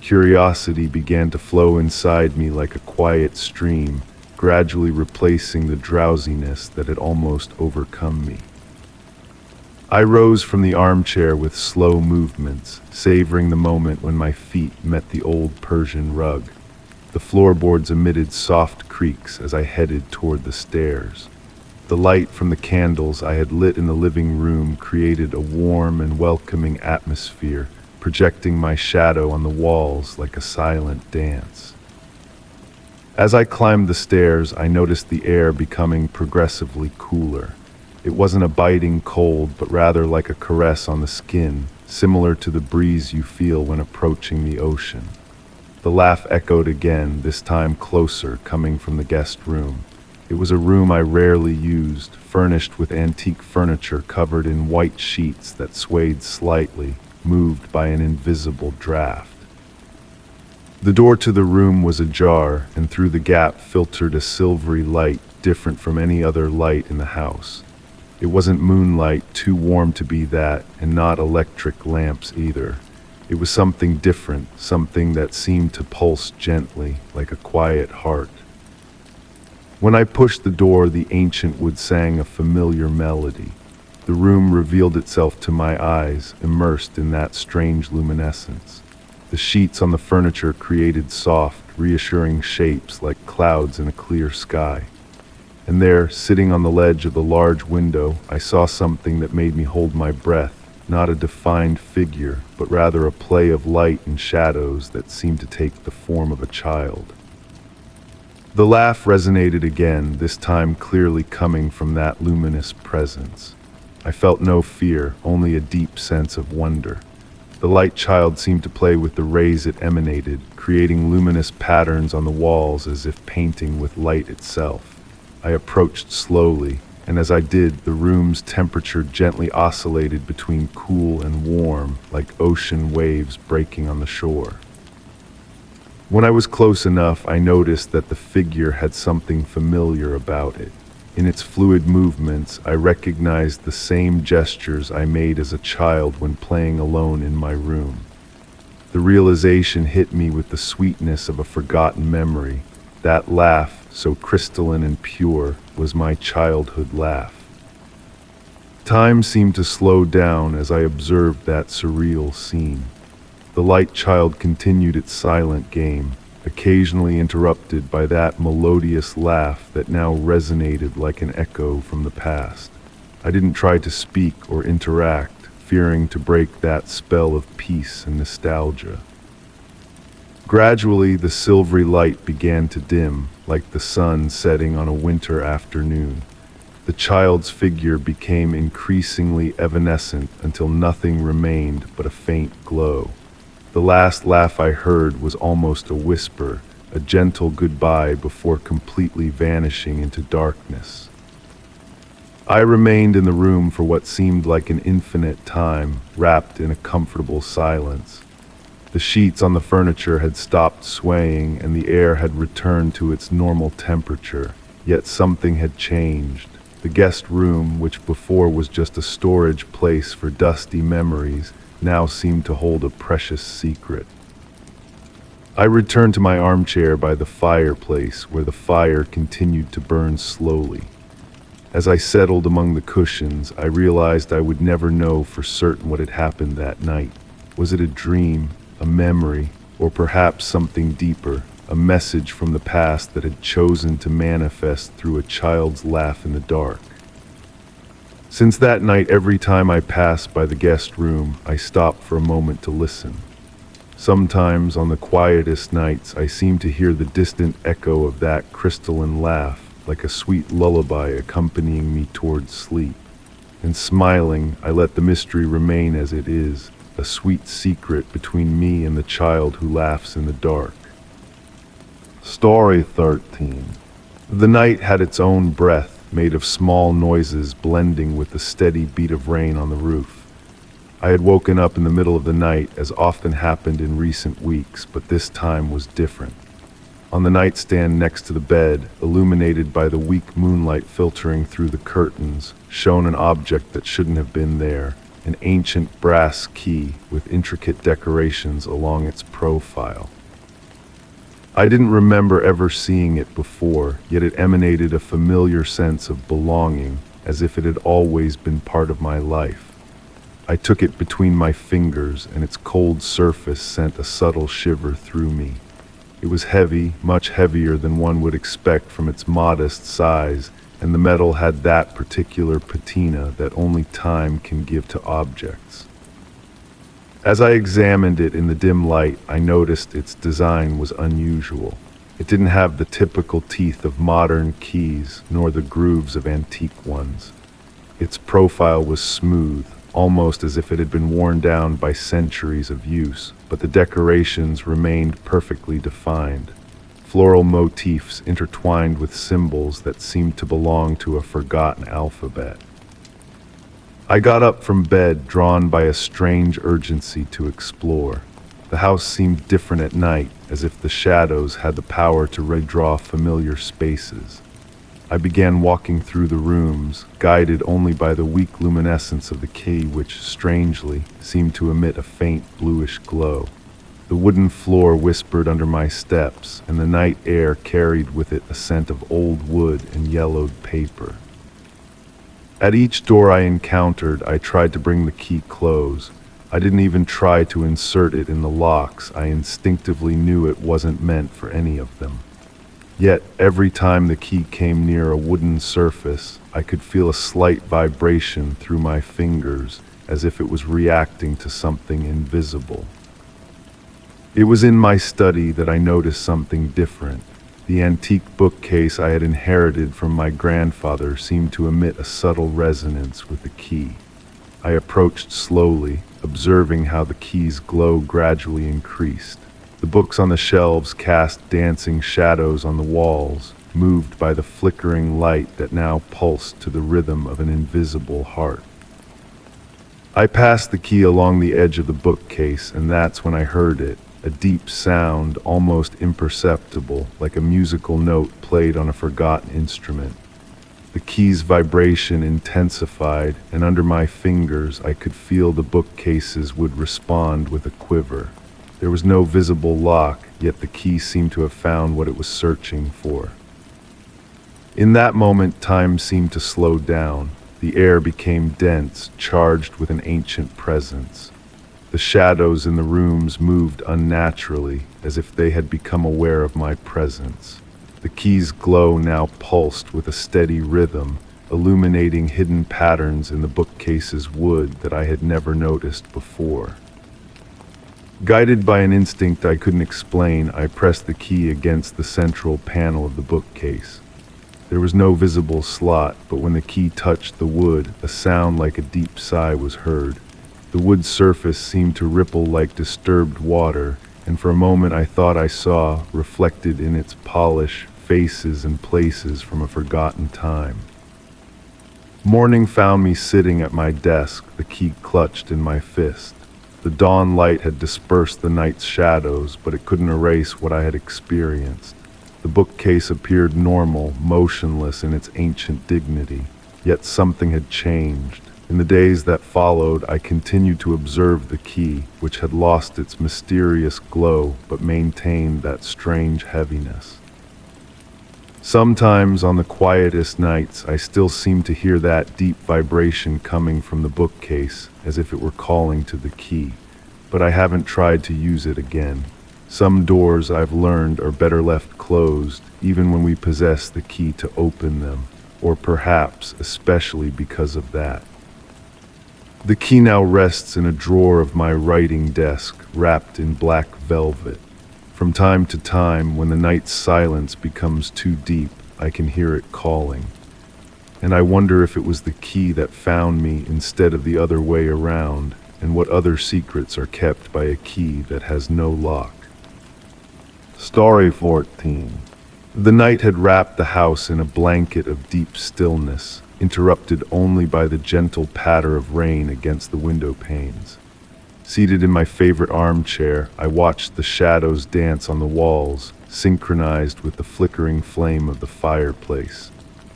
Curiosity began to flow inside me like a quiet stream, gradually replacing the drowsiness that had almost overcome me. I rose from the armchair with slow movements, savoring the moment when my feet met the old Persian rug. The floorboards emitted soft creaks as I headed toward the stairs. The light from the candles I had lit in the living room created a warm and welcoming atmosphere, projecting my shadow on the walls like a silent dance. As I climbed the stairs, I noticed the air becoming progressively cooler. It wasn't a biting cold, but rather like a caress on the skin, similar to the breeze you feel when approaching the ocean. The laugh echoed again, this time closer, coming from the guest room. It was a room I rarely used, furnished with antique furniture covered in white sheets that swayed slightly, moved by an invisible draft. The door to the room was ajar, and through the gap filtered a silvery light different from any other light in the house. It wasn't moonlight, too warm to be that, and not electric lamps either. It was something different, something that seemed to pulse gently, like a quiet heart. When I pushed the door, the ancient wood sang a familiar melody. The room revealed itself to my eyes, immersed in that strange luminescence. The sheets on the furniture created soft, reassuring shapes like clouds in a clear sky. And there, sitting on the ledge of the large window, I saw something that made me hold my breath, not a defined figure, but rather a play of light and shadows that seemed to take the form of a child. The laugh resonated again, this time clearly coming from that luminous presence. I felt no fear, only a deep sense of wonder. The light child seemed to play with the rays it emanated, creating luminous patterns on the walls as if painting with light itself. I approached slowly, and as I did, the room's temperature gently oscillated between cool and warm, like ocean waves breaking on the shore. When I was close enough, I noticed that the figure had something familiar about it. In its fluid movements, I recognized the same gestures I made as a child when playing alone in my room. The realization hit me with the sweetness of a forgotten memory. That laugh, so crystalline and pure, was my childhood laugh. Time seemed to slow down as I observed that surreal scene. The light child continued its silent game, occasionally interrupted by that melodious laugh that now resonated like an echo from the past. I didn't try to speak or interact, fearing to break that spell of peace and nostalgia. Gradually, the silvery light began to dim, like the sun setting on a winter afternoon. The child's figure became increasingly evanescent until nothing remained but a faint glow. The last laugh I heard was almost a whisper, a gentle goodbye before completely vanishing into darkness. I remained in the room for what seemed like an infinite time, wrapped in a comfortable silence. The sheets on the furniture had stopped swaying and the air had returned to its normal temperature, yet something had changed. The guest room, which before was just a storage place for dusty memories, now seemed to hold a precious secret. I returned to my armchair by the fireplace, where the fire continued to burn slowly. As I settled among the cushions, I realized I would never know for certain what had happened that night. Was it a dream, a memory, or perhaps something deeper, a message from the past that had chosen to manifest through a child's laugh in the dark? Since that night, every time I passed by the guest room, I stopped for a moment to listen. Sometimes, on the quietest nights, I seemed to hear the distant echo of that crystalline laugh, like a sweet lullaby accompanying me towards sleep. And smiling, I let the mystery remain as it is, a sweet secret between me and the child who laughs in the dark. Story 13. The night had its own breath, made of small noises blending with the steady beat of rain on the roof. I had woken up in the middle of the night, as often happened in recent weeks, but this time was different. On the nightstand next to the bed, illuminated by the weak moonlight filtering through the curtains, shone an object that shouldn't have been there, an ancient brass key with intricate decorations along its profile. I didn't remember ever seeing it before, yet it emanated a familiar sense of belonging, as if it had always been part of my life. I took it between my fingers, and its cold surface sent a subtle shiver through me. It was heavy, much heavier than one would expect from its modest size, and the metal had that particular patina that only time can give to objects. As I examined it in the dim light, I noticed its design was unusual. It didn't have the typical teeth of modern keys, nor the grooves of antique ones. Its profile was smooth, almost as if it had been worn down by centuries of use, but the decorations remained perfectly defined. Floral motifs intertwined with symbols that seemed to belong to a forgotten alphabet. I got up from bed, drawn by a strange urgency to explore. The house seemed different at night, as if the shadows had the power to redraw familiar spaces. I began walking through the rooms, guided only by the weak luminescence of the key, which, strangely, seemed to emit a faint bluish glow. The wooden floor whispered under my steps, and the night air carried with it a scent of old wood and yellowed paper. At each door I encountered, I tried to bring the key close. I didn't even try to insert it in the locks. I instinctively knew it wasn't meant for any of them. Yet, every time the key came near a wooden surface, I could feel a slight vibration through my fingers, as if it was reacting to something invisible. It was in my study that I noticed something different. The antique bookcase I had inherited from my grandfather seemed to emit a subtle resonance with the key. I approached slowly, observing how the key's glow gradually increased. The books on the shelves cast dancing shadows on the walls, moved by the flickering light that now pulsed to the rhythm of an invisible heart. I passed the key along the edge of the bookcase, and that's when I heard it. A deep sound, almost imperceptible, like a musical note played on a forgotten instrument. The key's vibration intensified, and under my fingers I could feel the bookcases would respond with a quiver. There was no visible lock, yet the key seemed to have found what it was searching for. In that moment, time seemed to slow down. The air became dense, charged with an ancient presence. The shadows in the rooms moved unnaturally, as if they had become aware of my presence. The key's glow now pulsed with a steady rhythm, illuminating hidden patterns in the bookcase's wood that I had never noticed before. Guided by an instinct I couldn't explain, I pressed the key against the central panel of the bookcase. There was no visible slot, but when the key touched the wood, a sound like a deep sigh was heard. The wood surface seemed to ripple like disturbed water, and for a moment I thought I saw, reflected in its polish, faces and places from a forgotten time. Morning found me sitting at my desk, the key clutched in my fist. The dawn light had dispersed the night's shadows, but it couldn't erase what I had experienced. The bookcase appeared normal, motionless in its ancient dignity, yet something had changed. In the days that followed, I continued to observe the key, which had lost its mysterious glow but maintained that strange heaviness. Sometimes on the quietest nights, I still seemed to hear that deep vibration coming from the bookcase, as if it were calling to the key, but I haven't tried to use it again. Some doors, I've learned, are better left closed, even when we possess the key to open them, or perhaps especially because of that. The key now rests in a drawer of my writing desk, wrapped in black velvet. From time to time, when the night's silence becomes too deep, I can hear it calling. And I wonder if it was the key that found me instead of the other way around, and what other secrets are kept by a key that has no lock. Story 14. The night had wrapped the house in a blanket of deep stillness, interrupted only by the gentle patter of rain against the window panes. Seated in my favorite armchair, I watched the shadows dance on the walls, synchronized with the flickering flame of the fireplace.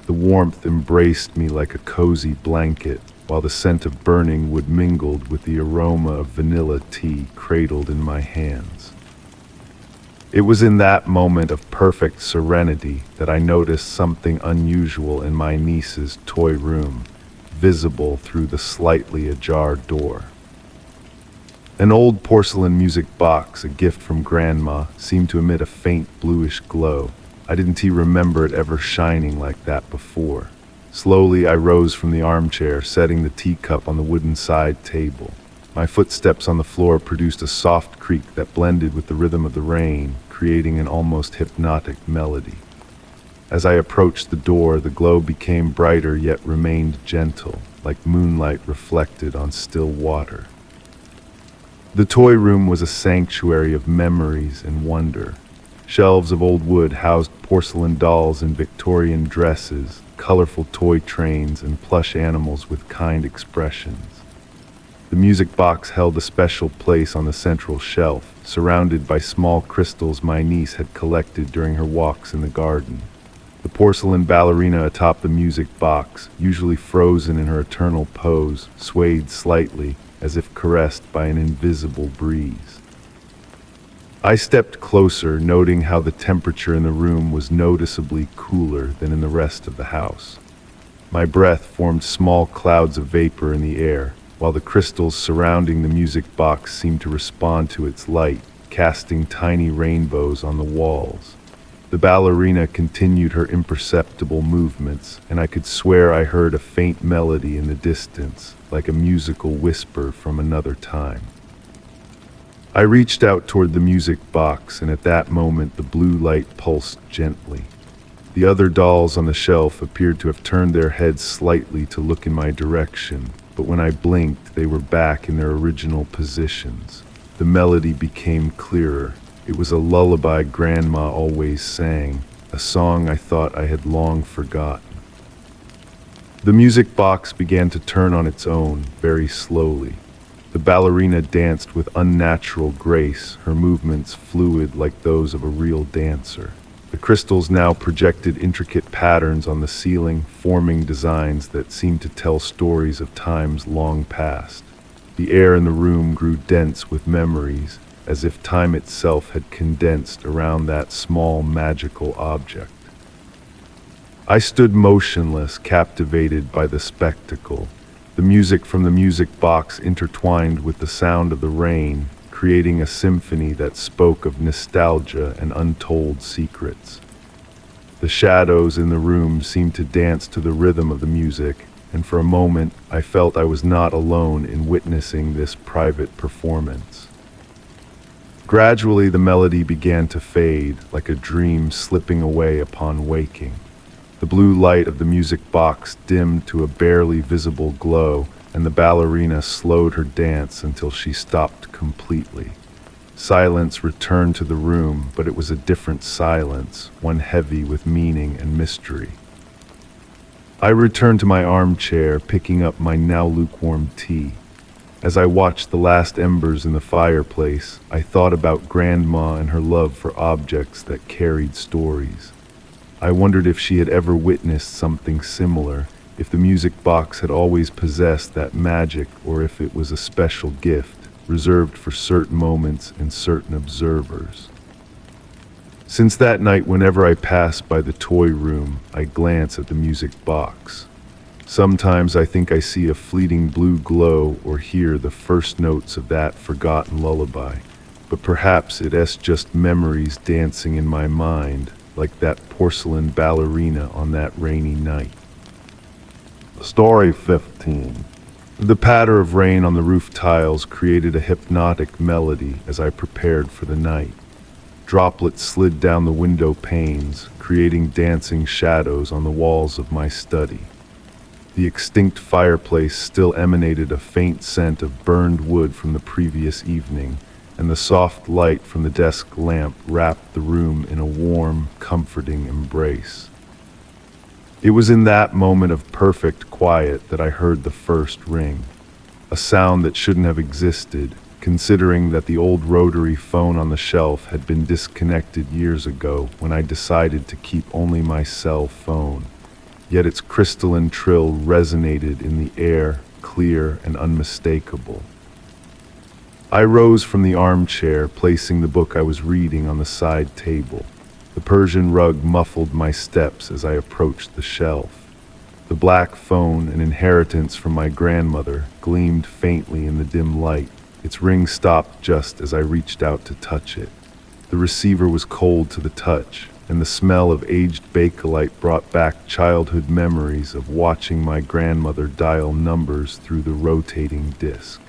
The warmth embraced me like a cozy blanket, while the scent of burning wood mingled with the aroma of vanilla tea cradled in my hands. It was in that moment of perfect serenity that I noticed something unusual in my niece's toy room, visible through the slightly ajar door. An old porcelain music box, a gift from Grandma, seemed to emit a faint bluish glow. I didn't remember it ever shining like that before. Slowly I rose from the armchair, setting the teacup on the wooden side table. My footsteps on the floor produced a soft creak that blended with the rhythm of the rain, creating an almost hypnotic melody. As I approached the door, the glow became brighter yet remained gentle, like moonlight reflected on still water. The toy room was a sanctuary of memories and wonder. Shelves of old wood housed porcelain dolls in Victorian dresses, colorful toy trains, and plush animals with kind expressions. The music box held a special place on the central shelf, surrounded by small crystals my niece had collected during her walks in the garden. The porcelain ballerina atop the music box, usually frozen in her eternal pose, swayed slightly, as if caressed by an invisible breeze. I stepped closer, noting how the temperature in the room was noticeably cooler than in the rest of the house. My breath formed small clouds of vapor in the air, while the crystals surrounding the music box seemed to respond to its light, casting tiny rainbows on the walls. The ballerina continued her imperceptible movements, and I could swear I heard a faint melody in the distance, like a musical whisper from another time. I reached out toward the music box, and at that moment the blue light pulsed gently. The other dolls on the shelf appeared to have turned their heads slightly to look in my direction, but when I blinked, they were back in their original positions. The melody became clearer. It was a lullaby Grandma always sang, a song I thought I had long forgotten. The music box began to turn on its own, very slowly. The ballerina danced with unnatural grace, her movements fluid like those of a real dancer. The crystals now projected intricate patterns on the ceiling, forming designs that seemed to tell stories of times long past. The air in the room grew dense with memories, as if time itself had condensed around that small magical object. I stood motionless, captivated by the spectacle. The music from the music box intertwined with the sound of the rain, creating a symphony that spoke of nostalgia and untold secrets. The shadows in the room seemed to dance to the rhythm of the music, and for a moment I felt I was not alone in witnessing this private performance. Gradually the melody began to fade, like a dream slipping away upon waking. The blue light of the music box dimmed to a barely visible glow, and the ballerina slowed her dance until she stopped completely. Silence returned to the room, but it was a different silence, one heavy with meaning and mystery. I returned to my armchair, picking up my now lukewarm tea. As I watched the last embers in the fireplace, I thought about Grandma and her love for objects that carried stories. I wondered if she had ever witnessed something similar, if the music box had always possessed that magic, or if it was a special gift, reserved for certain moments and certain observers. Since that night, whenever I pass by the toy room, I glance at the music box. Sometimes I think I see a fleeting blue glow or hear the first notes of that forgotten lullaby, but perhaps it's just memories dancing in my mind, like that porcelain ballerina on that rainy night. Story 15. The patter of rain on the roof tiles created a hypnotic melody as I prepared for the night. Droplets slid down the window panes, creating dancing shadows on the walls of my study. The extinct fireplace still emanated a faint scent of burned wood from the previous evening, and the soft light from the desk lamp wrapped the room in a warm, comforting embrace. It was in that moment of perfect quiet that I heard the first ring, a sound that shouldn't have existed, considering that the old rotary phone on the shelf had been disconnected years ago when I decided to keep only my cell phone. Yet its crystalline trill resonated in the air, clear and unmistakable. I rose from the armchair, placing the book I was reading on the side table. The Persian rug muffled my steps as I approached the shelf. The black phone, an inheritance from my grandmother, gleamed faintly in the dim light. Its ring stopped just as I reached out to touch it. The receiver was cold to the touch, and the smell of aged Bakelite brought back childhood memories of watching my grandmother dial numbers through the rotating disc.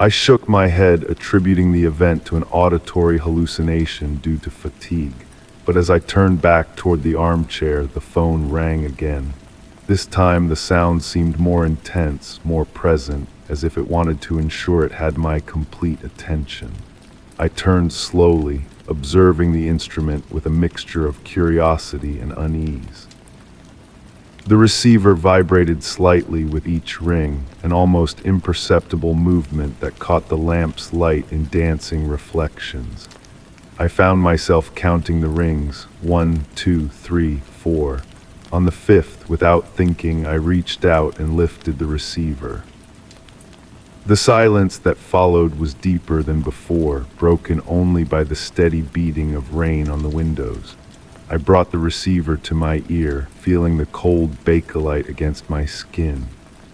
I shook my head, attributing the event to an auditory hallucination due to fatigue, but as I turned back toward the armchair, the phone rang again. This time the sound seemed more intense, more present, as if it wanted to ensure it had my complete attention. I turned slowly, observing the instrument with a mixture of curiosity and unease. The receiver vibrated slightly with each ring, an almost imperceptible movement that caught the lamp's light in dancing reflections. I found myself counting the rings, 1, 2, 3, 4. On the fifth, without thinking, I reached out and lifted the receiver. The silence that followed was deeper than before, broken only by the steady beating of rain on the windows. I brought the receiver to my ear, feeling the cold Bakelite against my skin.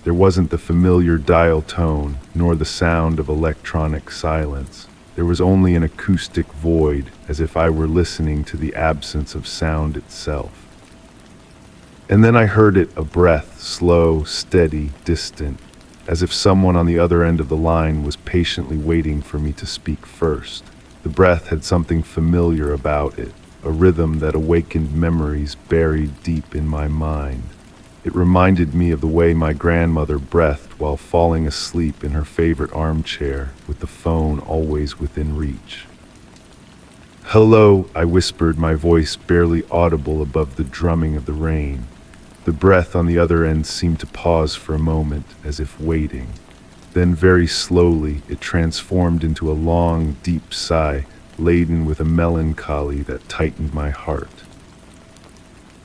There wasn't the familiar dial tone, nor the sound of electronic silence. There was only an acoustic void, as if I were listening to the absence of sound itself. And then I heard it, a breath, slow, steady, distant, as if someone on the other end of the line was patiently waiting for me to speak first. The breath had something familiar about it, a rhythm that awakened memories buried deep in my mind. It reminded me of the way my grandmother breathed while falling asleep in her favorite armchair, with the phone always within reach. "Hello," I whispered, my voice barely audible above the drumming of the rain. The breath on the other end seemed to pause for a moment, as if waiting. Then very slowly, it transformed into a long, deep sigh, laden with a melancholy that tightened my heart.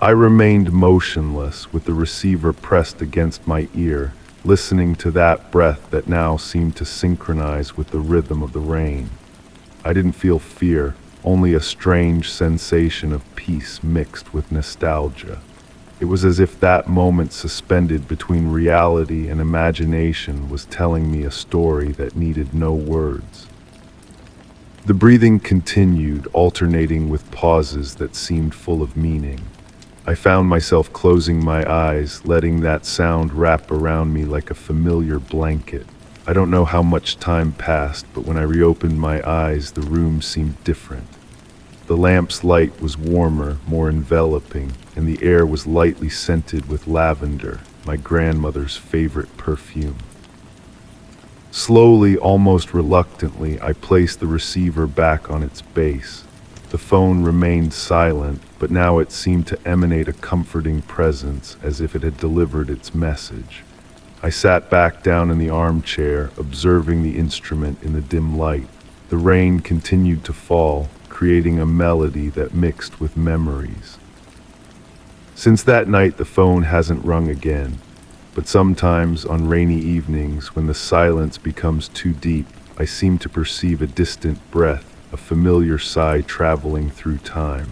I remained motionless, with the receiver pressed against my ear, listening to that breath that now seemed to synchronize with the rhythm of the rain. I didn't feel fear, only a strange sensation of peace mixed with nostalgia. It was as if that moment suspended between reality and imagination was telling me a story that needed no words. The breathing continued, alternating with pauses that seemed full of meaning. I found myself closing my eyes, letting that sound wrap around me like a familiar blanket. I don't know how much time passed, but when I reopened my eyes, the room seemed different. The lamp's light was warmer, more enveloping, and the air was lightly scented with lavender, my grandmother's favorite perfume. Slowly, almost reluctantly, I placed the receiver back on its base. The phone remained silent, but now it seemed to emanate a comforting presence, as if it had delivered its message. I sat back down in the armchair, observing the instrument in the dim light. The rain continued to fall, creating a melody that mixed with memories. Since that night, the phone hasn't rung again, but sometimes on rainy evenings, when the silence becomes too deep, I seem to perceive a distant breath, a familiar sigh traveling through time.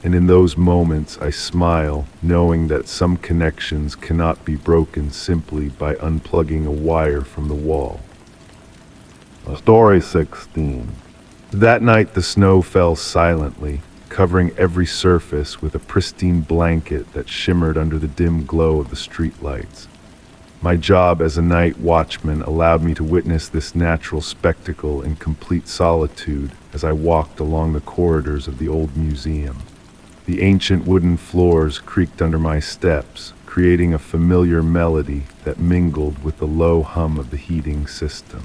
And in those moments, I smile, knowing that some connections cannot be broken simply by unplugging a wire from the wall. Story 16. That night, the snow fell silently, covering every surface with a pristine blanket that shimmered under the dim glow of the streetlights. My job as a night watchman allowed me to witness this natural spectacle in complete solitude as I walked along the corridors of the old museum. The ancient wooden floors creaked under my steps, creating a familiar melody that mingled with the low hum of the heating system.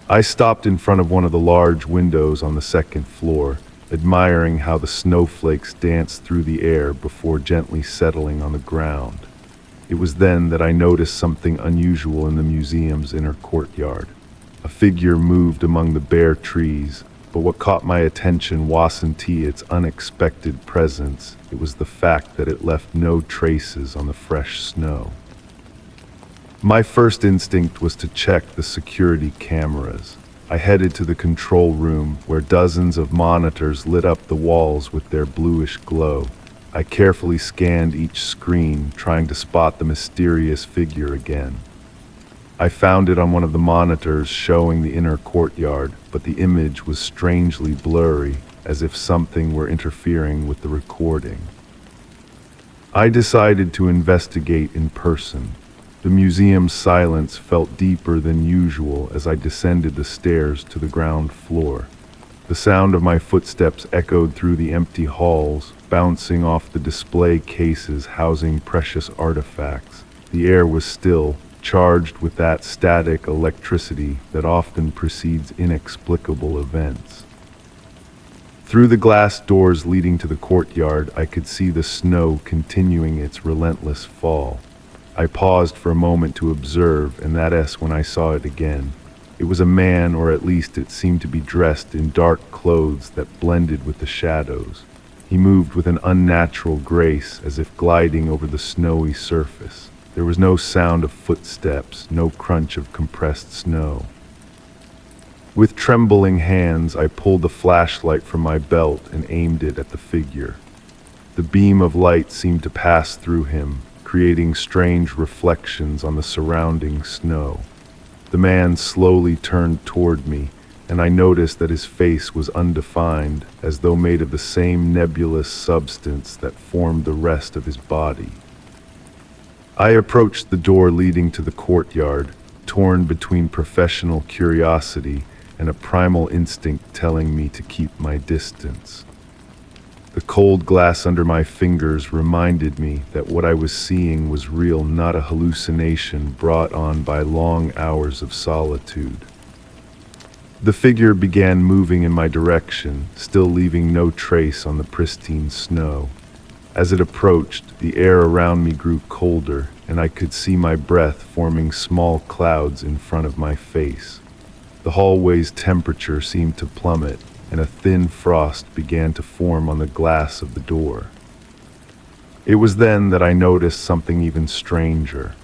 I stopped in front of one of the large windows on the second floor, admiring how the snowflakes danced through the air before gently settling on the ground. It was then that I noticed something unusual in the museum's inner courtyard. A figure moved among the bare trees, but what caught my attention wasn't its unexpected presence, it was the fact that it left no traces on the fresh snow. My first instinct was to check the security cameras. I headed to the control room, where dozens of monitors lit up the walls with their bluish glow. I carefully scanned each screen, trying to spot the mysterious figure again. I found it on one of the monitors showing the inner courtyard, but the image was strangely blurry, as if something were interfering with the recording. I decided to investigate in person. The museum's silence felt deeper than usual as I descended the stairs to the ground floor. The sound of my footsteps echoed through the empty halls, bouncing off the display cases housing precious artifacts. The air was still, charged with that static electricity that often precedes inexplicable events. Through the glass doors leading to the courtyard, I could see the snow continuing its relentless fall. I paused for a moment to observe, and that's when I saw it again. It was a man, or at least it seemed to be dressed in dark clothes that blended with the shadows. He moved with an unnatural grace, as if gliding over the snowy surface. There was no sound of footsteps, no crunch of compressed snow. With trembling hands, I pulled the flashlight from my belt and aimed it at the figure. The beam of light seemed to pass through him, creating strange reflections on the surrounding snow. The man slowly turned toward me, and I noticed that his face was undefined, as though made of the same nebulous substance that formed the rest of his body. I approached the door leading to the courtyard, torn between professional curiosity and a primal instinct telling me to keep my distance. The cold glass under my fingers reminded me that what I was seeing was real, not a hallucination brought on by long hours of solitude. The figure began moving in my direction, still leaving no trace on the pristine snow. As it approached, the air around me grew colder, and I could see my breath forming small clouds in front of my face. The hallway's temperature seemed to plummet, and a thin frost began to form on the glass of the door. It was then that I noticed something even stranger.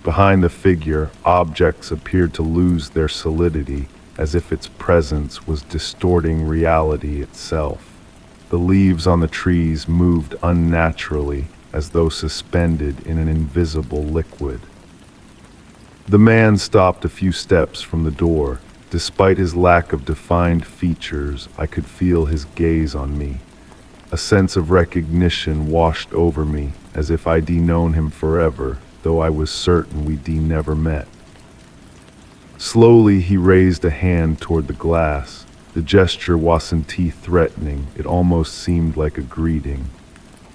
Behind the figure, objects appeared to lose their solidity, as if its presence was distorting reality itself. The leaves on the trees moved unnaturally, as though suspended in an invisible liquid. The man stopped a few steps from the door. Despite his lack of defined features, I could feel his gaze on me. A sense of recognition washed over me, as if I'd known him forever, though I was certain we'd never met. Slowly, he raised a hand toward the glass. The gesture wasn't threatening, it almost seemed like a greeting.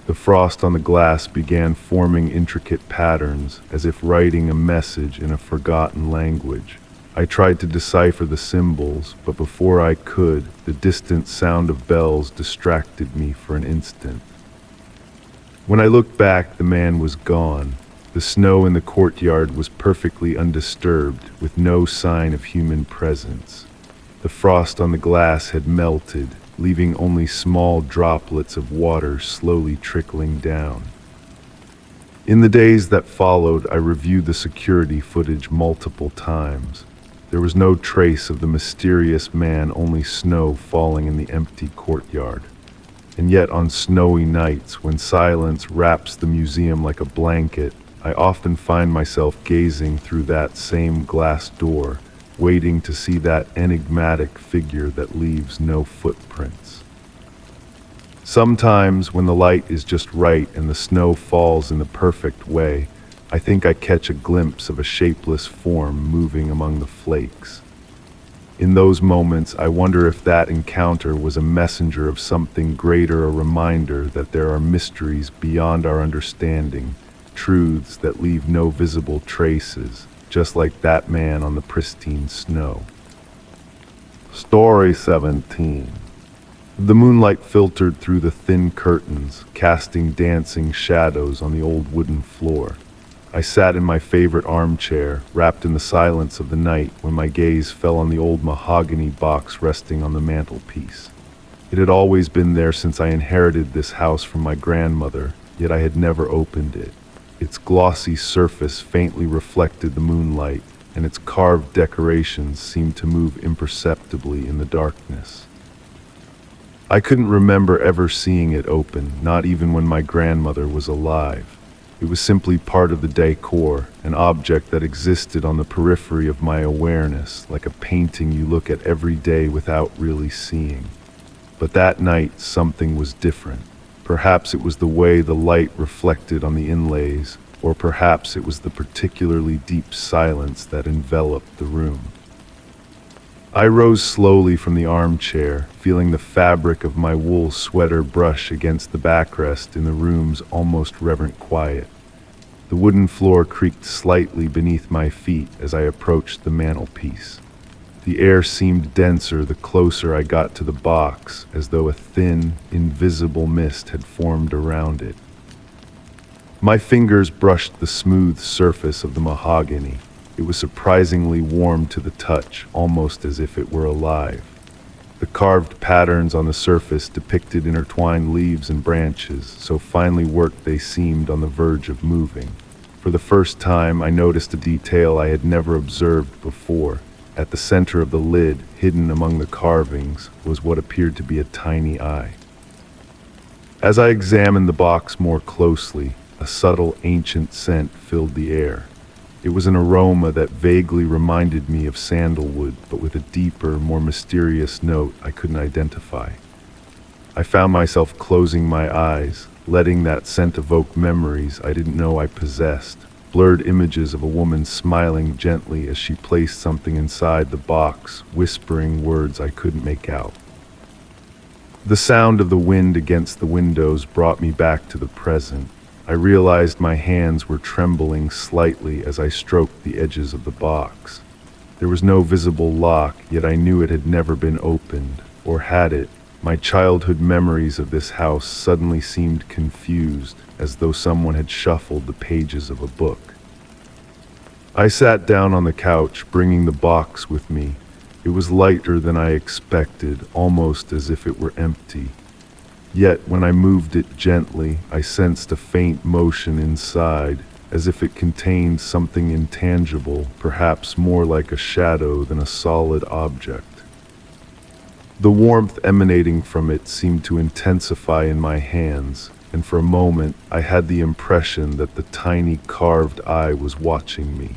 The frost on the glass began forming intricate patterns, as if writing a message in a forgotten language. I tried to decipher the symbols, but before I could, the distant sound of bells distracted me for an instant. When I looked back, the man was gone. The snow in the courtyard was perfectly undisturbed, with no sign of human presence. The frost on the glass had melted, leaving only small droplets of water slowly trickling down. In the days that followed, I reviewed the security footage multiple times. There was no trace of the mysterious man, only snow falling in the empty courtyard. And yet on snowy nights, when silence wraps the museum like a blanket, I often find myself gazing through that same glass door, waiting to see that enigmatic figure that leaves no footprints. Sometimes, when the light is just right and the snow falls in the perfect way, I think I catch a glimpse of a shapeless form moving among the flakes. In those moments, I wonder if that encounter was a messenger of something greater, a reminder that there are mysteries beyond our understanding, truths that leave no visible traces, just like that man on the pristine snow. Story 17. The moonlight filtered through the thin curtains, casting dancing shadows on the old wooden floor. I sat in my favorite armchair, wrapped in the silence of the night, when my gaze fell on the old mahogany box resting on the mantelpiece. It had always been there since I inherited this house from my grandmother, yet I had never opened it. Its glossy surface faintly reflected the moonlight, and its carved decorations seemed to move imperceptibly in the darkness. I couldn't remember ever seeing it open, not even when my grandmother was alive. It was simply part of the decor, an object that existed on the periphery of my awareness, like a painting you look at every day without really seeing. But that night, something was different. Perhaps it was the way the light reflected on the inlays, or perhaps it was the particularly deep silence that enveloped the room. I rose slowly from the armchair, feeling the fabric of my wool sweater brush against the backrest in the room's almost reverent quiet. The wooden floor creaked slightly beneath my feet as I approached the mantelpiece. The air seemed denser the closer I got to the box, as though a thin, invisible mist had formed around it. My fingers brushed the smooth surface of the mahogany. It was surprisingly warm to the touch, almost as if it were alive. The carved patterns on the surface depicted intertwined leaves and branches, so finely worked they seemed on the verge of moving. For the first time, I noticed a detail I had never observed before. At the center of the lid, hidden among the carvings, was what appeared to be a tiny eye. As I examined the box more closely, a subtle ancient scent filled the air. It was an aroma that vaguely reminded me of sandalwood, but with a deeper, more mysterious note I couldn't identify. I found myself closing my eyes, letting that scent evoke memories I didn't know I possessed, blurred images of a woman smiling gently as she placed something inside the box, whispering words I couldn't make out. The sound of the wind against the windows brought me back to the present. I realized my hands were trembling slightly as I stroked the edges of the box. There was no visible lock, yet I knew it had never been opened, or had it. My childhood memories of this house suddenly seemed confused, as though someone had shuffled the pages of a book. I sat down on the couch, bringing the box with me. It was lighter than I expected, almost as if it were empty. Yet when I moved it gently, I sensed a faint motion inside, as if it contained something intangible, perhaps more like a shadow than a solid object. The warmth emanating from it seemed to intensify in my hands, and for a moment I had the impression that the tiny carved eye was watching me.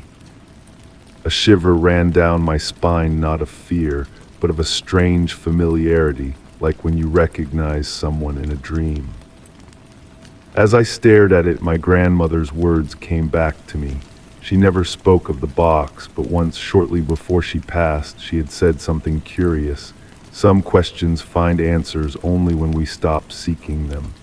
A shiver ran down my spine, not of fear, but of a strange familiarity, like when you recognize someone in a dream. As I stared at it, my grandmother's words came back to me. She never spoke of the box, but once, shortly before she passed, she had said something curious. Some questions find answers only when we stop seeking them.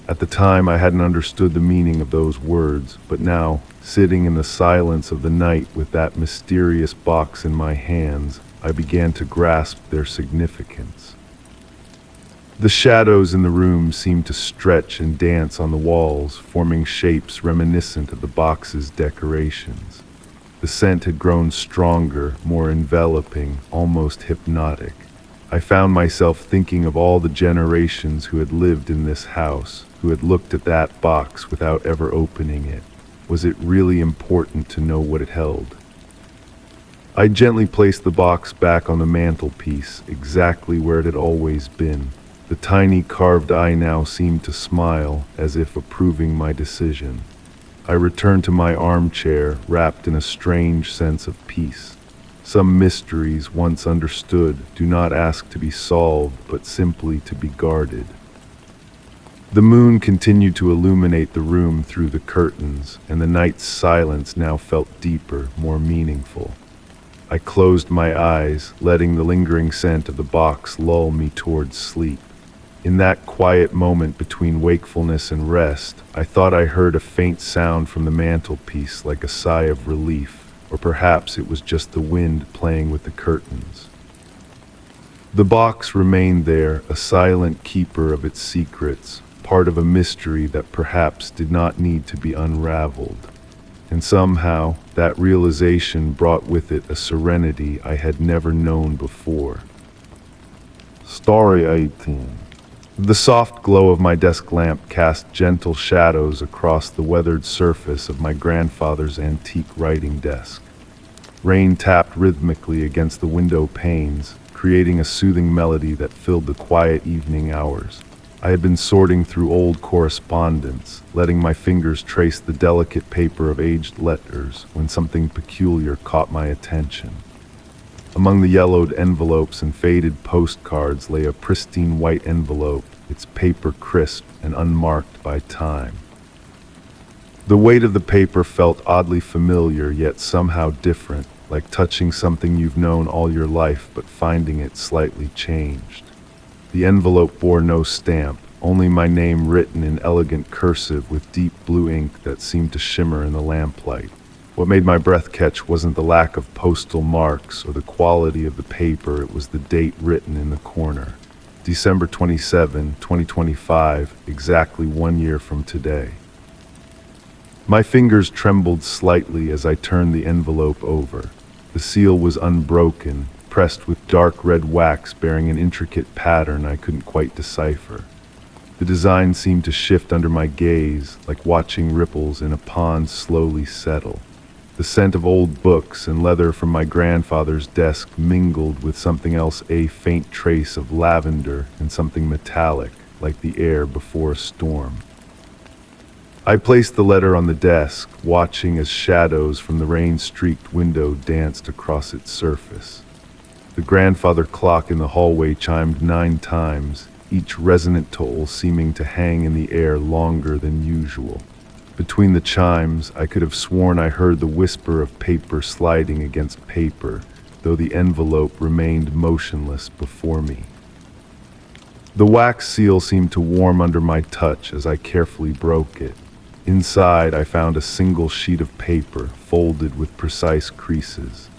At the time, I hadn't understood the meaning of those words, but now, sitting in the silence of the night with that mysterious box in my hands, I began to grasp their significance. The shadows in the room seemed to stretch and dance on the walls, forming shapes reminiscent of the box's decorations. The scent had grown stronger, more enveloping, almost hypnotic. I found myself thinking of all the generations who had lived in this house, who had looked at that box without ever opening it. Was it really important to know what it held? I gently placed the box back on the mantelpiece, exactly where it had always been. The tiny carved eye now seemed to smile, as if approving my decision. I returned to my armchair, wrapped in a strange sense of peace. Some mysteries, once understood, do not ask to be solved, but simply to be guarded. The moon continued to illuminate the room through the curtains, and the night's silence now felt deeper, more meaningful. I closed my eyes, letting the lingering scent of the box lull me towards sleep. In that quiet moment between wakefulness and rest, I thought I heard a faint sound from the mantelpiece, like a sigh of relief, or perhaps it was just the wind playing with the curtains. The box remained there, a silent keeper of its secrets, part of a mystery that perhaps did not need to be unraveled. And somehow, that realization brought with it a serenity I had never known before. Story 18. The soft glow of my desk lamp cast gentle shadows across the weathered surface of my grandfather's antique writing desk. Rain tapped rhythmically against the window panes, creating a soothing melody that filled the quiet evening hours. I had been sorting through old correspondence, letting my fingers trace the delicate paper of aged letters, when something peculiar caught my attention. Among the yellowed envelopes and faded postcards lay a pristine white envelope, its paper crisp and unmarked by time. The weight of the paper felt oddly familiar, yet somehow different, like touching something you've known all your life but finding it slightly changed. The envelope bore no stamp, only my name written in elegant cursive with deep blue ink that seemed to shimmer in the lamplight. What made my breath catch wasn't the lack of postal marks or the quality of the paper, it was the date written in the corner. December 27, 2025, exactly 1 year from today. My fingers trembled slightly as I turned the envelope over. The seal was unbroken, pressed with dark red wax bearing an intricate pattern I couldn't quite decipher. The design seemed to shift under my gaze, like watching ripples in a pond slowly settle. The scent of old books and leather from my grandfather's desk mingled with something else, a faint trace of lavender and something metallic, like the air before a storm. I placed the letter on the desk, watching as shadows from the rain-streaked window danced across its surface. The grandfather clock in the hallway chimed 9 times, each resonant toll seeming to hang in the air longer than usual. Between the chimes, I could have sworn I heard the whisper of paper sliding against paper, though the envelope remained motionless before me. The wax seal seemed to warm under my touch as I carefully broke it. Inside, I found a single sheet of paper, folded with precise creases.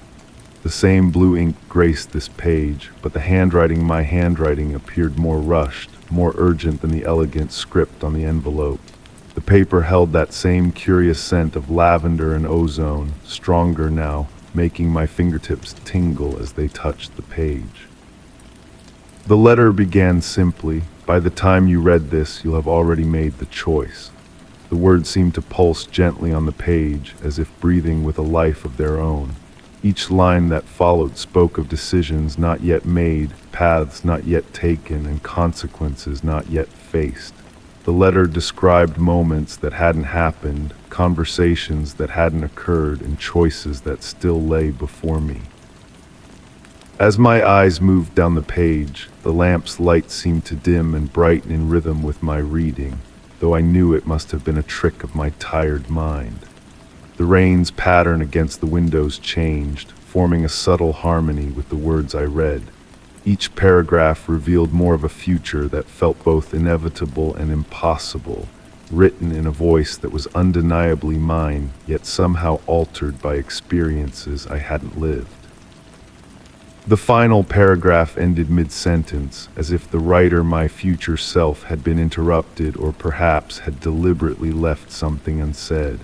The same blue ink graced this page, but my handwriting appeared more rushed, more urgent than the elegant script on the envelope. The paper held that same curious scent of lavender and ozone, stronger now, making my fingertips tingle as they touched the page. The letter began simply, "By the time you read this, you'll have already made the choice." The words seemed to pulse gently on the page, as if breathing with a life of their own. Each line that followed spoke of decisions not yet made, paths not yet taken, and consequences not yet faced. The letter described moments that hadn't happened, conversations that hadn't occurred, and choices that still lay before me. As my eyes moved down the page, the lamp's light seemed to dim and brighten in rhythm with my reading, though I knew it must have been a trick of my tired mind. The rain's pattern against the windows changed, forming a subtle harmony with the words I read. Each paragraph revealed more of a future that felt both inevitable and impossible, written in a voice that was undeniably mine, yet somehow altered by experiences I hadn't lived. The final paragraph ended mid-sentence, as if the writer, my future self, had been interrupted or perhaps had deliberately left something unsaid.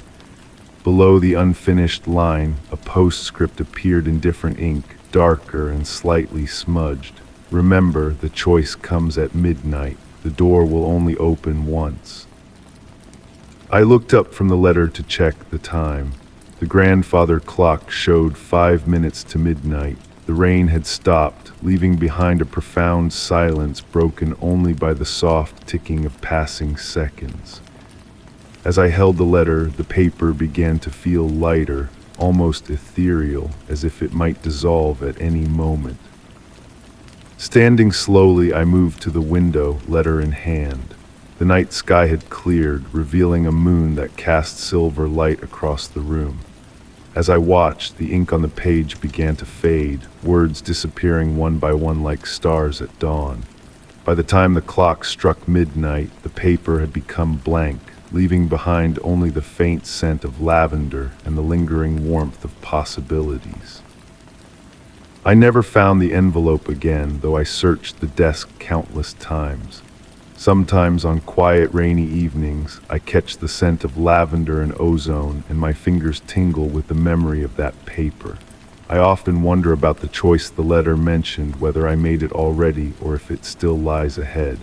Below the unfinished line, a postscript appeared in different ink, darker and slightly smudged. Remember, the choice comes at midnight. The door will only open once. I looked up from the letter to check the time. The grandfather clock showed 5 minutes to midnight. The rain had stopped, leaving behind a profound silence broken only by the soft ticking of passing seconds. As I held the letter, the paper began to feel lighter, almost ethereal, as if it might dissolve at any moment. Standing slowly, I moved to the window, letter in hand. The night sky had cleared, revealing a moon that cast silver light across the room. As I watched, the ink on the page began to fade, words disappearing one by one like stars at dawn. By the time the clock struck midnight, the paper had become blank, leaving behind only the faint scent of lavender and the lingering warmth of possibilities. I never found the envelope again, though I searched the desk countless times. Sometimes on quiet, rainy evenings, I catch the scent of lavender and ozone, and my fingers tingle with the memory of that paper. I often wonder about the choice the letter mentioned, whether I made it already or if it still lies ahead.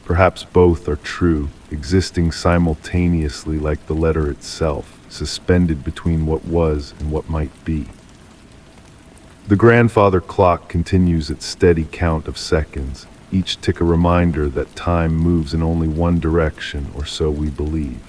Perhaps both are true, existing simultaneously like the letter itself, suspended between what was and what might be. The grandfather clock continues its steady count of seconds, each tick a reminder that time moves in only one direction, or so we believe.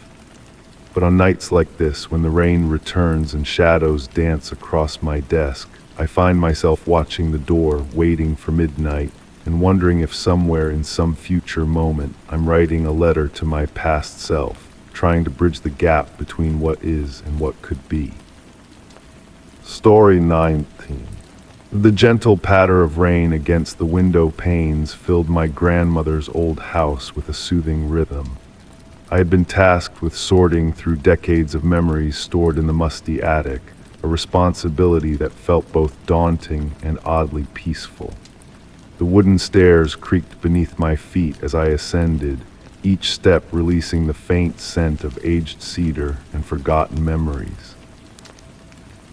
But on nights like this, when the rain returns and shadows dance across my desk, I find myself watching the door, waiting for midnight, and wondering if somewhere in some future moment I'm writing a letter to my past self, trying to bridge the gap between what is and what could be. Story 19. The gentle patter of rain against the window panes filled my grandmother's old house with a soothing rhythm. I had been tasked with sorting through decades of memories stored in the musty attic, a responsibility that felt both daunting and oddly peaceful. The wooden stairs creaked beneath my feet as I ascended, each step releasing the faint scent of aged cedar and forgotten memories.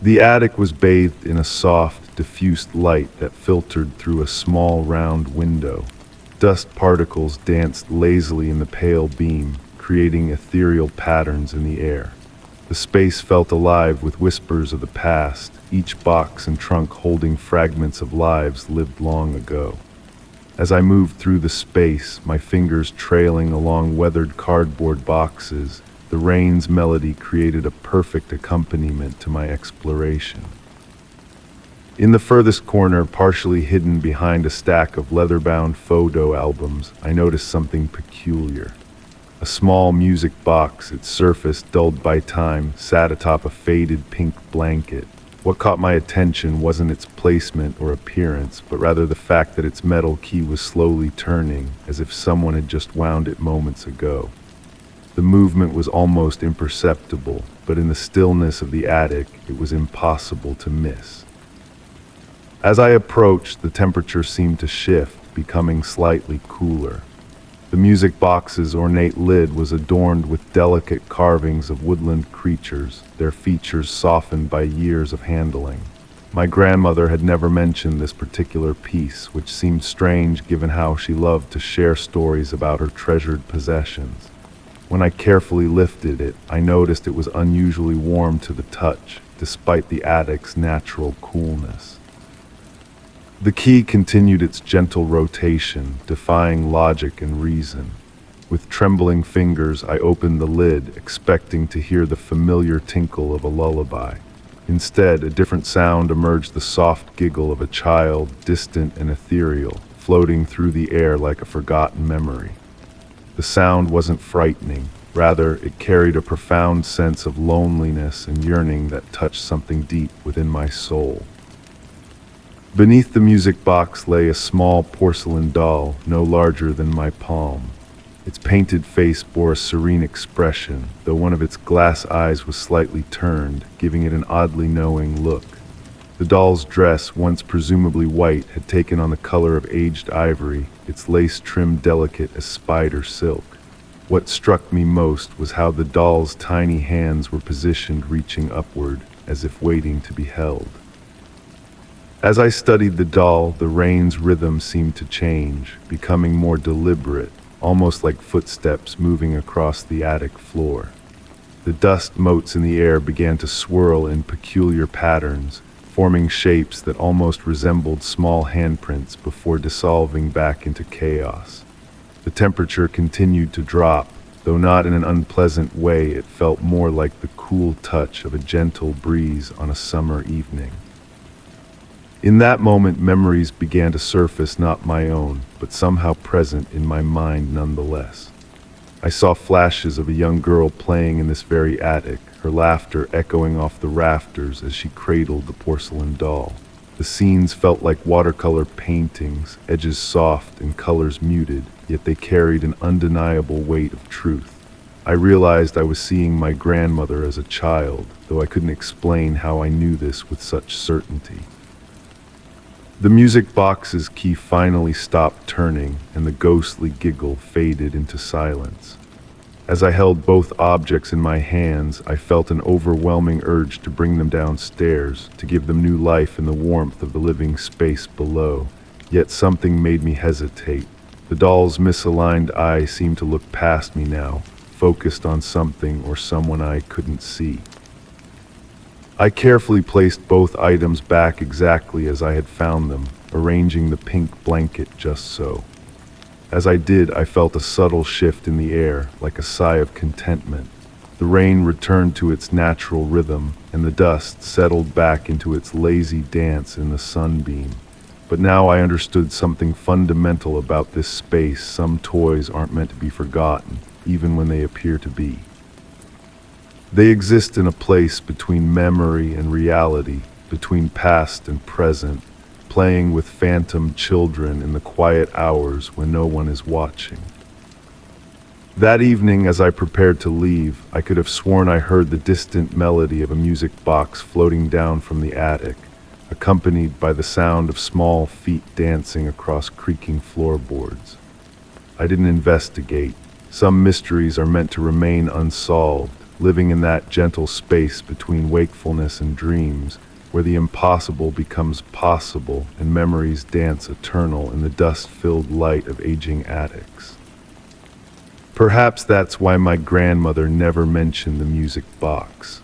The attic was bathed in a soft, diffused light that filtered through a small round window. Dust particles danced lazily in the pale beam, creating ethereal patterns in the air. The space felt alive with whispers of the past, each box and trunk holding fragments of lives lived long ago. As I moved through the space, my fingers trailing along weathered cardboard boxes, the rain's melody created a perfect accompaniment to my exploration. In the furthest corner, partially hidden behind a stack of leather-bound photo albums, I noticed something peculiar. A small music box, its surface dulled by time, sat atop a faded pink blanket. What caught my attention wasn't its placement or appearance, but rather the fact that its metal key was slowly turning, as if someone had just wound it moments ago. The movement was almost imperceptible, but in the stillness of the attic, it was impossible to miss. As I approached, the temperature seemed to shift, becoming slightly cooler. The music box's ornate lid was adorned with delicate carvings of woodland creatures, their features softened by years of handling. My grandmother had never mentioned this particular piece, which seemed strange given how she loved to share stories about her treasured possessions. When I carefully lifted it, I noticed it was unusually warm to the touch, despite the attic's natural coolness. The key continued its gentle rotation, defying logic and reason. With trembling fingers, I opened the lid, expecting to hear the familiar tinkle of a lullaby. Instead, a different sound emerged, the soft giggle of a child, distant and ethereal, floating through the air like a forgotten memory. The sound wasn't frightening. Rather, it carried a profound sense of loneliness and yearning that touched something deep within my soul. Beneath the music box lay a small porcelain doll, no larger than my palm. Its painted face bore a serene expression, though one of its glass eyes was slightly turned, giving it an oddly knowing look. The doll's dress, once presumably white, had taken on the color of aged ivory, its lace trimmed delicate as spider silk. What struck me most was how the doll's tiny hands were positioned, reaching upward, as if waiting to be held. As I studied the doll, the rain's rhythm seemed to change, becoming more deliberate, almost like footsteps moving across the attic floor. The dust motes in the air began to swirl in peculiar patterns, forming shapes that almost resembled small handprints before dissolving back into chaos. The temperature continued to drop, though not in an unpleasant way. It felt more like the cool touch of a gentle breeze on a summer evening. In that moment, memories began to surface, not my own, but somehow present in my mind nonetheless. I saw flashes of a young girl playing in this very attic, her laughter echoing off the rafters as she cradled the porcelain doll. The scenes felt like watercolor paintings, edges soft and colors muted, yet they carried an undeniable weight of truth. I realized I was seeing my grandmother as a child, though I couldn't explain how I knew this with such certainty. The music box's key finally stopped turning, and the ghostly giggle faded into silence. As I held both objects in my hands, I felt an overwhelming urge to bring them downstairs, to give them new life in the warmth of the living space below. Yet something made me hesitate. The doll's misaligned eye seemed to look past me now, focused on something or someone I couldn't see. I carefully placed both items back exactly as I had found them, arranging the pink blanket just so. As I did, I felt a subtle shift in the air, like a sigh of contentment. The rain returned to its natural rhythm, and the dust settled back into its lazy dance in the sunbeam. But now I understood something fundamental about this space. Some toys aren't meant to be forgotten, even when they appear to be. They exist in a place between memory and reality, between past and present, playing with phantom children in the quiet hours when no one is watching. That evening, as I prepared to leave, I could have sworn I heard the distant melody of a music box floating down from the attic, accompanied by the sound of small feet dancing across creaking floorboards. I didn't investigate. Some mysteries are meant to remain unsolved, living in that gentle space between wakefulness and dreams, where the impossible becomes possible and memories dance eternal in the dust-filled light of aging attics. Perhaps that's why my grandmother never mentioned the music box.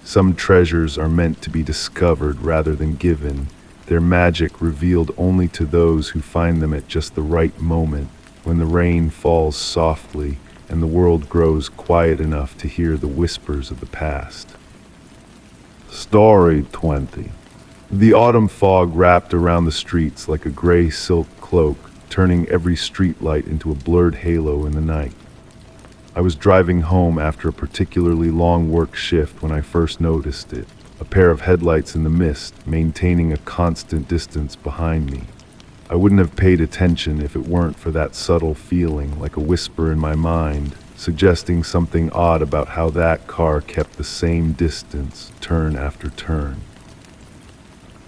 Some treasures are meant to be discovered rather than given, their magic revealed only to those who find them at just the right moment, when the rain falls softly and the world grows quiet enough to hear the whispers of the past. Story 20. The autumn fog wrapped around the streets like a gray silk cloak, turning every streetlight into a blurred halo in the night. I was driving home after a particularly long work shift when I first noticed it, a pair of headlights in the mist, maintaining a constant distance behind me. I wouldn't have paid attention if it weren't for that subtle feeling, like a whisper in my mind, suggesting something odd about how that car kept the same distance, turn after turn.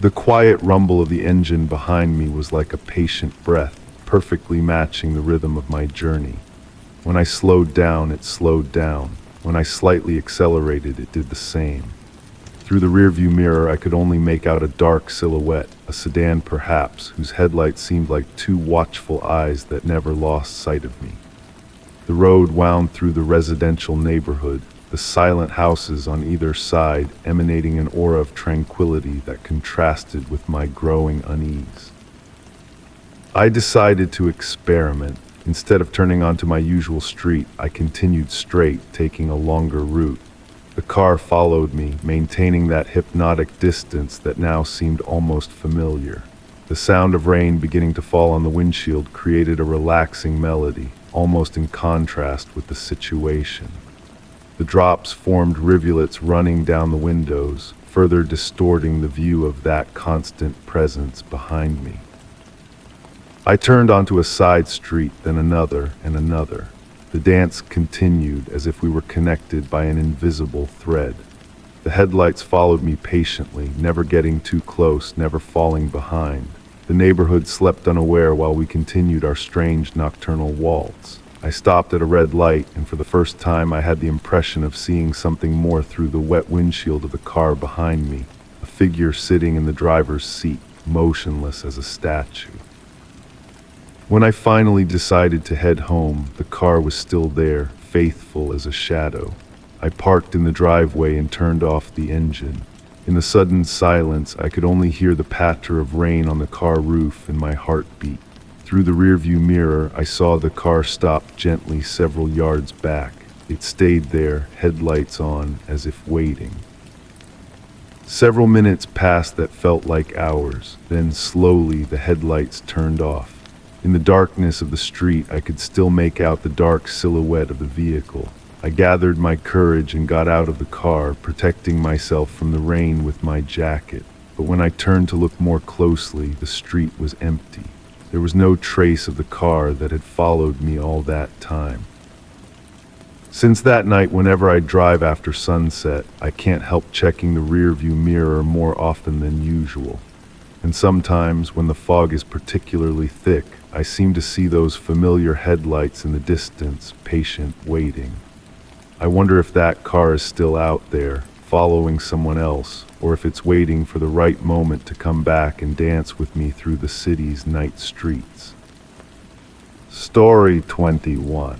The quiet rumble of the engine behind me was like a patient breath, perfectly matching the rhythm of my journey. When I slowed down, it slowed down. When I slightly accelerated, it did the same. Through the rearview mirror, I could only make out a dark silhouette, a sedan perhaps, whose headlights seemed like two watchful eyes that never lost sight of me. The road wound through the residential neighborhood, the silent houses on either side emanating an aura of tranquility that contrasted with my growing unease. I decided to experiment. Instead of turning onto my usual street, I continued straight, taking a longer route. The car followed me, maintaining that hypnotic distance that now seemed almost familiar. The sound of rain beginning to fall on the windshield created a relaxing melody, almost in contrast with the situation. The drops formed rivulets running down the windows, further distorting the view of that constant presence behind me. I turned onto a side street, then another and another. The dance continued as if we were connected by an invisible thread. The headlights followed me patiently, never getting too close, never falling behind. The neighborhood slept unaware while we continued our strange nocturnal waltz. I stopped at a red light, and for the first time I had the impression of seeing something more through the wet windshield of the car behind me. A figure sitting in the driver's seat, motionless as a statue. When I finally decided to head home, the car was still there, faithful as a shadow. I parked in the driveway and turned off the engine. In the sudden silence, I could only hear the patter of rain on the car roof and my heart beat. Through the rearview mirror, I saw the car stop gently several yards back. It stayed there, headlights on, as if waiting. Several minutes passed that felt like hours. Then slowly the headlights turned off. In the darkness of the street, I could still make out the dark silhouette of the vehicle. I gathered my courage and got out of the car, protecting myself from the rain with my jacket. But when I turned to look more closely, the street was empty. There was no trace of the car that had followed me all that time. Since that night, whenever I drive after sunset, I can't help checking the rearview mirror more often than usual. And sometimes, when the fog is particularly thick, I seem to see those familiar headlights in the distance, patient, waiting. I wonder if that car is still out there, following someone else, or if it's waiting for the right moment to come back and dance with me through the city's night streets. Story 21.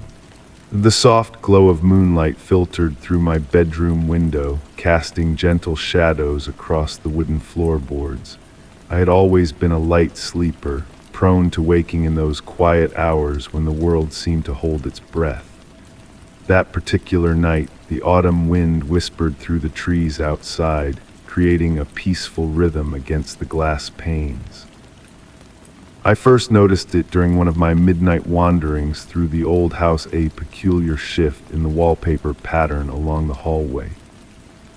The soft glow of moonlight filtered through my bedroom window, casting gentle shadows across the wooden floorboards. I had always been a light sleeper, prone to waking in those quiet hours when the world seemed to hold its breath. That particular night, the autumn wind whispered through the trees outside, creating a peaceful rhythm against the glass panes. I first noticed it during one of my midnight wanderings through the old house, a peculiar shift in the wallpaper pattern along the hallway.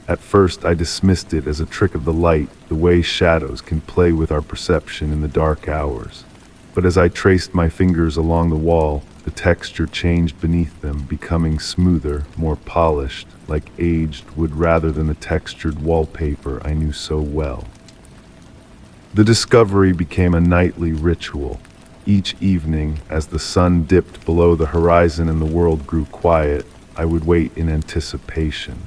At first, I dismissed it as a trick of the light, the way shadows can play with our perception in the dark hours. But as I traced my fingers along the wall, the texture changed beneath them, becoming smoother, more polished, like aged wood rather than the textured wallpaper I knew so well. The discovery became a nightly ritual. Each evening, as the sun dipped below the horizon and the world grew quiet, I would wait in anticipation.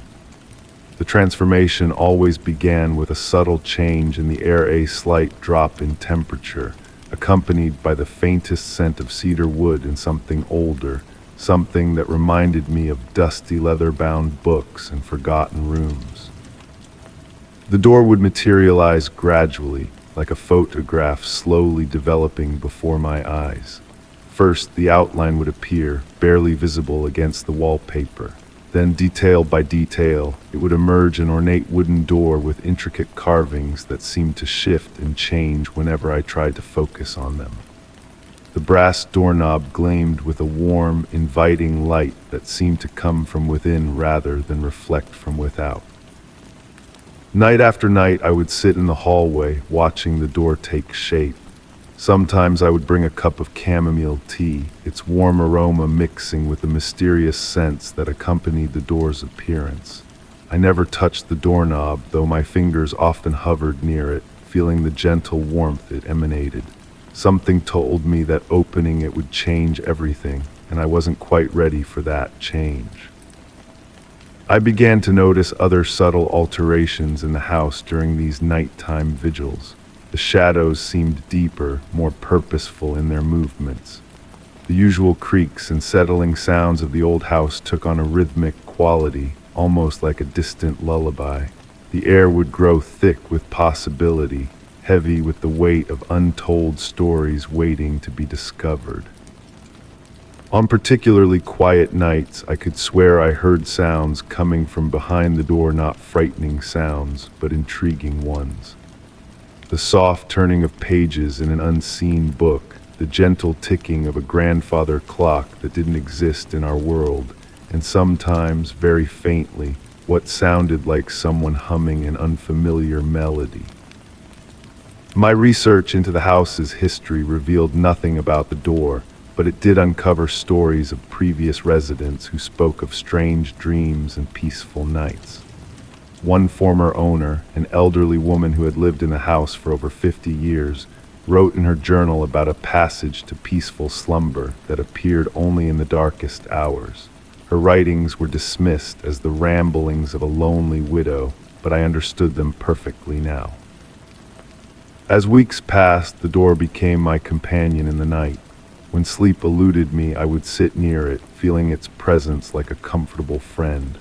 The transformation always began with a subtle change in the air, a slight drop in temperature, accompanied by the faintest scent of cedar wood and something older, something that reminded me of dusty leather-bound books and forgotten rooms. The door would materialize gradually, like a photograph slowly developing before my eyes. First, the outline would appear, barely visible against the wallpaper. Then, detail by detail, it would emerge, an ornate wooden door with intricate carvings that seemed to shift and change whenever I tried to focus on them. The brass doorknob gleamed with a warm, inviting light that seemed to come from within rather than reflect from without. Night after night, I would sit in the hallway, watching the door take shape. Sometimes I would bring a cup of chamomile tea, its warm aroma mixing with the mysterious scents that accompanied the door's appearance. I never touched the doorknob, though my fingers often hovered near it, feeling the gentle warmth it emanated. Something told me that opening it would change everything, and I wasn't quite ready for that change. I began to notice other subtle alterations in the house during these nighttime vigils. The shadows seemed deeper, more purposeful in their movements. The usual creaks and settling sounds of the old house took on a rhythmic quality, almost like a distant lullaby. The air would grow thick with possibility, heavy with the weight of untold stories waiting to be discovered. On particularly quiet nights, I could swear I heard sounds coming from behind the door, not frightening sounds, but intriguing ones. The soft turning of pages in an unseen book, the gentle ticking of a grandfather clock that didn't exist in our world, and sometimes, very faintly, what sounded like someone humming an unfamiliar melody. My research into the house's history revealed nothing about the door, but it did uncover stories of previous residents who spoke of strange dreams and peaceful nights. One former owner, an elderly woman who had lived in the house for over 50 years, wrote in her journal about a passage to peaceful slumber that appeared only in the darkest hours. Her writings were dismissed as the ramblings of a lonely widow, but I understood them perfectly now. As weeks passed, the door became my companion in the night. When sleep eluded me, I would sit near it, feeling its presence like a comfortable friend.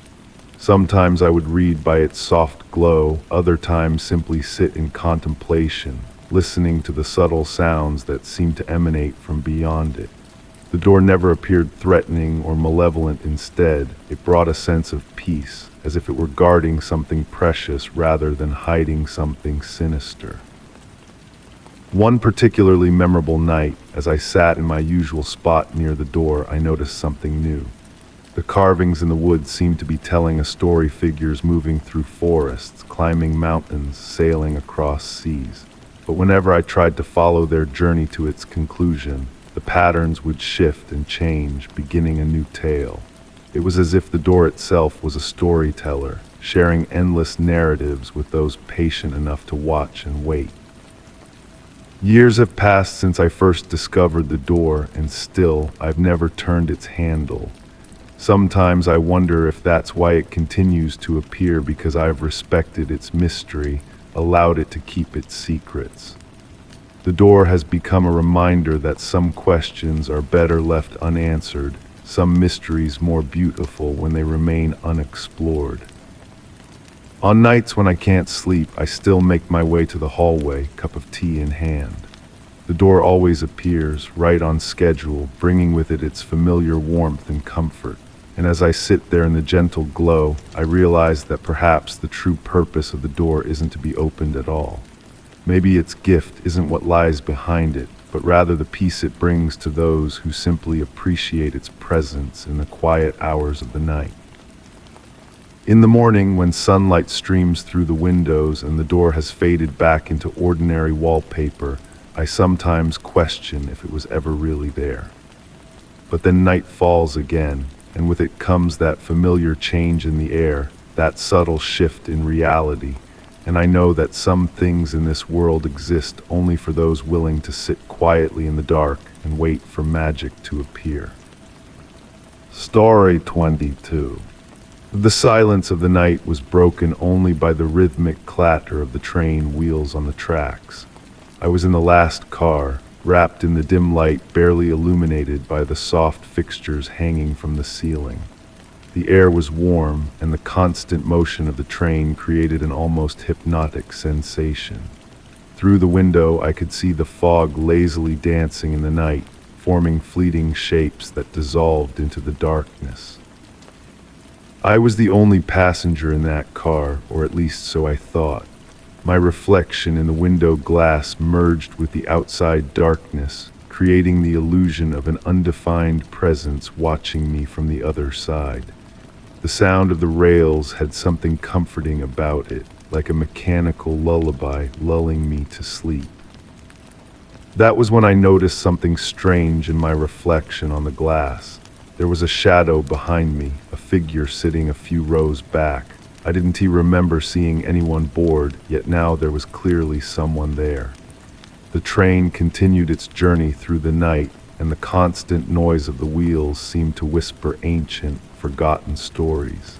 Sometimes I would read by its soft glow, other times simply sit in contemplation, listening to the subtle sounds that seemed to emanate from beyond it. The door never appeared threatening or malevolent. Instead, it brought a sense of peace, as if it were guarding something precious rather than hiding something sinister. One particularly memorable night, as I sat in my usual spot near the door, I noticed something new. The carvings in the wood seemed to be telling a story, figures moving through forests, climbing mountains, sailing across seas. But whenever I tried to follow their journey to its conclusion, the patterns would shift and change, beginning a new tale. It was as if the door itself was a storyteller, sharing endless narratives with those patient enough to watch and wait. Years have passed since I first discovered the door, and still, I've never turned its handle. Sometimes I wonder if that's why it continues to appear, because I've respected its mystery, allowed it to keep its secrets. The door has become a reminder that some questions are better left unanswered, some mysteries more beautiful when they remain unexplored. On nights when I can't sleep, I still make my way to the hallway, cup of tea in hand. The door always appears, right on schedule, bringing with it its familiar warmth and comfort. And as I sit there in the gentle glow, I realize that perhaps the true purpose of the door isn't to be opened at all. Maybe its gift isn't what lies behind it, but rather the peace it brings to those who simply appreciate its presence in the quiet hours of the night. In the morning, when sunlight streams through the windows and the door has faded back into ordinary wallpaper, I sometimes question if it was ever really there. But then night falls again, and with it comes that familiar change in the air, that subtle shift in reality, and I know that some things in this world exist only for those willing to sit quietly in the dark and wait for magic to appear. Story 22. The silence of the night was broken only by the rhythmic clatter of the train wheels on the tracks. I was in the last car, wrapped in the dim light barely illuminated by the soft fixtures hanging from the ceiling. The air was warm, and the constant motion of the train created an almost hypnotic sensation. Through the window, I could see the fog lazily dancing in the night, forming fleeting shapes that dissolved into the darkness. I was the only passenger in that car, or at least so I thought. My reflection in the window glass merged with the outside darkness, creating the illusion of an undefined presence watching me from the other side. The sound of the rails had something comforting about it, like a mechanical lullaby lulling me to sleep. That was when I noticed something strange in my reflection on the glass. There was a shadow behind me, a figure sitting a few rows back. I didn't remember seeing anyone board, yet now there was clearly someone there. The train continued its journey through the night, and the constant noise of the wheels seemed to whisper ancient, forgotten stories.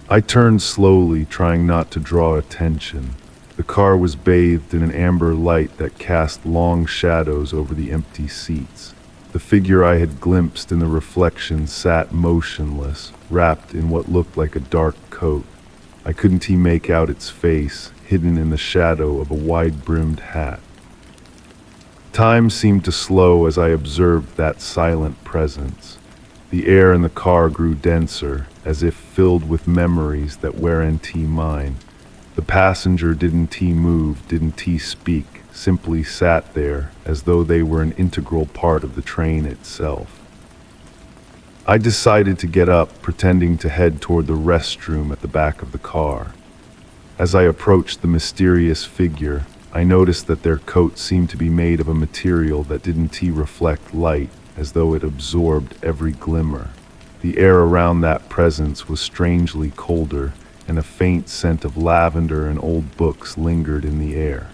I turned slowly, trying not to draw attention. The car was bathed in an amber light that cast long shadows over the empty seats. The figure I had glimpsed in the reflection sat motionless, wrapped in what looked like a dark coat. I couldn't make out its face, hidden in the shadow of a wide-brimmed hat. Time seemed to slow as I observed that silent presence. The air in the car grew denser, as if filled with memories that weren't mine. The passenger didn't move, didn't speak, simply sat there, as though they were an integral part of the train itself. I decided to get up, pretending to head toward the restroom at the back of the car. As I approached the mysterious figure, I noticed that their coat seemed to be made of a material that didn't reflect light, as though it absorbed every glimmer. The air around that presence was strangely colder, and a faint scent of lavender and old books lingered in the air.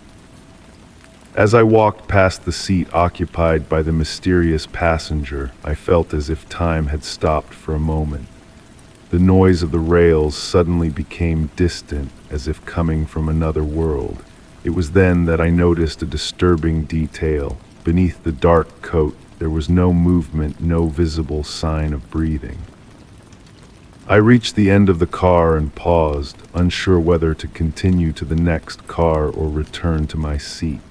As I walked past the seat occupied by the mysterious passenger, I felt as if time had stopped for a moment. The noise of the rails suddenly became distant, as if coming from another world. It was then that I noticed a disturbing detail. Beneath the dark coat, there was no movement, no visible sign of breathing. I reached the end of the car and paused, unsure whether to continue to the next car or return to my seat.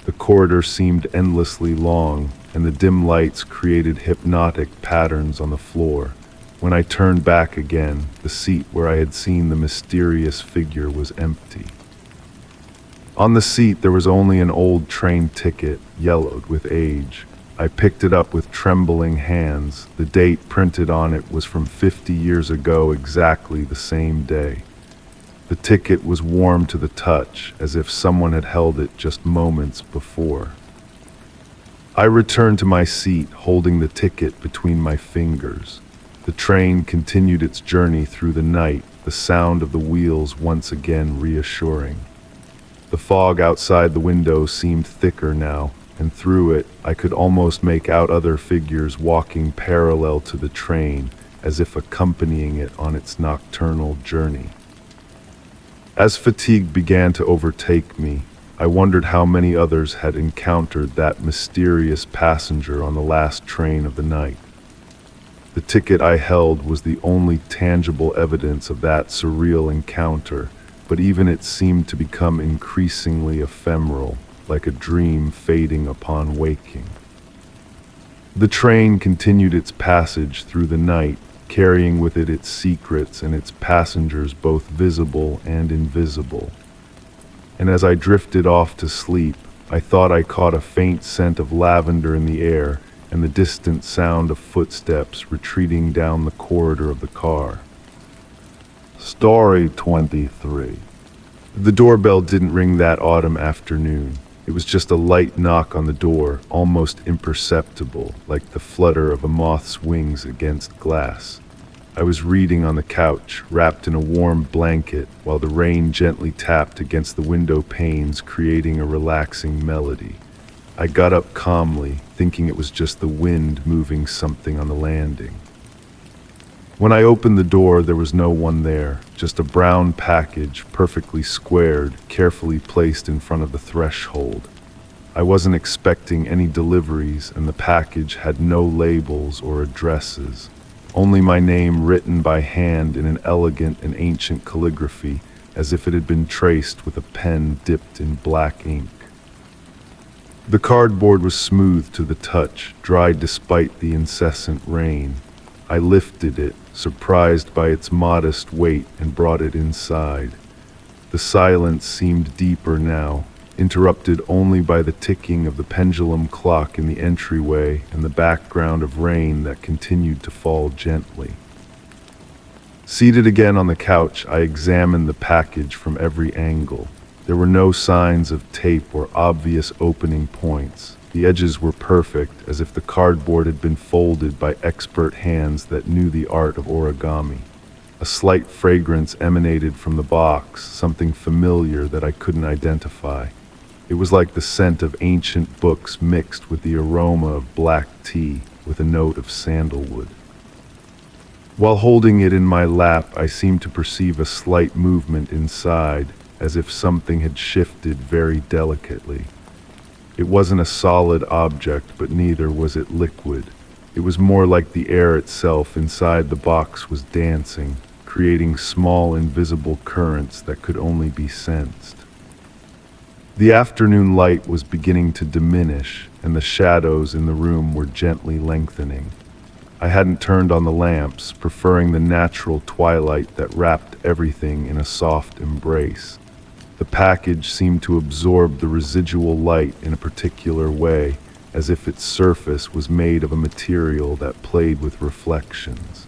The corridor seemed endlessly long, and the dim lights created hypnotic patterns on the floor. When I turned back again, the seat where I had seen the mysterious figure was empty. On the seat there was only an old train ticket, yellowed with age. I picked it up with trembling hands. The date printed on it was from 50 years ago, exactly the same day. The ticket was warm to the touch, as if someone had held it just moments before. I returned to my seat, holding the ticket between my fingers. The train continued its journey through the night, the sound of the wheels once again reassuring. The fog outside the window seemed thicker now, and through it I could almost make out other figures walking parallel to the train, as if accompanying it on its nocturnal journey. As fatigue began to overtake me, I wondered how many others had encountered that mysterious passenger on the last train of the night. The ticket I held was the only tangible evidence of that surreal encounter, but even it seemed to become increasingly ephemeral, like a dream fading upon waking. The train continued its passage through the night, carrying with it its secrets and its passengers, both visible and invisible. And as I drifted off to sleep, I thought I caught a faint scent of lavender in the air and the distant sound of footsteps retreating down the corridor of the car. Story 23. The doorbell didn't ring that autumn afternoon. It was just a light knock on the door, almost imperceptible, like the flutter of a moth's wings against glass. I was reading on the couch, wrapped in a warm blanket, while the rain gently tapped against the window panes, creating a relaxing melody. I got up calmly, thinking it was just the wind moving something on the landing. When I opened the door, there was no one there, just a brown package, perfectly squared, carefully placed in front of the threshold. I wasn't expecting any deliveries, and the package had no labels or addresses, only my name written by hand in an elegant and ancient calligraphy, as if it had been traced with a pen dipped in black ink. The cardboard was smooth to the touch, dried despite the incessant rain. I lifted it, surprised by its modest weight, and brought it inside. The silence seemed deeper now, interrupted only by the ticking of the pendulum clock in the entryway and the background of rain that continued to fall gently. Seated again on the couch, I examined the package from every angle. There were no signs of tape or obvious opening points. The edges were perfect, as if the cardboard had been folded by expert hands that knew the art of origami. A slight fragrance emanated from the box, something familiar that I couldn't identify. It was like the scent of ancient books mixed with the aroma of black tea with a note of sandalwood. While holding it in my lap, I seemed to perceive a slight movement inside, as if something had shifted very delicately. It wasn't a solid object, but neither was it liquid. It was more like the air itself inside the box was dancing, creating small invisible currents that could only be sensed. The afternoon light was beginning to diminish, and the shadows in the room were gently lengthening. I hadn't turned on the lamps, preferring the natural twilight that wrapped everything in a soft embrace. The package seemed to absorb the residual light in a particular way, as if its surface was made of a material that played with reflections.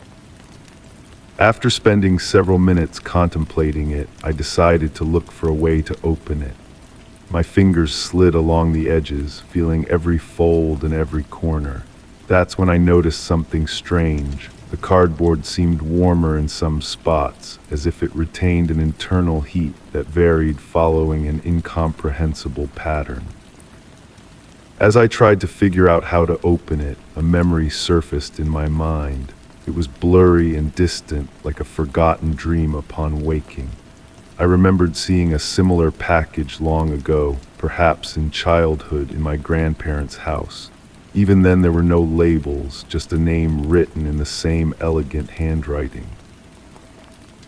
After spending several minutes contemplating it, I decided to look for a way to open it. My fingers slid along the edges, feeling every fold and every corner. That's when I noticed something strange. The cardboard seemed warmer in some spots, as if it retained an internal heat that varied following an incomprehensible pattern. As I tried to figure out how to open it, a memory surfaced in my mind. It was blurry and distant, like a forgotten dream upon waking. I remembered seeing a similar package long ago, perhaps in childhood in my grandparents' house. Even then there were no labels, just a name written in the same elegant handwriting.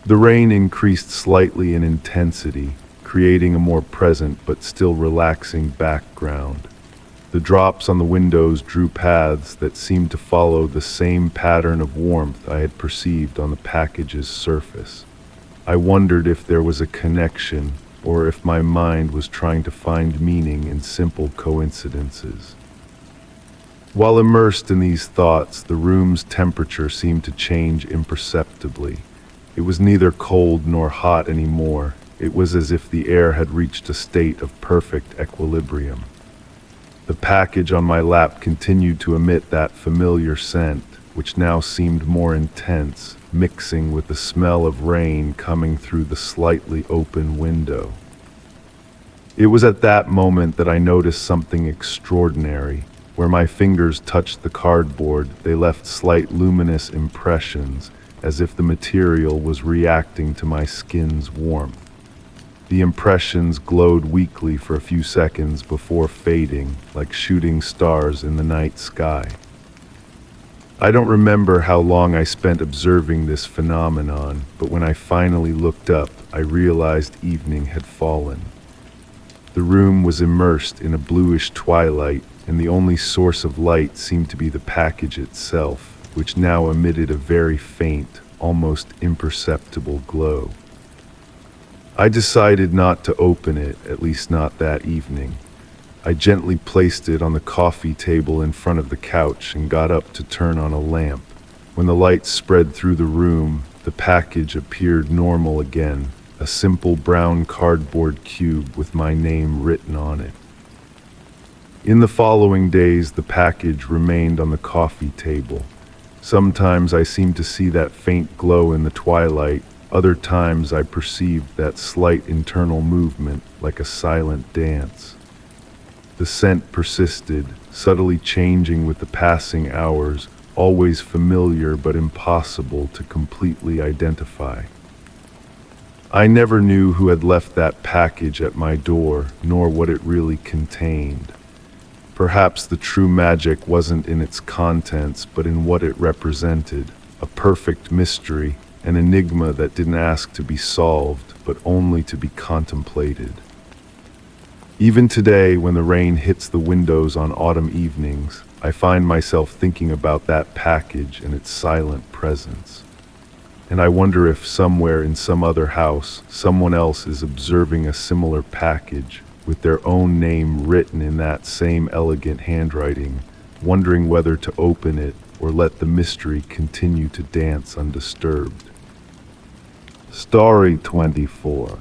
The rain increased slightly in intensity, creating a more present but still relaxing background. The drops on the windows drew paths that seemed to follow the same pattern of warmth I had perceived on the package's surface. I wondered if there was a connection, or if my mind was trying to find meaning in simple coincidences. While immersed in these thoughts, the room's temperature seemed to change imperceptibly. It was neither cold nor hot anymore. It was as if the air had reached a state of perfect equilibrium. The package on my lap continued to emit that familiar scent, which now seemed more intense, mixing with the smell of rain coming through the slightly open window. It was at that moment that I noticed something extraordinary. Where my fingers touched the cardboard, they left slight luminous impressions, as if the material was reacting to my skin's warmth. The impressions glowed weakly for a few seconds before fading, like shooting stars in the night sky. I don't remember how long I spent observing this phenomenon, but when I finally looked up, I realized evening had fallen. The room was immersed in a bluish twilight, and the only source of light seemed to be the package itself, which now emitted a very faint, almost imperceptible glow. I decided not to open it, at least not that evening. I gently placed it on the coffee table in front of the couch and got up to turn on a lamp. When the light spread through the room, the package appeared normal again, a simple brown cardboard cube with my name written on it. In the following days, the package remained on the coffee table. Sometimes I seemed to see that faint glow in the twilight. Other times I perceived that slight internal movement, like a silent dance. The scent persisted, subtly changing with the passing hours, always familiar but impossible to completely identify. I never knew who had left that package at my door, nor what it really contained. Perhaps the true magic wasn't in its contents, but in what it represented, a perfect mystery, an enigma that didn't ask to be solved, but only to be contemplated. Even today, when the rain hits the windows on autumn evenings, I find myself thinking about that package and its silent presence. And I wonder if somewhere in some other house, someone else is observing a similar package, with their own name written in that same elegant handwriting, wondering whether to open it or let the mystery continue to dance undisturbed. Story 24.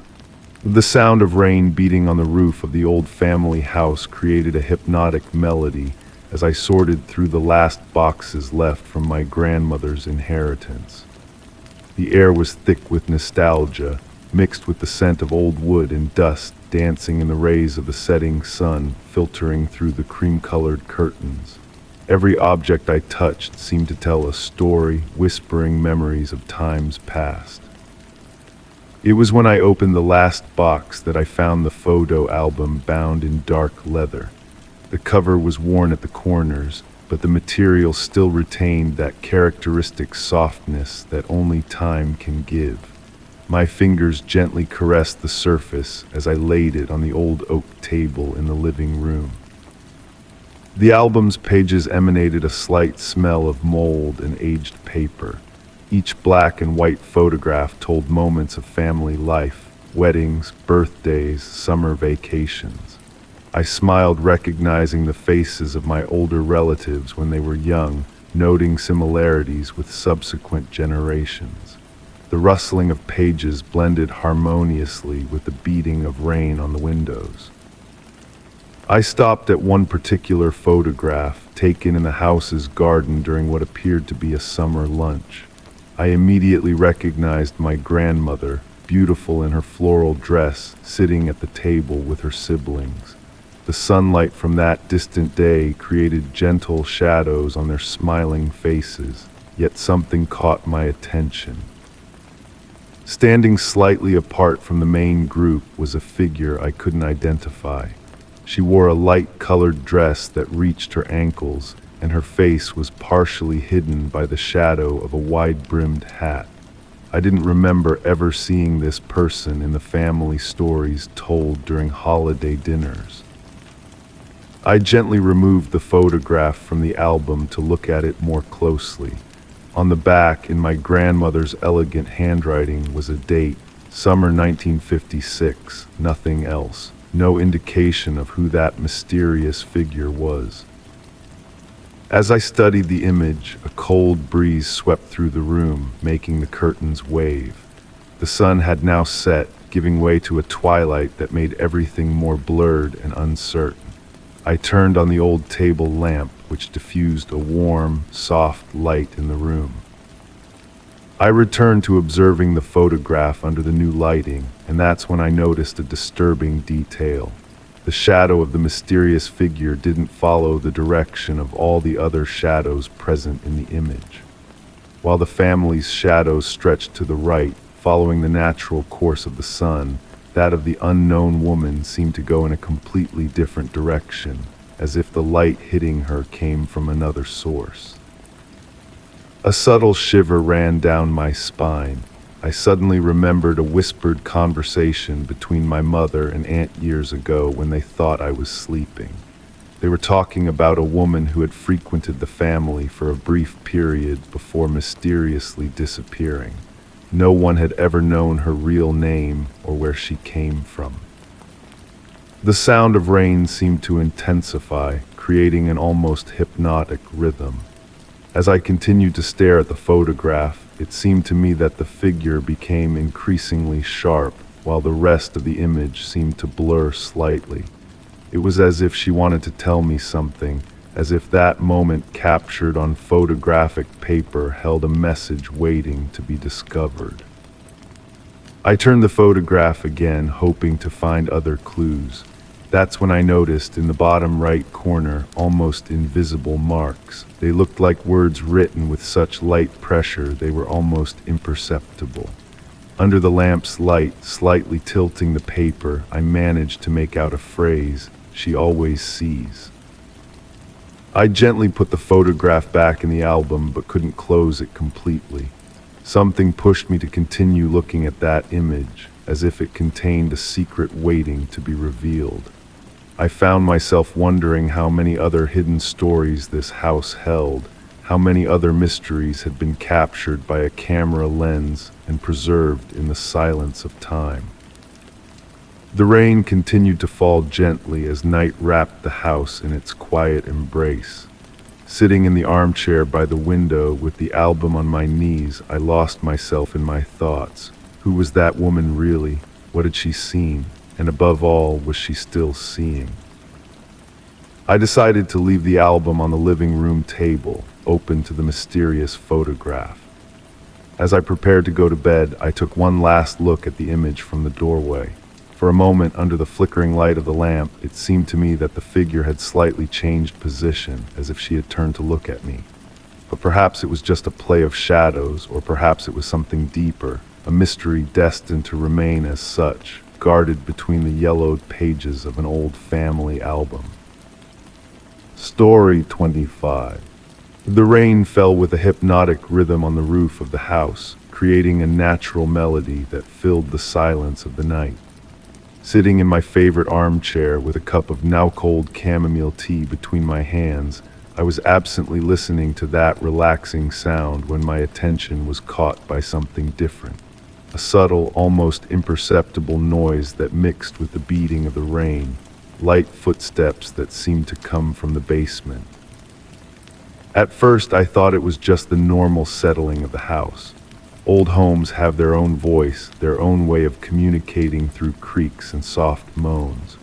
The sound of rain beating on the roof of the old family house created a hypnotic melody as I sorted through the last boxes left from my grandmother's inheritance. The air was thick with nostalgia, mixed with the scent of old wood and dust dancing in the rays of the setting sun filtering through the cream-colored curtains. Every object I touched seemed to tell a story, whispering memories of times past. It was when I opened the last box that I found the photo album bound in dark leather. The cover was worn at the corners, but the material still retained that characteristic softness that only time can give. My fingers gently caressed the surface as I laid it on the old oak table in the living room. The album's pages emanated a slight smell of mold and aged paper. Each black and white photograph told moments of family life, weddings, birthdays, summer vacations. I smiled, recognizing the faces of my older relatives when they were young, noting similarities with subsequent generations. The rustling of pages blended harmoniously with the beating of rain on the windows. I stopped at one particular photograph taken in the house's garden during what appeared to be a summer lunch. I immediately recognized my grandmother, beautiful in her floral dress, sitting at the table with her siblings. The sunlight from that distant day created gentle shadows on their smiling faces, yet something caught my attention. Standing slightly apart from the main group was a figure I couldn't identify. She wore a light-colored dress that reached her ankles, and her face was partially hidden by the shadow of a wide-brimmed hat. I didn't remember ever seeing this person in the family stories told during holiday dinners. I gently removed the photograph from the album to look at it more closely. On the back, in my grandmother's elegant handwriting, was a date, summer 1956, nothing else. No indication of who that mysterious figure was. As I studied the image, a cold breeze swept through the room, making the curtains wave. The sun had now set, giving way to a twilight that made everything more blurred and uncertain. I turned on the old table lamp, which diffused a warm, soft light in the room. I returned to observing the photograph under the new lighting, and that's when I noticed a disturbing detail. The shadow of the mysterious figure didn't follow the direction of all the other shadows present in the image. While the family's shadows stretched to the right, following the natural course of the sun, that of the unknown woman seemed to go in a completely different direction, as if the light hitting her came from another source. A subtle shiver ran down my spine. I suddenly remembered a whispered conversation between my mother and aunt years ago when they thought I was sleeping. They were talking about a woman who had frequented the family for a brief period before mysteriously disappearing. No one had ever known her real name or where she came from. The sound of rain seemed to intensify, creating an almost hypnotic rhythm. As I continued to stare at the photograph, it seemed to me that the figure became increasingly sharp, while the rest of the image seemed to blur slightly. It was as if she wanted to tell me something, as if that moment captured on photographic paper held a message waiting to be discovered. I turned the photograph again, hoping to find other clues. That's when I noticed in the bottom right corner almost invisible marks. They looked like words written with such light pressure they were almost imperceptible. Under the lamp's light, slightly tilting the paper, I managed to make out a phrase, "She always sees." I gently put the photograph back in the album but couldn't close it completely. Something pushed me to continue looking at that image, as if it contained a secret waiting to be revealed. I found myself wondering how many other hidden stories this house held, how many other mysteries had been captured by a camera lens and preserved in the silence of time. The rain continued to fall gently as night wrapped the house in its quiet embrace. Sitting in the armchair by the window with the album on my knees, I lost myself in my thoughts. Who was that woman really? What had she seen? And above all, was she still seeing? I decided to leave the album on the living room table, open to the mysterious photograph. As I prepared to go to bed, I took one last look at the image from the doorway. For a moment, under the flickering light of the lamp, it seemed to me that the figure had slightly changed position, as if she had turned to look at me. But perhaps it was just a play of shadows, or perhaps it was something deeper, a mystery destined to remain as such, guarded between the yellowed pages of an old family album. Story 25. The rain fell with a hypnotic rhythm on the roof of the house, creating a natural melody that filled the silence of the night. Sitting in my favorite armchair with a cup of now-cold chamomile tea between my hands, I was absently listening to that relaxing sound when my attention was caught by something different. A subtle, almost imperceptible noise that mixed with the beating of the rain, light footsteps that seemed to come from the basement. At first, I thought it was just the normal settling of the house. Old homes have their own voice, their own way of communicating through creaks and soft moans.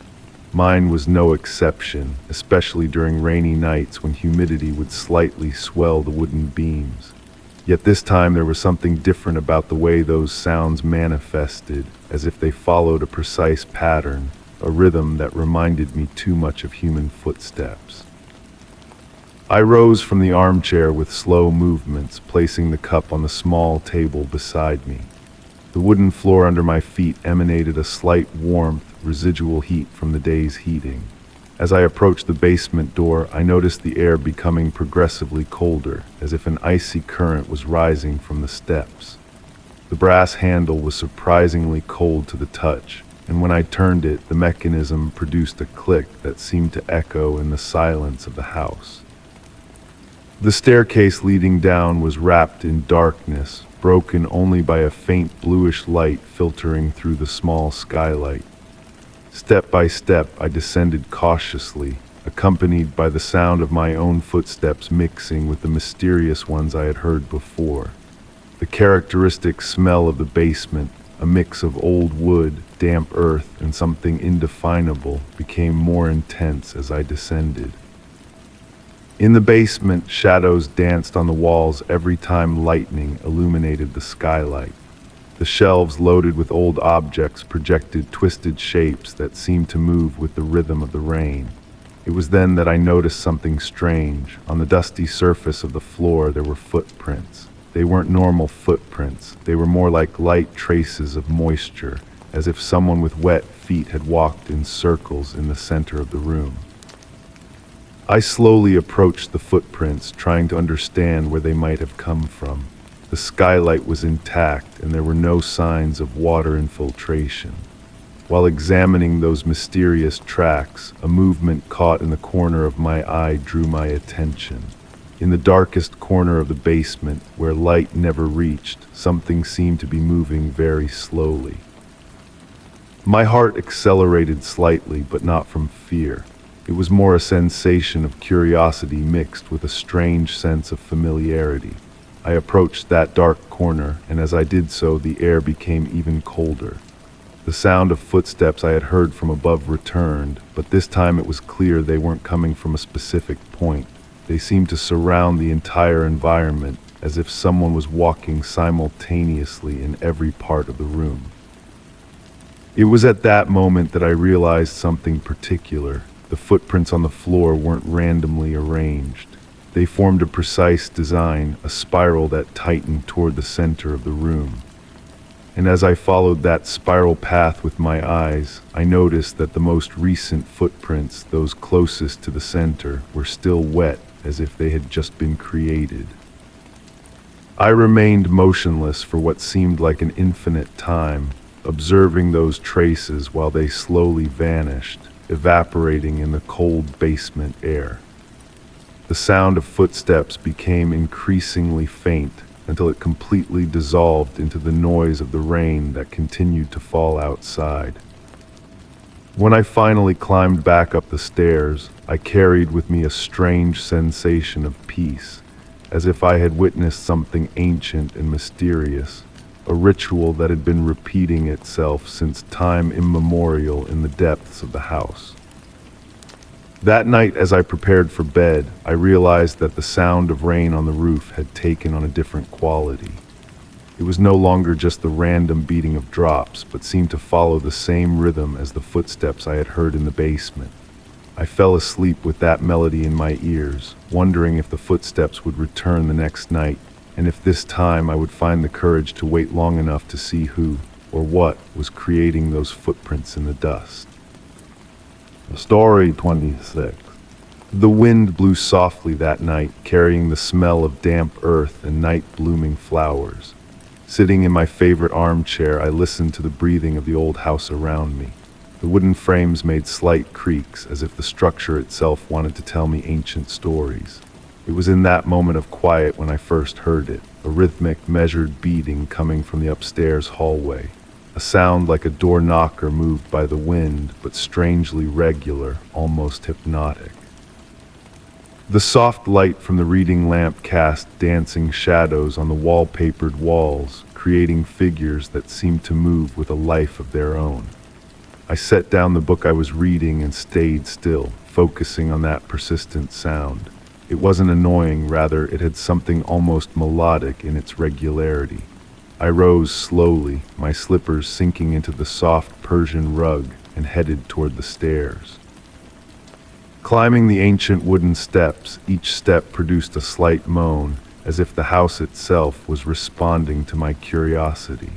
Mine was no exception, especially during rainy nights when humidity would slightly swell the wooden beams. Yet this time there was something different about the way those sounds manifested, as if they followed a precise pattern, a rhythm that reminded me too much of human footsteps. I rose from the armchair with slow movements, placing the cup on the small table beside me. The wooden floor under my feet emanated a slight warmth, residual heat from the day's heating. As I approached the basement door, I noticed the air becoming progressively colder, as if an icy current was rising from the steps. The brass handle was surprisingly cold to the touch, and when I turned it, the mechanism produced a click that seemed to echo in the silence of the house. The staircase leading down was wrapped in darkness, broken only by a faint bluish light filtering through the small skylight. Step by step, I descended cautiously, accompanied by the sound of my own footsteps mixing with the mysterious ones I had heard before. The characteristic smell of the basement, a mix of old wood, damp earth, and something indefinable, became more intense as I descended. In the basement, shadows danced on the walls every time lightning illuminated the skylight. The shelves loaded with old objects projected twisted shapes that seemed to move with the rhythm of the rain. It was then that I noticed something strange. On the dusty surface of the floor there were footprints. They weren't normal footprints. They were more like light traces of moisture, as if someone with wet feet had walked in circles in the center of the room. I slowly approached the footprints, trying to understand where they might have come from. The skylight was intact, and there were no signs of water infiltration. While examining those mysterious tracks, a movement caught in the corner of my eye drew my attention. In the darkest corner of the basement, where light never reached, something seemed to be moving very slowly. My heart accelerated slightly, but not from fear. It was more a sensation of curiosity mixed with a strange sense of familiarity. I approached that dark corner, and as I did so, the air became even colder. The sound of footsteps I had heard from above returned, but this time it was clear they weren't coming from a specific point. They seemed to surround the entire environment, as if someone was walking simultaneously in every part of the room. It was at that moment that I realized something particular. The footprints on the floor weren't randomly arranged. They formed a precise design, a spiral that tightened toward the center of the room. And as I followed that spiral path with my eyes, I noticed that the most recent footprints, those closest to the center, were still wet, as if they had just been created. I remained motionless for what seemed like an infinite time, observing those traces while they slowly vanished, evaporating in the cold basement air. The sound of footsteps became increasingly faint until it completely dissolved into the noise of the rain that continued to fall outside. When I finally climbed back up the stairs, I carried with me a strange sensation of peace, as if I had witnessed something ancient and mysterious, a ritual that had been repeating itself since time immemorial in the depths of the house. That night, as I prepared for bed, I realized that the sound of rain on the roof had taken on a different quality. It was no longer just the random beating of drops, but seemed to follow the same rhythm as the footsteps I had heard in the basement. I fell asleep with that melody in my ears, wondering if the footsteps would return the next night, and if this time I would find the courage to wait long enough to see who or what was creating those footprints in the dust. Story 26. The wind blew softly that night, carrying the smell of damp earth and night-blooming flowers. Sitting in my favorite armchair, I listened to the breathing of the old house around me. The wooden frames made slight creaks, as if the structure itself wanted to tell me ancient stories. It was in that moment of quiet when I first heard it, a rhythmic, measured beating coming from the upstairs hallway. A sound like a door knocker moved by the wind, but strangely regular, almost hypnotic. The soft light from the reading lamp cast dancing shadows on the wallpapered walls, creating figures that seemed to move with a life of their own. I set down the book I was reading and stayed still, focusing on that persistent sound. It wasn't annoying, rather it had something almost melodic in its regularity. I rose slowly, my slippers sinking into the soft Persian rug, and headed toward the stairs. Climbing the ancient wooden steps, each step produced a slight moan, as if the house itself was responding to my curiosity.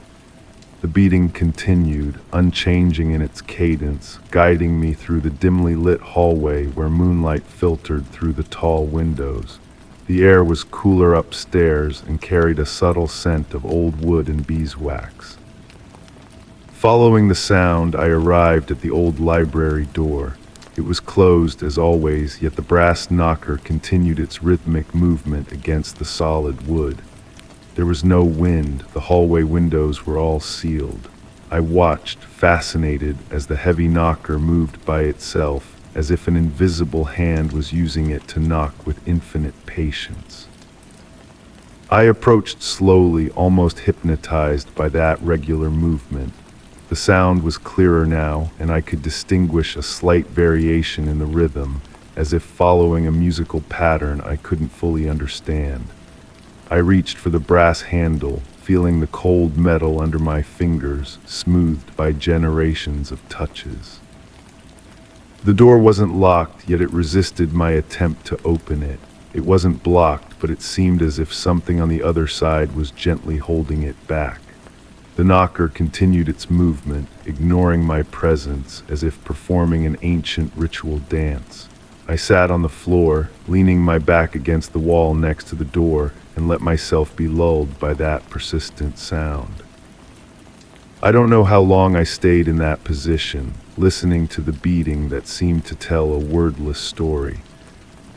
The beating continued, unchanging in its cadence, guiding me through the dimly lit hallway where moonlight filtered through the tall windows. The air was cooler upstairs and carried a subtle scent of old wood and beeswax. Following the sound, I arrived at the old library door. It was closed as always, yet the brass knocker continued its rhythmic movement against the solid wood. There was no wind, the hallway windows were all sealed. I watched, fascinated, as the heavy knocker moved by itself, as if an invisible hand was using it to knock with infinite patience. I approached slowly, almost hypnotized by that regular movement. The sound was clearer now, and I could distinguish a slight variation in the rhythm, as if following a musical pattern I couldn't fully understand. I reached for the brass handle, feeling the cold metal under my fingers, smoothed by generations of touches. The door wasn't locked, yet it resisted my attempt to open it. It wasn't blocked, but it seemed as if something on the other side was gently holding it back. The knocker continued its movement, ignoring my presence, as if performing an ancient ritual dance. I sat on the floor, leaning my back against the wall next to the door, and let myself be lulled by that persistent sound. I don't know how long I stayed in that position, listening to the beating that seemed to tell a wordless story.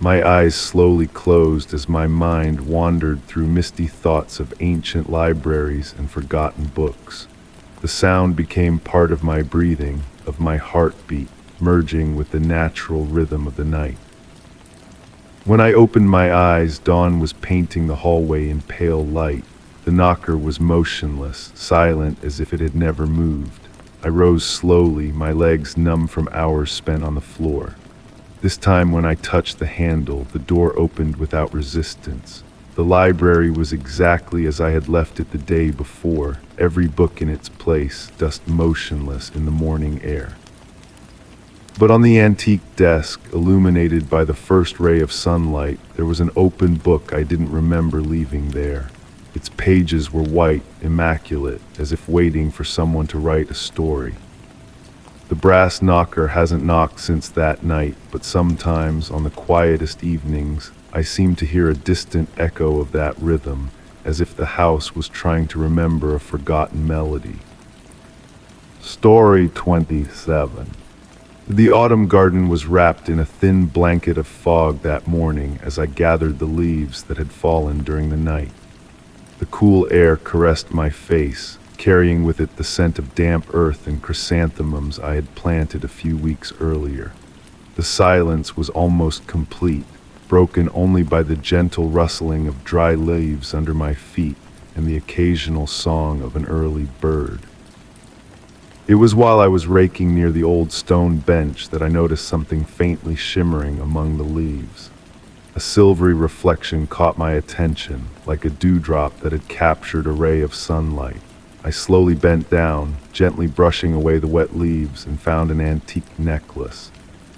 My eyes slowly closed as my mind wandered through misty thoughts of ancient libraries and forgotten books. The sound became part of my breathing, of my heartbeat, merging with the natural rhythm of the night. When I opened my eyes, dawn was painting the hallway in pale light. The knocker was motionless, silent as if it had never moved. I rose slowly, my legs numb from hours spent on the floor. This time when I touched the handle, the door opened without resistance. The library was exactly as I had left it the day before, every book in its place, dust motionless in the morning air. But on the antique desk, illuminated by the first ray of sunlight, there was an open book I didn't remember leaving there. Its pages were white, immaculate, as if waiting for someone to write a story. The brass knocker hasn't knocked since that night, but sometimes, on the quietest evenings, I seem to hear a distant echo of that rhythm, as if the house was trying to remember a forgotten melody. Story 27. The autumn garden was wrapped in a thin blanket of fog that morning as I gathered the leaves that had fallen during the night. The cool air caressed my face, carrying with it the scent of damp earth and chrysanthemums I had planted a few weeks earlier. The silence was almost complete, broken only by the gentle rustling of dry leaves under my feet and the occasional song of an early bird. It was while I was raking near the old stone bench that I noticed something faintly shimmering among the leaves. A silvery reflection caught my attention, like a dewdrop that had captured a ray of sunlight. I slowly bent down, gently brushing away the wet leaves, and found an antique necklace.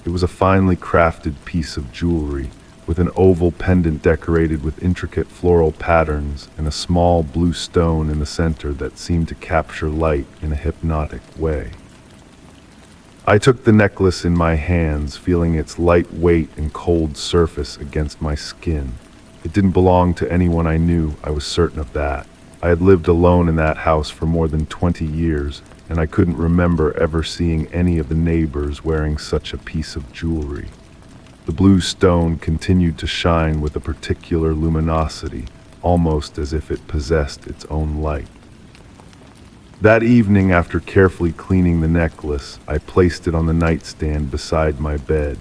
It was a finely crafted piece of jewelry, with an oval pendant decorated with intricate floral patterns and a small blue stone in the center that seemed to capture light in a hypnotic way. I took the necklace in my hands, feeling its light weight and cold surface against my skin. It didn't belong to anyone I knew, I was certain of that. I had lived alone in that house for more than 20 years, and I couldn't remember ever seeing any of the neighbors wearing such a piece of jewelry. The blue stone continued to shine with a particular luminosity, almost as if it possessed its own light. That evening, after carefully cleaning the necklace, I placed it on the nightstand beside my bed.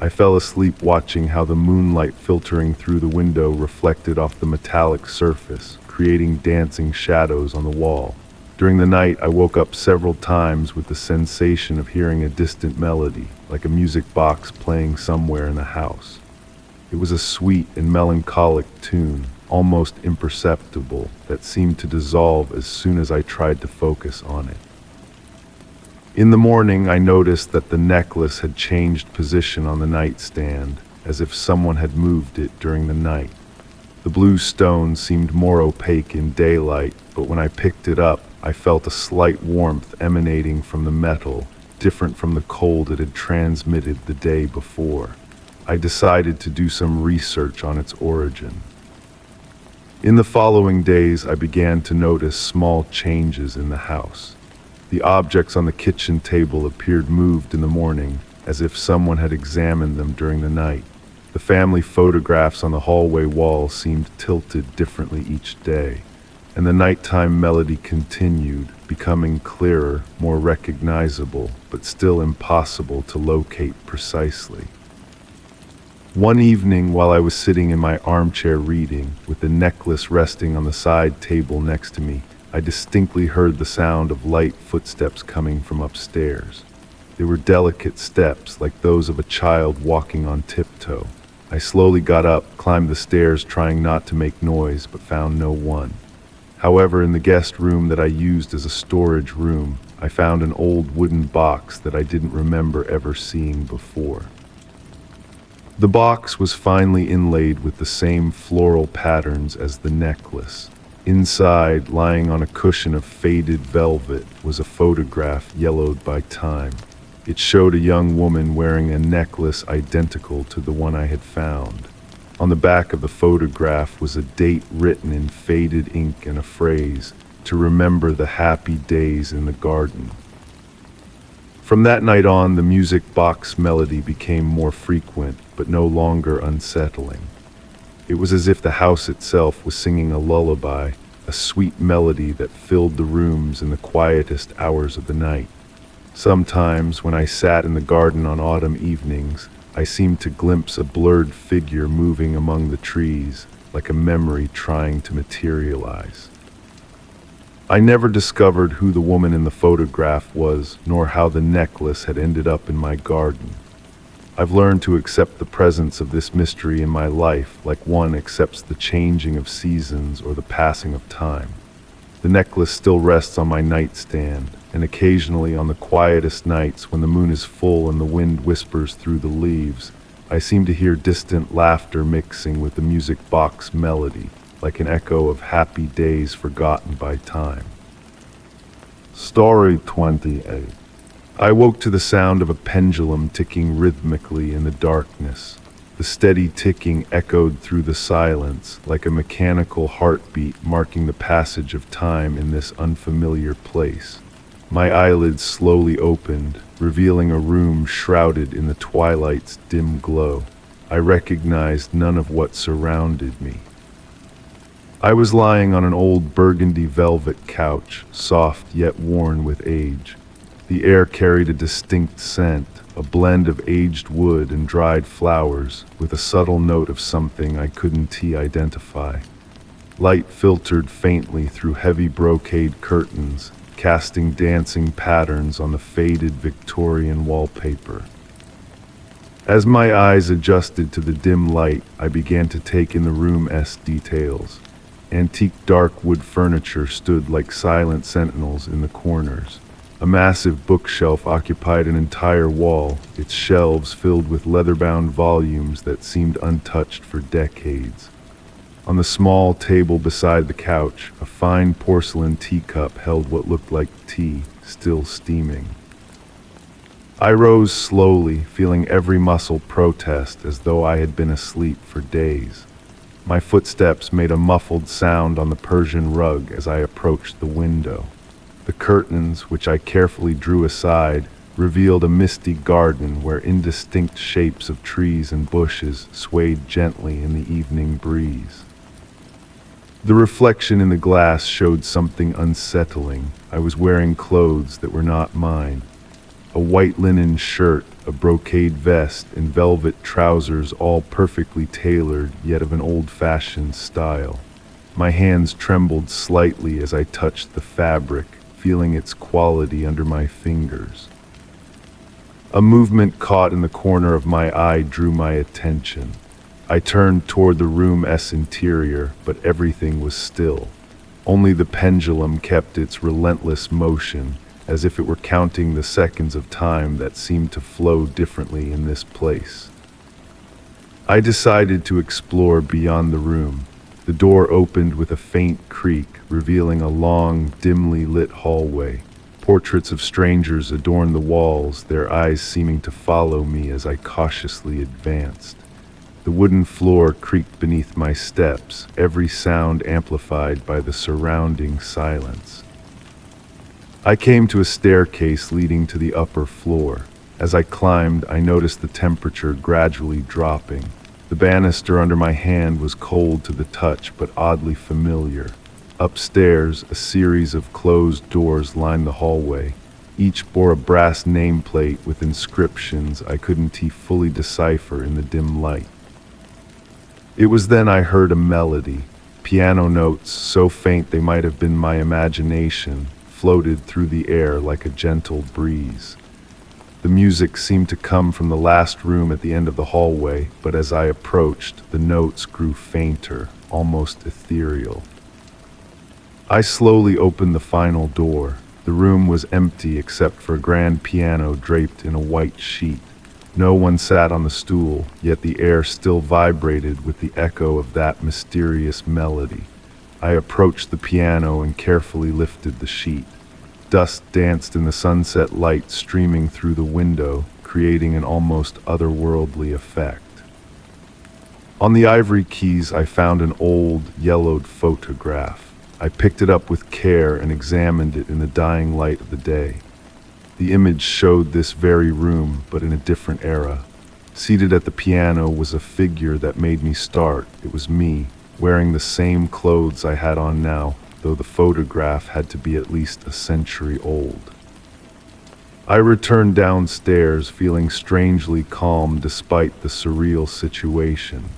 I fell asleep watching how the moonlight filtering through the window reflected off the metallic surface, creating dancing shadows on the wall. During the night, I woke up several times with the sensation of hearing a distant melody, like a music box playing somewhere in the house. It was a sweet and melancholic tune, almost imperceptible, that seemed to dissolve as soon as I tried to focus on it. In the morning, I noticed that the necklace had changed position on the nightstand, as if someone had moved it during the night. The blue stone seemed more opaque in daylight, but when I picked it up, I felt a slight warmth emanating from the metal, different from the cold it had transmitted the day before. I decided to do some research on its origin. In the following days, I began to notice small changes in the house. The objects on the kitchen table appeared moved in the morning, as if someone had examined them during the night. The family photographs on the hallway wall seemed tilted differently each day, and the nighttime melody continued, becoming clearer, more recognizable, but still impossible to locate precisely. One evening, while I was sitting in my armchair reading, with the necklace resting on the side table next to me, I distinctly heard the sound of light footsteps coming from upstairs. They were delicate steps, like those of a child walking on tiptoe. I slowly got up, climbed the stairs, trying not to make noise, but found no one. However, in the guest room that I used as a storage room, I found an old wooden box that I didn't remember ever seeing before. The box was finely inlaid with the same floral patterns as the necklace. Inside, lying on a cushion of faded velvet, was a photograph yellowed by time. It showed a young woman wearing a necklace identical to the one I had found. On the back of the photograph was a date written in faded ink and a phrase, "To remember the happy days in the garden." From that night on, the music box melody became more frequent, but no longer unsettling. It was as if the house itself was singing a lullaby, a sweet melody that filled the rooms in the quietest hours of the night. Sometimes, when I sat in the garden on autumn evenings, I seemed to glimpse a blurred figure moving among the trees, like a memory trying to materialize. I never discovered who the woman in the photograph was, nor how the necklace had ended up in my garden. I've learned to accept the presence of this mystery in my life like one accepts the changing of seasons or the passing of time. The necklace still rests on my nightstand, and occasionally on the quietest nights when the moon is full and the wind whispers through the leaves, I seem to hear distant laughter mixing with the music box melody, like an echo of happy days forgotten by time. Story 28. I woke to the sound of a pendulum ticking rhythmically in the darkness. The steady ticking echoed through the silence, like a mechanical heartbeat marking the passage of time in this unfamiliar place. My eyelids slowly opened, revealing a room shrouded in the twilight's dim glow. I recognized none of what surrounded me. I was lying on an old burgundy velvet couch, soft yet worn with age. The air carried a distinct scent, a blend of aged wood and dried flowers, with a subtle note of something I couldn't identify. Light filtered faintly through heavy brocade curtains, casting dancing patterns on the faded Victorian wallpaper. As my eyes adjusted to the dim light, I began to take in the room's details. Antique dark wood furniture stood like silent sentinels in the corners. A massive bookshelf occupied an entire wall, its shelves filled with leather-bound volumes that seemed untouched for decades. On the small table beside the couch, a fine porcelain teacup held what looked like tea, still steaming. I rose slowly, feeling every muscle protest as though I had been asleep for days. My footsteps made a muffled sound on the Persian rug as I approached the window. The curtains, which I carefully drew aside, revealed a misty garden where indistinct shapes of trees and bushes swayed gently in the evening breeze. The reflection in the glass showed something unsettling. I was wearing clothes that were not mine. A white linen shirt, a brocade vest, and velvet trousers, all perfectly tailored, yet of an old-fashioned style. My hands trembled slightly as I touched the fabric, feeling its quality under my fingers. A movement caught in the corner of my eye drew my attention. I turned toward the room's interior, but everything was still. Only the pendulum kept its relentless motion, as if it were counting the seconds of time that seemed to flow differently in this place. I decided to explore beyond the room. The door opened with a faint creak, revealing a long, dimly lit hallway. Portraits of strangers adorned the walls, their eyes seeming to follow me as I cautiously advanced. The wooden floor creaked beneath my steps, every sound amplified by the surrounding silence. I came to a staircase leading to the upper floor. As I climbed, I noticed the temperature gradually dropping. The banister under my hand was cold to the touch, but oddly familiar. Upstairs, a series of closed doors lined the hallway. Each bore a brass nameplate with inscriptions I couldn't fully decipher in the dim light. It was then I heard a melody. Piano notes, so faint they might have been my imagination, floated through the air like a gentle breeze. The music seemed to come from the last room at the end of the hallway, but as I approached, the notes grew fainter, almost ethereal. I slowly opened the final door. The room was empty except for a grand piano draped in a white sheet. No one sat on the stool, yet the air still vibrated with the echo of that mysterious melody. I approached the piano and carefully lifted the sheet. Dust danced in the sunset light streaming through the window, creating an almost otherworldly effect. On the ivory keys, I found an old, yellowed photograph. I picked it up with care and examined it in the dying light of the day. The image showed this very room, but in a different era. Seated at the piano was a figure that made me start. It was me, wearing the same clothes I had on now, though the photograph had to be at least a century old. I returned downstairs, feeling strangely calm despite the surreal situation.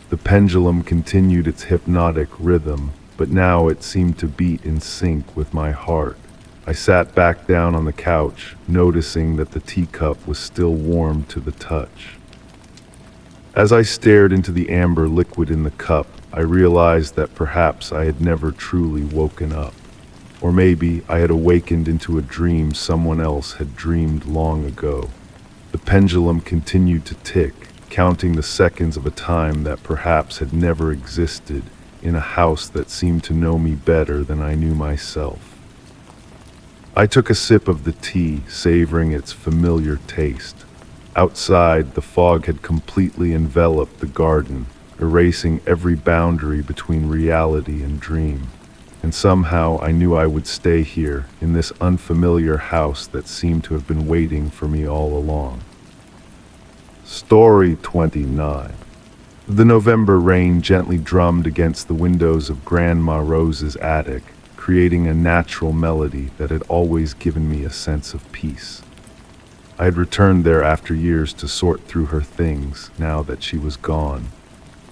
The pendulum continued its hypnotic rhythm, but now it seemed to beat in sync with my heart. I sat back down on the couch, noticing that the teacup was still warm to the touch. As I stared into the amber liquid in the cup, I realized that perhaps I had never truly woken up. Or maybe I had awakened into a dream someone else had dreamed long ago. The pendulum continued to tick, counting the seconds of a time that perhaps had never existed in a house that seemed to know me better than I knew myself. I took a sip of the tea, savoring its familiar taste. Outside, the fog had completely enveloped the garden, erasing every boundary between reality and dream. And somehow I knew I would stay here, in this unfamiliar house that seemed to have been waiting for me all along. Story 29. The November rain gently drummed against the windows of Grandma Rose's attic, creating a natural melody that had always given me a sense of peace. I had returned there after years to sort through her things, now that she was gone.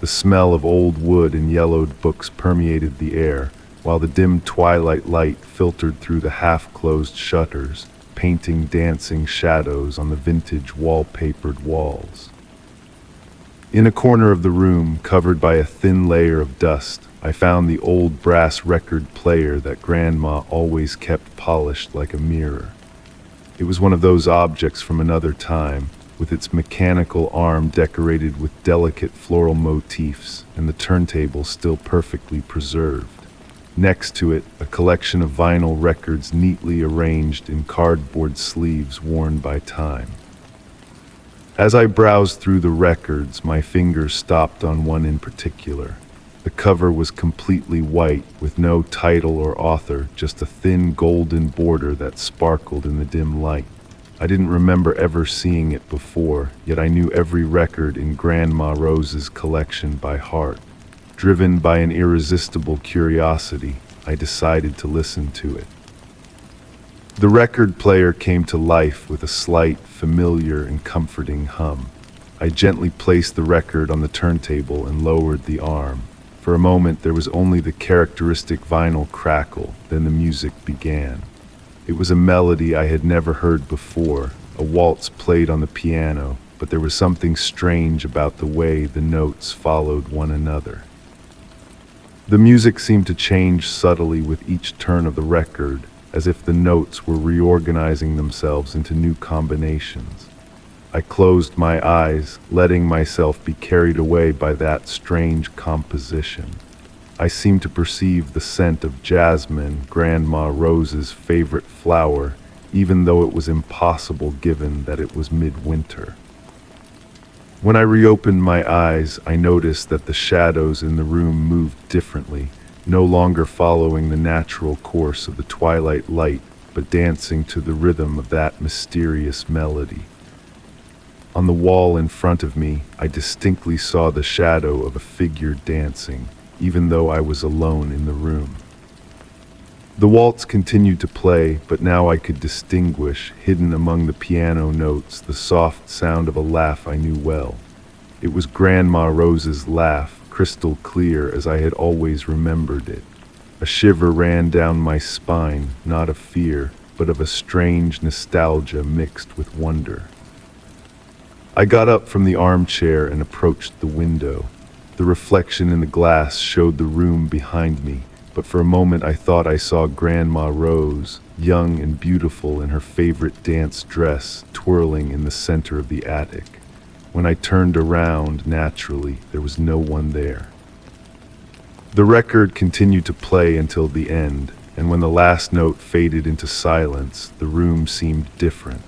The smell of old wood and yellowed books permeated the air, while the dim twilight light filtered through the half-closed shutters, painting dancing shadows on the vintage wallpapered walls. In a corner of the room, covered by a thin layer of dust, I found the old brass record player that Grandma always kept polished like a mirror. It was one of those objects from another time, with its mechanical arm decorated with delicate floral motifs and the turntable still perfectly preserved. Next to it, a collection of vinyl records neatly arranged in cardboard sleeves worn by time. As I browsed through the records, my fingers stopped on one in particular. The cover was completely white, with no title or author, just a thin golden border that sparkled in the dim light. I didn't remember ever seeing it before, yet I knew every record in Grandma Rose's collection by heart. Driven by an irresistible curiosity, I decided to listen to it. The record player came to life with a slight, familiar, and comforting hum. I gently placed the record on the turntable and lowered the arm. For a moment, there was only the characteristic vinyl crackle, then the music began. It was a melody I had never heard before, a waltz played on the piano, but there was something strange about the way the notes followed one another. The music seemed to change subtly with each turn of the record, as if the notes were reorganizing themselves into new combinations. I closed my eyes, letting myself be carried away by that strange composition. I seemed to perceive the scent of jasmine, Grandma Rose's favorite flower, even though it was impossible given that it was midwinter. When I reopened my eyes, I noticed that the shadows in the room moved differently, no longer following the natural course of the twilight light, but dancing to the rhythm of that mysterious melody. On the wall in front of me, I distinctly saw the shadow of a figure dancing, even though I was alone in the room. The waltz continued to play, but now I could distinguish, hidden among the piano notes, the soft sound of a laugh I knew well. It was Grandma Rose's laugh, crystal clear as I had always remembered it. A shiver ran down my spine, not of fear, but of a strange nostalgia mixed with wonder. I got up from the armchair and approached the window. The reflection in the glass showed the room behind me, but for a moment I thought I saw Grandma Rose, young and beautiful in her favorite dance dress, twirling in the center of the attic. When I turned around, naturally, there was no one there. The record continued to play until the end, and when the last note faded into silence, the room seemed different.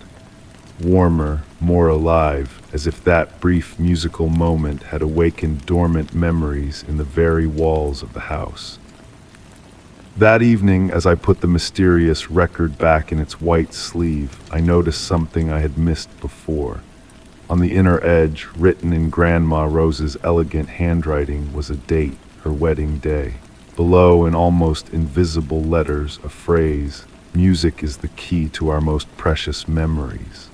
Warmer, more alive, as if that brief musical moment had awakened dormant memories in the very walls of the house. That evening, as I put the mysterious record back in its white sleeve, I noticed something I had missed before. On the inner edge, written in Grandma Rose's elegant handwriting, was a date, her wedding day. Below, in almost invisible letters, a phrase, "Music is the key to our most precious memories."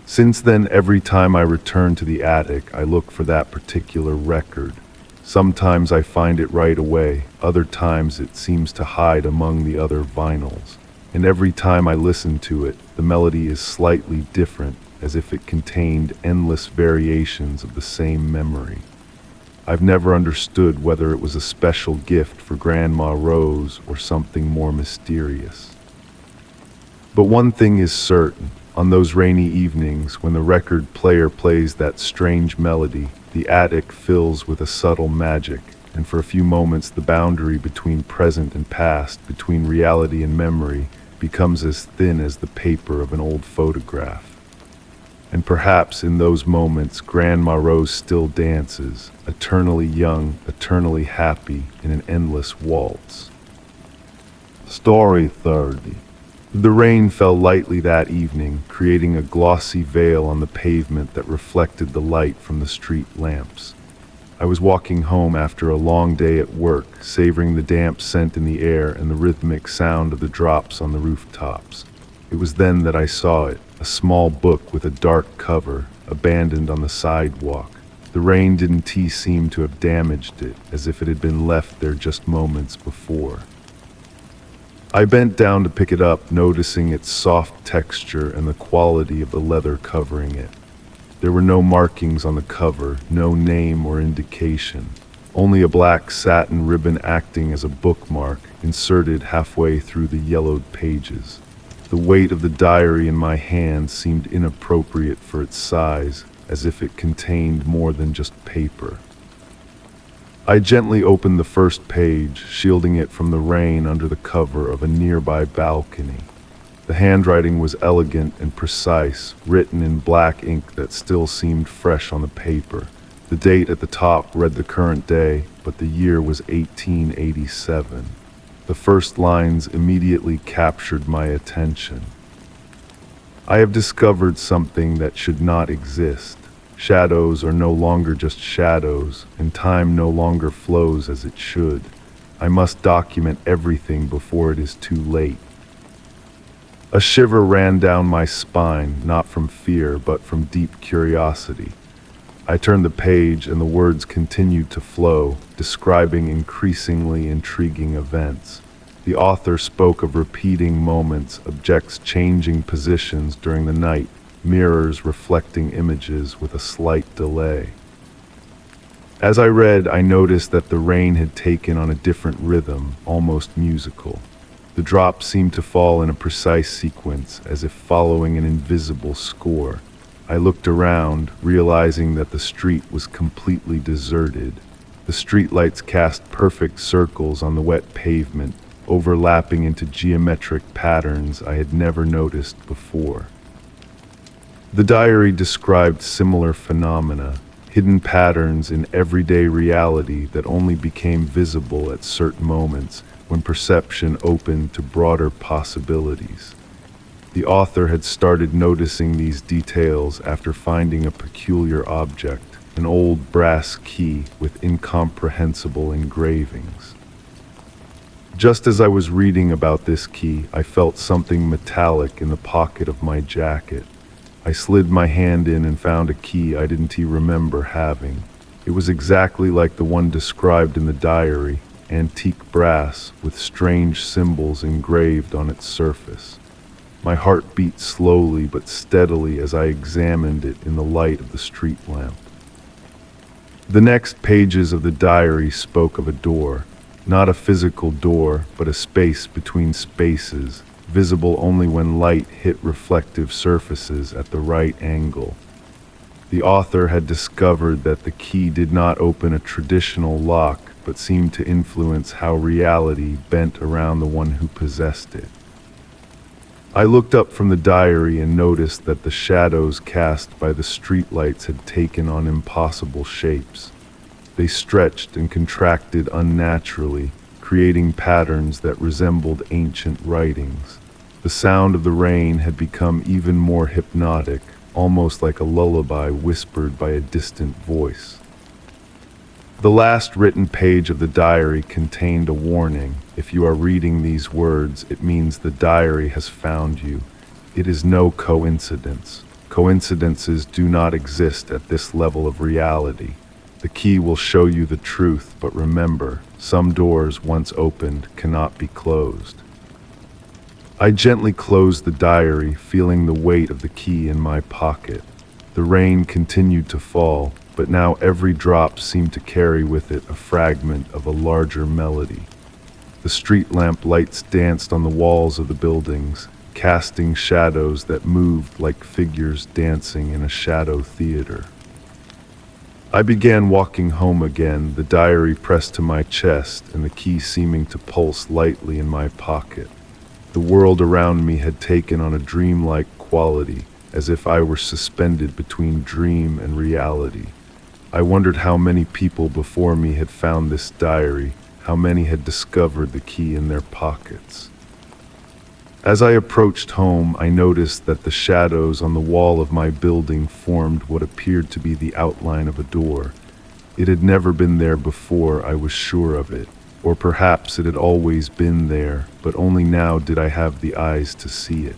Since then, every time I return to the attic, I look for that particular record. Sometimes I find it right away, other times it seems to hide among the other vinyls. And every time I listen to it, the melody is slightly different, as if it contained endless variations of the same memory. I've never understood whether it was a special gift for Grandma Rose or something more mysterious. But one thing is certain. On those rainy evenings, when the record player plays that strange melody, the attic fills with a subtle magic, and for a few moments the boundary between present and past, between reality and memory, becomes as thin as the paper of an old photograph. And perhaps in those moments, Grandma Rose still dances, eternally young, eternally happy, in an endless waltz. Story 30. The rain fell lightly that evening, creating a glossy veil on the pavement that reflected the light from the street lamps. I was walking home after a long day at work, savoring the damp scent in the air and the rhythmic sound of the drops on the rooftops. It was then that I saw it, a small book with a dark cover, abandoned on the sidewalk. The rain didn't seem to have damaged it, as if it had been left there just moments before. I bent down to pick it up, noticing its soft texture and the quality of the leather covering it. There were no markings on the cover, no name or indication, only a black satin ribbon acting as a bookmark inserted halfway through the yellowed pages. The weight of the diary in my hand seemed inappropriate for its size, as if it contained more than just paper. I gently opened the first page, shielding it from the rain under the cover of a nearby balcony. The handwriting was elegant and precise, written in black ink that still seemed fresh on the paper. The date at the top read the current day, but the year was 1887. The first lines immediately captured my attention. I have discovered something that should not exist. Shadows are no longer just shadows, and time no longer flows as it should. I must document everything before it is too late. A shiver ran down my spine, not from fear, but from deep curiosity. I turned the page and the words continued to flow, describing increasingly intriguing events. The author spoke of repeating moments, objects changing positions during the night, mirrors reflecting images with a slight delay. As I read, I noticed that the rain had taken on a different rhythm, almost musical. The drops seemed to fall in a precise sequence, as if following an invisible score. I looked around, realizing that the street was completely deserted. The streetlights cast perfect circles on the wet pavement, overlapping into geometric patterns I had never noticed before. The diary described similar phenomena, hidden patterns in everyday reality that only became visible at certain moments when perception opened to broader possibilities. The author had started noticing these details after finding a peculiar object, an old brass key with incomprehensible engravings. Just as I was reading about this key, I felt something metallic in the pocket of my jacket. I slid my hand in and found a key I didn't even remember having. It was exactly like the one described in the diary, antique brass with strange symbols engraved on its surface. My heart beat slowly but steadily as I examined it in the light of the street lamp. The next pages of the diary spoke of a door, not a physical door, but a space between spaces, visible only when light hit reflective surfaces at the right angle. The author had discovered that the key did not open a traditional lock, but seemed to influence how reality bent around the one who possessed it. I looked up from the diary and noticed that the shadows cast by the streetlights had taken on impossible shapes. They stretched and contracted unnaturally, creating patterns that resembled ancient writings. The sound of the rain had become even more hypnotic, almost like a lullaby whispered by a distant voice. The last written page of the diary contained a warning. If you are reading these words, it means the diary has found you. It is no coincidence. Coincidences do not exist at this level of reality. The key will show you the truth, but remember, some doors once opened cannot be closed. I gently closed the diary, feeling the weight of the key in my pocket. The rain continued to fall, but now every drop seemed to carry with it a fragment of a larger melody. The street lamp lights danced on the walls of the buildings, casting shadows that moved like figures dancing in a shadow theater. I began walking home again, the diary pressed to my chest and the key seeming to pulse lightly in my pocket. The world around me had taken on a dreamlike quality, as if I were suspended between dream and reality. I wondered how many people before me had found this diary, how many had discovered the key in their pockets. As I approached home, I noticed that the shadows on the wall of my building formed what appeared to be the outline of a door. It had never been there before, I was sure of it. Or perhaps it had always been there, but only now did I have the eyes to see it.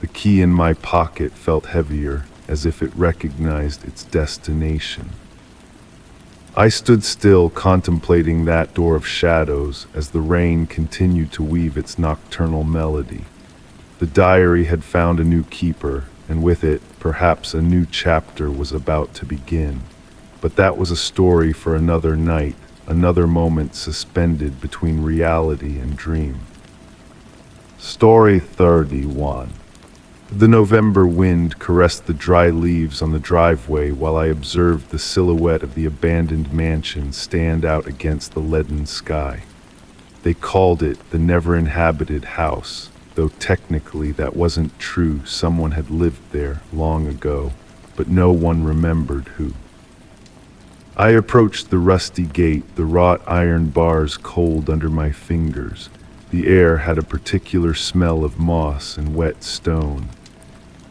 The key in my pocket felt heavier, as if it recognized its destination. I stood still, contemplating that door of shadows as the rain continued to weave its nocturnal melody. The diary had found a new keeper, and with it, perhaps a new chapter was about to begin. But that was a story for another night, another moment suspended between reality and dream. Story 31. The November wind caressed the dry leaves on the driveway while I observed the silhouette of the abandoned mansion stand out against the leaden sky. They called it the never-inhabited house, though technically that wasn't true. Someone had lived there long ago, but no one remembered who. I approached the rusty gate, the wrought iron bars cold under my fingers. The air had a particular smell of moss and wet stone.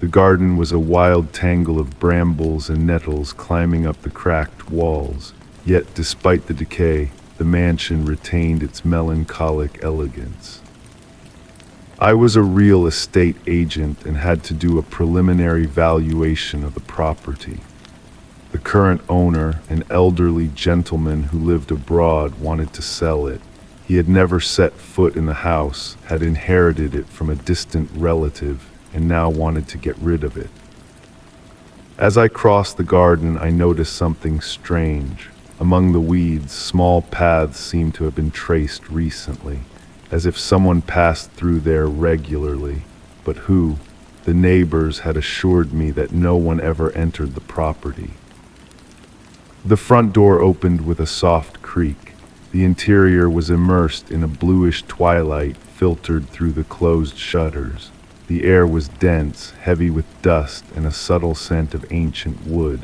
The garden was a wild tangle of brambles and nettles climbing up the cracked walls, yet despite the decay, the mansion retained its melancholic elegance. I was a real estate agent and had to do a preliminary valuation of the property. The current owner, an elderly gentleman who lived abroad, wanted to sell it. He had never set foot in the house, had inherited it from a distant relative, and now wanted to get rid of it. As I crossed the garden, I noticed something strange. Among the weeds, small paths seemed to have been traced recently, as if someone passed through there regularly. But who? The neighbors had assured me that no one ever entered the property. The front door opened with a soft creak. The interior was immersed in a bluish twilight filtered through the closed shutters. The air was dense, heavy with dust and a subtle scent of ancient wood.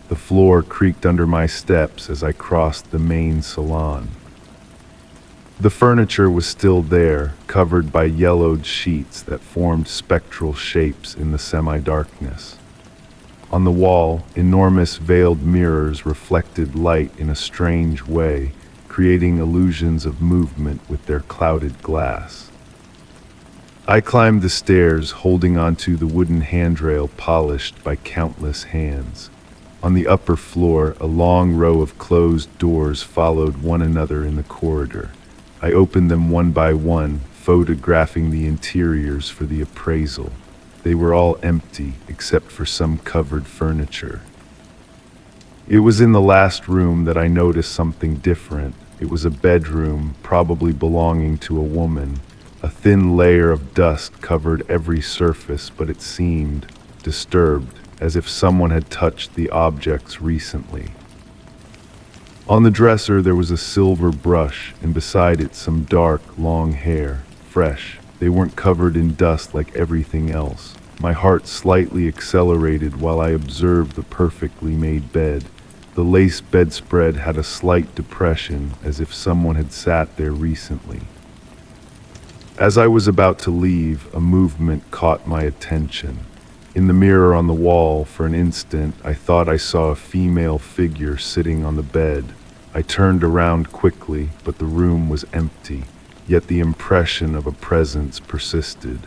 The floor creaked under my steps as I crossed the main salon. The furniture was still there, covered by yellowed sheets that formed spectral shapes in the semi-darkness. On the wall, enormous veiled mirrors reflected light in a strange way, creating illusions of movement with their clouded glass. I climbed the stairs, holding onto the wooden handrail polished by countless hands. On the upper floor, a long row of closed doors followed one another in the corridor. I opened them one by one, photographing the interiors for the appraisal. They were all empty, except for some covered furniture. It was in the last room that I noticed something different. It was a bedroom, probably belonging to a woman. A thin layer of dust covered every surface, but it seemed disturbed, as if someone had touched the objects recently. On the dresser there was a silver brush, and beside it some dark, long hair, fresh. They weren't covered in dust like everything else. My heart slightly accelerated while I observed the perfectly made bed. The lace bedspread had a slight depression, as if someone had sat there recently. As I was about to leave, a movement caught my attention. In the mirror on the wall, for an instant, I thought I saw a female figure sitting on the bed. I turned around quickly, but the room was empty, yet the impression of a presence persisted.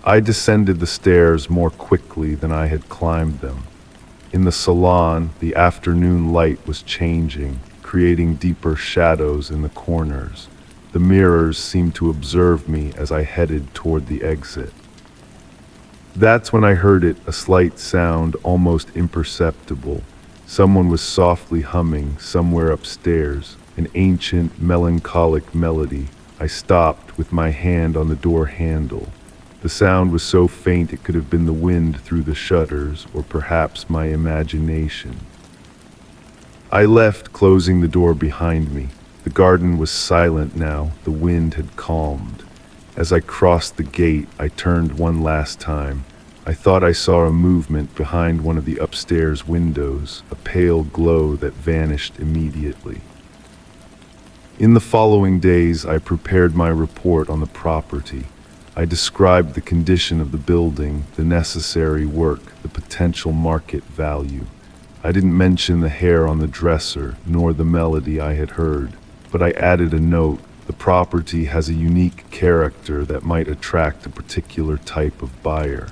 I descended the stairs more quickly than I had climbed them. In the salon, the afternoon light was changing, creating deeper shadows in the corners. The mirrors seemed to observe me as I headed toward the exit. That's when I heard it, a slight sound, almost imperceptible. Someone was softly humming somewhere upstairs, an ancient, melancholic melody. I stopped with my hand on the door handle. The sound was so faint it could have been the wind through the shutters, or perhaps my imagination. I left, closing the door behind me. The garden was silent now, the wind had calmed. As I crossed the gate, I turned one last time. I thought I saw a movement behind one of the upstairs windows, a pale glow that vanished immediately. In the following days, I prepared my report on the property. I described the condition of the building, the necessary work, the potential market value. I didn't mention the hair on the dresser, nor the melody I had heard, but I added a note. The property has a unique character that might attract a particular type of buyer.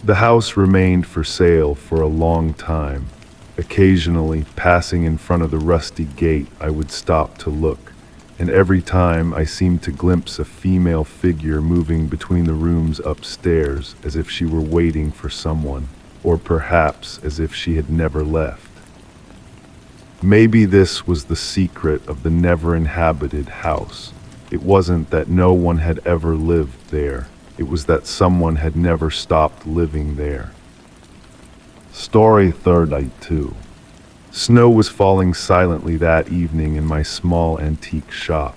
The house remained for sale for a long time. Occasionally, passing in front of the rusty gate, I would stop to look, and every time I seemed to glimpse a female figure moving between the rooms upstairs, as if she were waiting for someone, or perhaps as if she had never left. Maybe this was the secret of the never-inhabited house. It wasn't that no one had ever lived there. It was that someone had never stopped living there. Story 32. Snow was falling silently that evening in my small antique shop.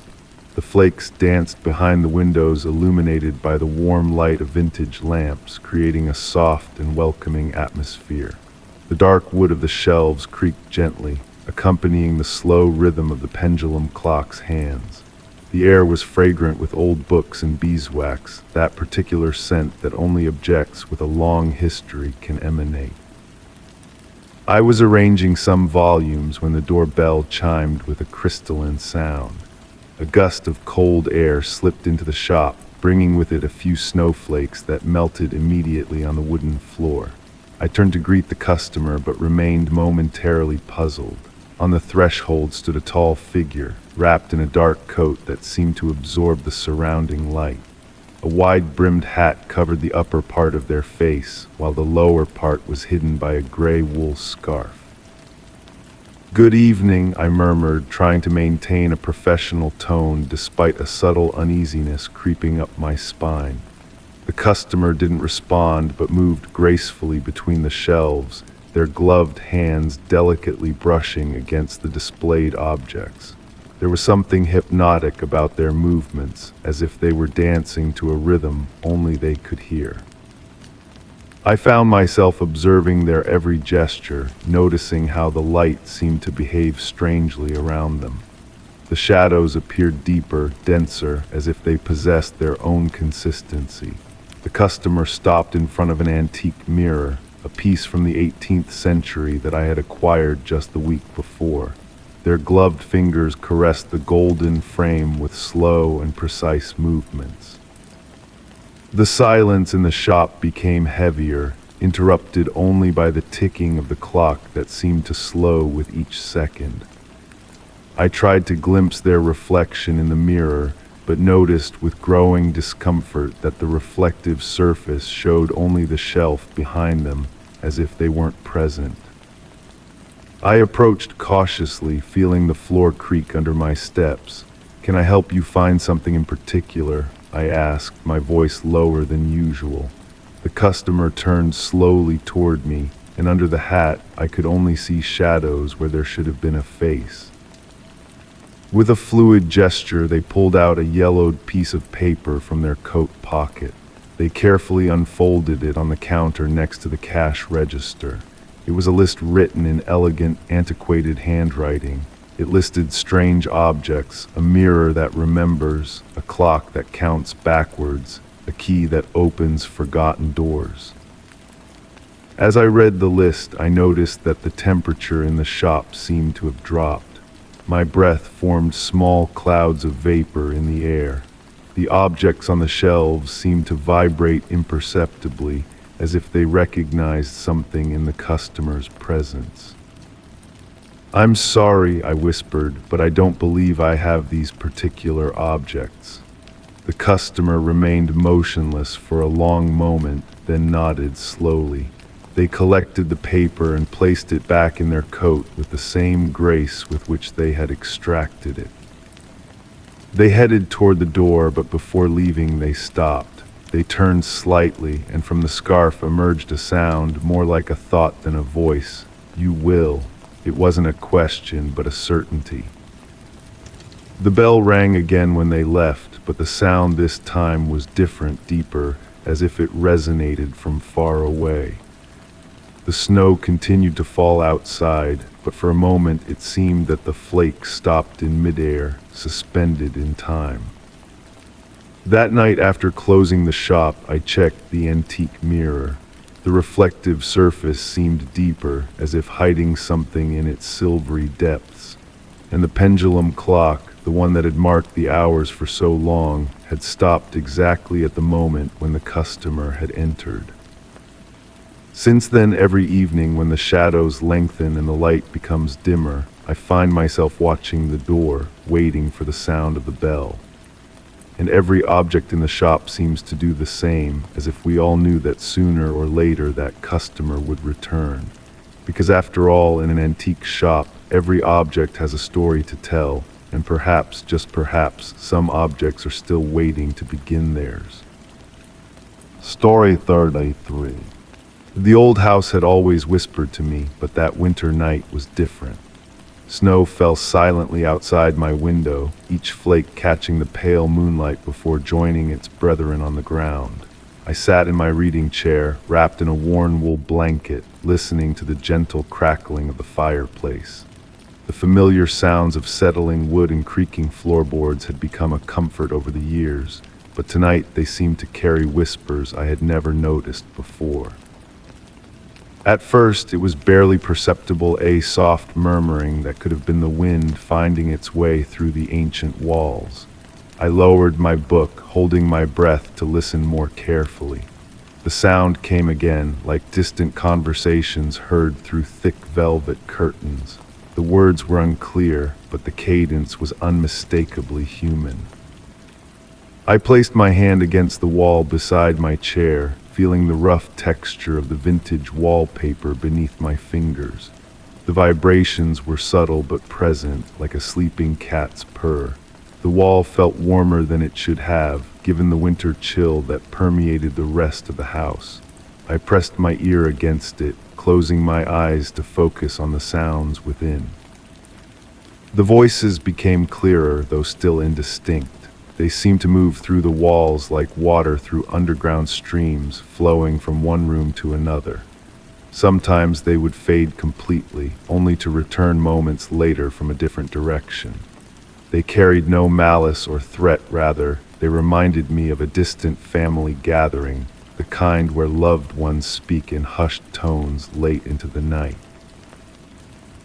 The flakes danced behind the windows, illuminated by the warm light of vintage lamps, creating a soft and welcoming atmosphere. The dark wood of the shelves creaked gently, accompanying the slow rhythm of the pendulum clock's hands. The air was fragrant with old books and beeswax, that particular scent that only objects with a long history can emanate. I was arranging some volumes when the doorbell chimed with a crystalline sound. A gust of cold air slipped into the shop, bringing with it a few snowflakes that melted immediately on the wooden floor. I turned to greet the customer, but remained momentarily puzzled. On the threshold stood a tall figure, wrapped in a dark coat that seemed to absorb the surrounding light. A wide-brimmed hat covered the upper part of their face, while the lower part was hidden by a gray wool scarf. "Good evening," I murmured, trying to maintain a professional tone despite a subtle uneasiness creeping up my spine. The customer didn't respond, but moved gracefully between the shelves, their gloved hands delicately brushing against the displayed objects. There was something hypnotic about their movements, as if they were dancing to a rhythm only they could hear. I found myself observing their every gesture, noticing how the light seemed to behave strangely around them. The shadows appeared deeper, denser, as if they possessed their own consistency. The customer stopped in front of an antique mirror, a piece from the 18th century that I had acquired just the week before. Their gloved fingers caressed the golden frame with slow and precise movements. The silence in the shop became heavier, interrupted only by the ticking of the clock that seemed to slow with each second. I tried to glimpse their reflection in the mirror, but noticed with growing discomfort that the reflective surface showed only the shelf behind them, as if they weren't present. I approached cautiously, feeling the floor creak under my steps. "Can I help you find something in particular?" I asked, my voice lower than usual. The customer turned slowly toward me, and under the hat I could only see shadows where there should have been a face. With a fluid gesture, they pulled out a yellowed piece of paper from their coat pocket. They carefully unfolded it on the counter next to the cash register. It was a list written in elegant, antiquated handwriting. It listed strange objects, a mirror that remembers, a clock that counts backwards, a key that opens forgotten doors. As I read the list, I noticed that the temperature in the shop seemed to have dropped. My breath formed small clouds of vapor in the air. The objects on the shelves seemed to vibrate imperceptibly, as if they recognized something in the customer's presence. "I'm sorry," I whispered, "but I don't believe I have these particular objects." The customer remained motionless for a long moment, then nodded slowly. They collected the paper and placed it back in their coat with the same grace with which they had extracted it. They headed toward the door, but before leaving they stopped. They turned slightly, and from the scarf emerged a sound more like a thought than a voice. "You will." It wasn't a question, but a certainty. The bell rang again when they left, but the sound this time was different, deeper, as if it resonated from far away. The snow continued to fall outside, but for a moment it seemed that the flakes stopped in midair, suspended in time. That night, after closing the shop, I checked the antique mirror. The reflective surface seemed deeper, as if hiding something in its silvery depths. And the pendulum clock, the one that had marked the hours for so long, had stopped exactly at the moment when the customer had entered. Since then, every evening when the shadows lengthen and the light becomes dimmer, I find myself watching the door, waiting for the sound of the bell. And every object in the shop seems to do the same, as if we all knew that sooner or later that customer would return. Because after all, in an antique shop, every object has a story to tell, and perhaps, just perhaps, some objects are still waiting to begin theirs. Story 33. The old house had always whispered to me, but that winter night was different. Snow fell silently outside my window, each flake catching the pale moonlight before joining its brethren on the ground. I sat in my reading chair, wrapped in a worn wool blanket, listening to the gentle crackling of the fireplace. The familiar sounds of settling wood and creaking floorboards had become a comfort over the years, but tonight they seemed to carry whispers I had never noticed before. At first, it was barely perceptible, a soft murmuring that could have been the wind finding its way through the ancient walls. I lowered my book, holding my breath to listen more carefully. The sound came again, like distant conversations heard through thick velvet curtains. The words were unclear, but the cadence was unmistakably human. I placed my hand against the wall beside my chair, feeling the rough texture of the vintage wallpaper beneath my fingers. The vibrations were subtle but present, like a sleeping cat's purr. The wall felt warmer than it should have, given the winter chill that permeated the rest of the house. I pressed my ear against it, closing my eyes to focus on the sounds within. The voices became clearer, though still indistinct. They seemed to move through the walls like water through underground streams, flowing from one room to another. Sometimes they would fade completely, only to return moments later from a different direction. They carried no malice or threat, rather, they reminded me of a distant family gathering, the kind where loved ones speak in hushed tones late into the night.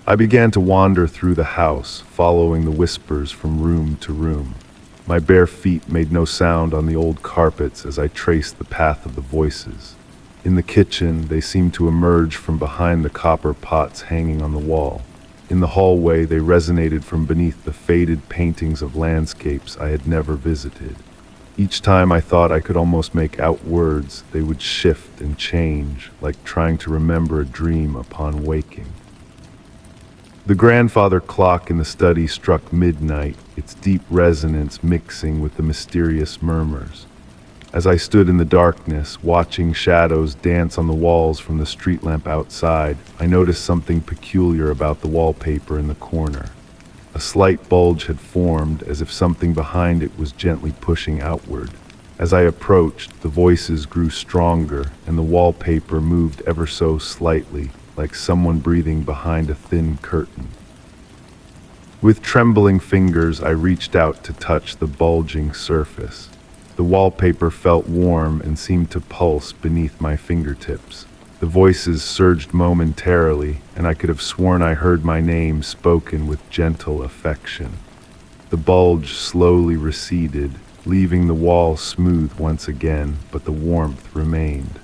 I began to wander through the house, following the whispers from room to room. My bare feet made no sound on the old carpets as I traced the path of the voices. In the kitchen, they seemed to emerge from behind the copper pots hanging on the wall. In the hallway, they resonated from beneath the faded paintings of landscapes I had never visited. Each time I thought I could almost make out words, they would shift and change, like trying to remember a dream upon waking. The grandfather clock in the study struck midnight, its deep resonance mixing with the mysterious murmurs. As I stood in the darkness, watching shadows dance on the walls from the street lamp outside, I noticed something peculiar about the wallpaper in the corner. A slight bulge had formed, as if something behind it was gently pushing outward. As I approached, the voices grew stronger, and the wallpaper moved ever so slightly, like someone breathing behind a thin curtain. With trembling fingers, I reached out to touch the bulging surface. The wallpaper felt warm and seemed to pulse beneath my fingertips. The voices surged momentarily, and I could have sworn I heard my name spoken with gentle affection. The bulge slowly receded, leaving the wall smooth once again, but the warmth remained.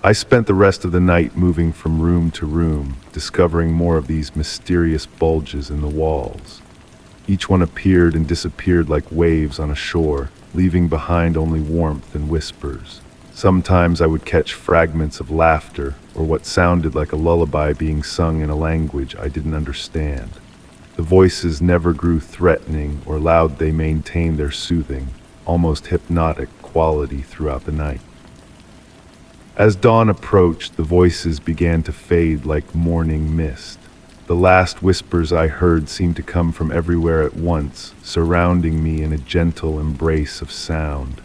I spent the rest of the night moving from room to room, discovering more of these mysterious bulges in the walls. Each one appeared and disappeared like waves on a shore, leaving behind only warmth and whispers. Sometimes I would catch fragments of laughter, or what sounded like a lullaby being sung in a language I didn't understand. The voices never grew threatening or loud, they maintained their soothing, almost hypnotic quality throughout the night. As dawn approached, the voices began to fade like morning mist. The last whispers I heard seemed to come from everywhere at once, surrounding me in a gentle embrace of sound.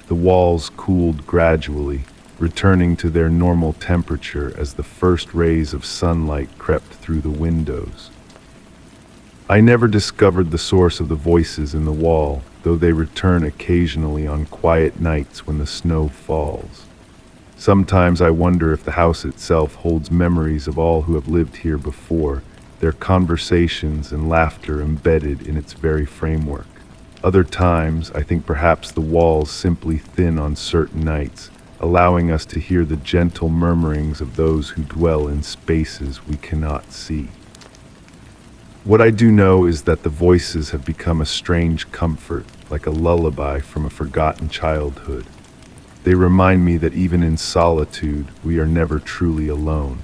The walls cooled gradually, returning to their normal temperature as the first rays of sunlight crept through the windows. I never discovered the source of the voices in the wall, though they return occasionally on quiet nights when the snow falls. Sometimes I wonder if the house itself holds memories of all who have lived here before, their conversations and laughter embedded in its very framework. Other times, I think perhaps the walls simply thin on certain nights, allowing us to hear the gentle murmurings of those who dwell in spaces we cannot see. What I do know is that the voices have become a strange comfort, like a lullaby from a forgotten childhood. They remind me that even in solitude, we are never truly alone.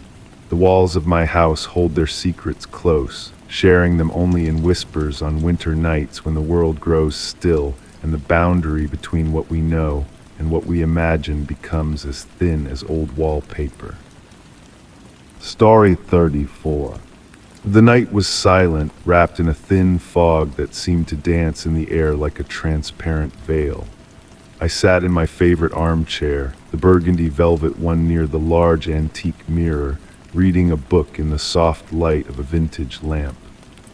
The walls of my house hold their secrets close, sharing them only in whispers on winter nights when the world grows still and the boundary between what we know and what we imagine becomes as thin as old wallpaper. Story 34. The night was silent, wrapped in a thin fog that seemed to dance in the air like a transparent veil. I sat in my favorite armchair, the burgundy velvet one near the large antique mirror, reading a book in the soft light of a vintage lamp.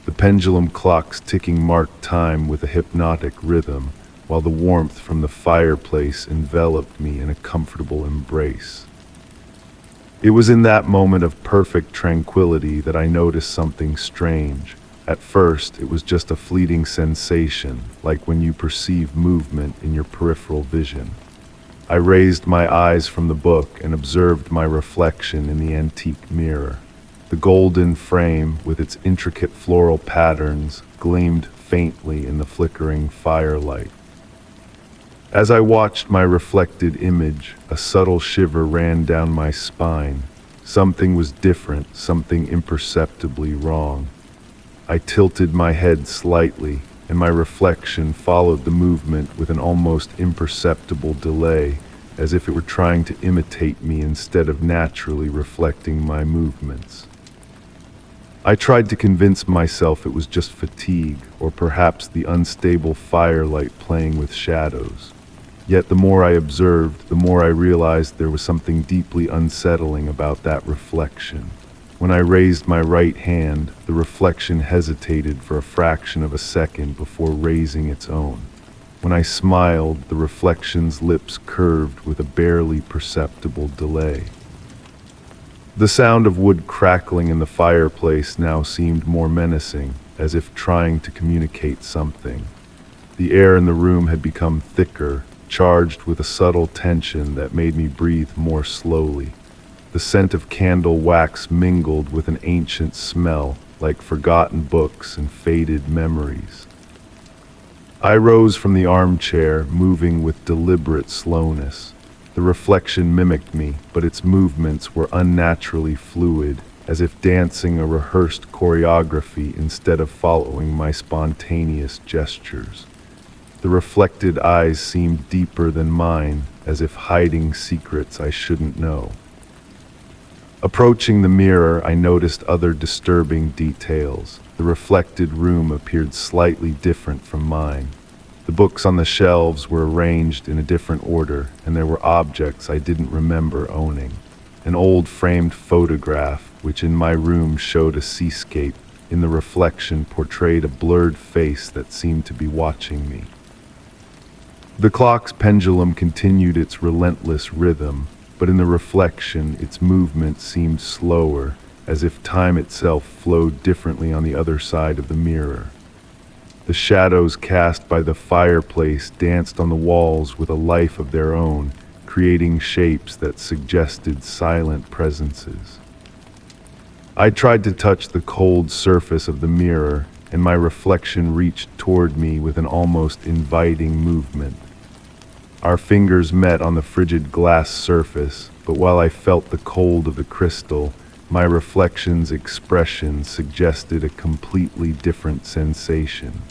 The pendulum clocks ticking marked time with a hypnotic rhythm, while the warmth from the fireplace enveloped me in a comfortable embrace. It was in that moment of perfect tranquility that I noticed something strange. At first, it was just a fleeting sensation, like when you perceive movement in your peripheral vision. I raised my eyes from the book and observed my reflection in the antique mirror. The golden frame, with its intricate floral patterns, gleamed faintly in the flickering firelight. As I watched my reflected image, a subtle shiver ran down my spine. Something was different, something imperceptibly wrong. I tilted my head slightly, and my reflection followed the movement with an almost imperceptible delay, as if it were trying to imitate me instead of naturally reflecting my movements. I tried to convince myself it was just fatigue, or perhaps the unstable firelight playing with shadows. Yet the more I observed, the more I realized there was something deeply unsettling about that reflection. When I raised my right hand, the reflection hesitated for a fraction of a second before raising its own. When I smiled, the reflection's lips curved with a barely perceptible delay. The sound of wood crackling in the fireplace now seemed more menacing, as if trying to communicate something. The air in the room had become thicker, charged with a subtle tension that made me breathe more slowly. The scent of candle wax mingled with an ancient smell, like forgotten books and faded memories. I rose from the armchair, moving with deliberate slowness. The reflection mimicked me, but its movements were unnaturally fluid, as if dancing a rehearsed choreography instead of following my spontaneous gestures. The reflected eyes seemed deeper than mine, as if hiding secrets I shouldn't know. Approaching the mirror, I noticed other disturbing details. The reflected room appeared slightly different from mine. The books on the shelves were arranged in a different order, and there were objects I didn't remember owning. An old framed photograph, which in my room showed a seascape, in the reflection portrayed a blurred face that seemed to be watching me. The clock's pendulum continued its relentless rhythm, but in the reflection its movement seemed slower, as if time itself flowed differently on the other side of the mirror. The shadows cast by the fireplace danced on the walls with a life of their own, creating shapes that suggested silent presences. I tried to touch the cold surface of the mirror, and my reflection reached toward me with an almost inviting movement. Our fingers met on the frigid glass surface, but while I felt the cold of the crystal, my reflection's expression suggested a completely different sensation.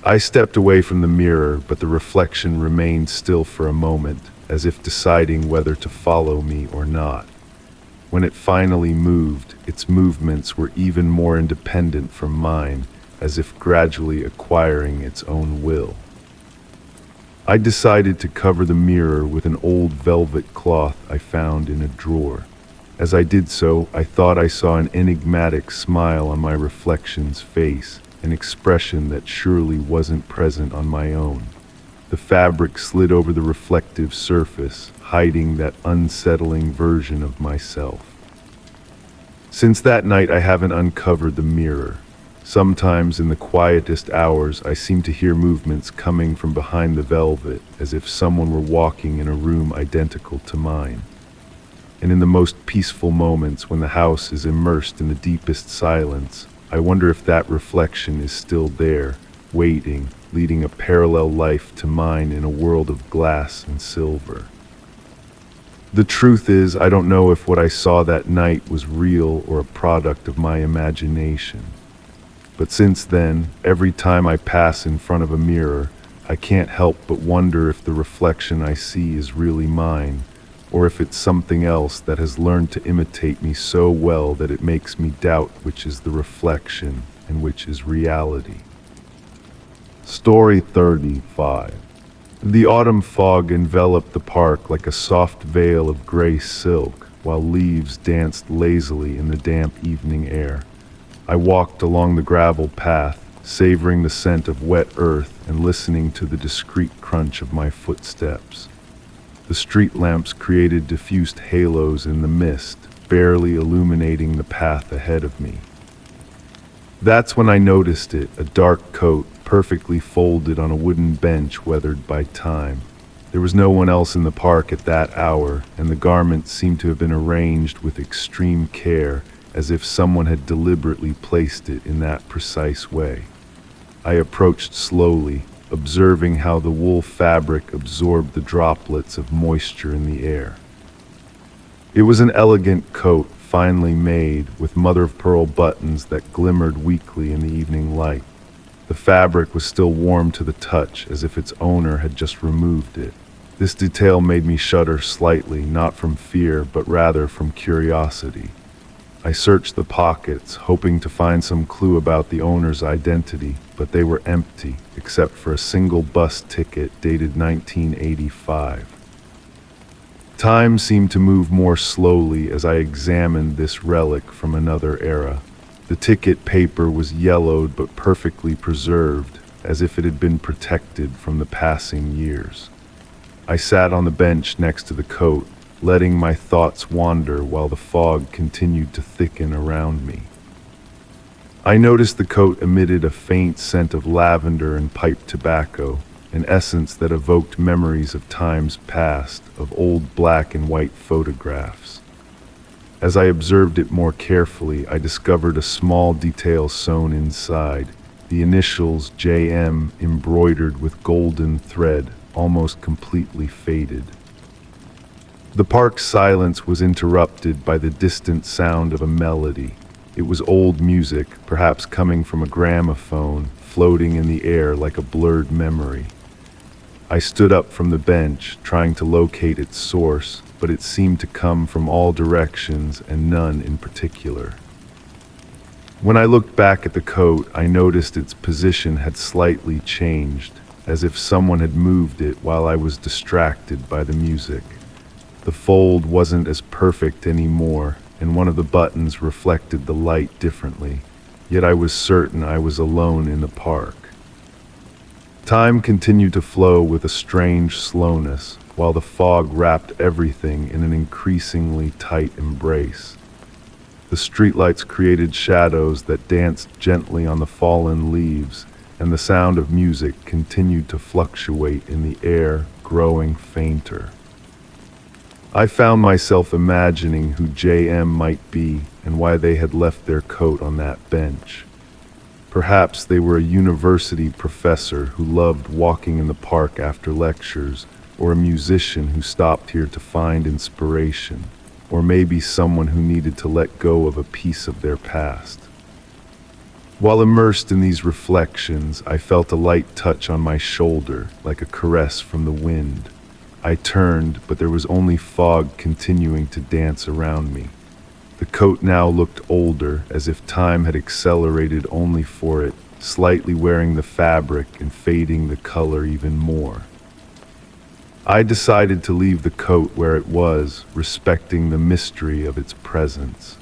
I stepped away from the mirror, but the reflection remained still for a moment, as if deciding whether to follow me or not. When it finally moved, its movements were even more independent from mine, as if gradually acquiring its own will. I decided to cover the mirror with an old velvet cloth I found in a drawer. As I did so, I thought I saw an enigmatic smile on my reflection's face, an expression that surely wasn't present on my own. The fabric slid over the reflective surface, hiding that unsettling version of myself. Since that night, I haven't uncovered the mirror. Sometimes in the quietest hours, I seem to hear movements coming from behind the velvet, as if someone were walking in a room identical to mine. And in the most peaceful moments, when the house is immersed in the deepest silence, I wonder if that reflection is still there, waiting, leading a parallel life to mine in a world of glass and silver. The truth is, I don't know if what I saw that night was real or a product of my imagination. But since then, every time I pass in front of a mirror, I can't help but wonder if the reflection I see is really mine, or if it's something else that has learned to imitate me so well that it makes me doubt which is the reflection and which is reality. Story 35. The autumn fog enveloped the park like a soft veil of gray silk, while leaves danced lazily in the damp evening air. I walked along the gravel path, savoring the scent of wet earth and listening to the discreet crunch of my footsteps. The street lamps created diffused halos in the mist, barely illuminating the path ahead of me. That's when I noticed it, a dark coat, perfectly folded on a wooden bench weathered by time. There was no one else in the park at that hour, and the garments seemed to have been arranged with extreme care, as if someone had deliberately placed it in that precise way. I approached slowly, observing how the wool fabric absorbed the droplets of moisture in the air. It was an elegant coat, finely made, with mother-of-pearl buttons that glimmered weakly in the evening light. The fabric was still warm to the touch, as if its owner had just removed it. This detail made me shudder slightly, not from fear, but rather from curiosity. I searched the pockets, hoping to find some clue about the owner's identity, but they were empty, except for a single bus ticket dated 1985. Time seemed to move more slowly as I examined this relic from another era. The ticket paper was yellowed but perfectly preserved, as if it had been protected from the passing years. I sat on the bench next to the coat, letting my thoughts wander while the fog continued to thicken around me. I noticed the coat emitted a faint scent of lavender and pipe tobacco, an essence that evoked memories of times past, of old black and white photographs. As I observed it more carefully, I discovered a small detail sewn inside, the initials JM embroidered with golden thread, almost completely faded. The park's silence was interrupted by the distant sound of a melody. It was old music, perhaps coming from a gramophone, floating in the air like a blurred memory. I stood up from the bench, trying to locate its source, but it seemed to come from all directions and none in particular. When I looked back at the coat, I noticed its position had slightly changed, as if someone had moved it while I was distracted by the music. The fold wasn't as perfect anymore, and one of the buttons reflected the light differently, yet I was certain I was alone in the park. Time continued to flow with a strange slowness, while the fog wrapped everything in an increasingly tight embrace. The streetlights created shadows that danced gently on the fallen leaves, and the sound of music continued to fluctuate in the air, growing fainter. I found myself imagining who JM might be and why they had left their coat on that bench. Perhaps they were a university professor who loved walking in the park after lectures, or a musician who stopped here to find inspiration, or maybe someone who needed to let go of a piece of their past. While immersed in these reflections, I felt a light touch on my shoulder, like a caress from the wind. I turned, but there was only fog continuing to dance around me. The coat now looked older, as if time had accelerated only for it, slightly wearing the fabric and fading the color even more. I decided to leave the coat where it was, respecting the mystery of its presence.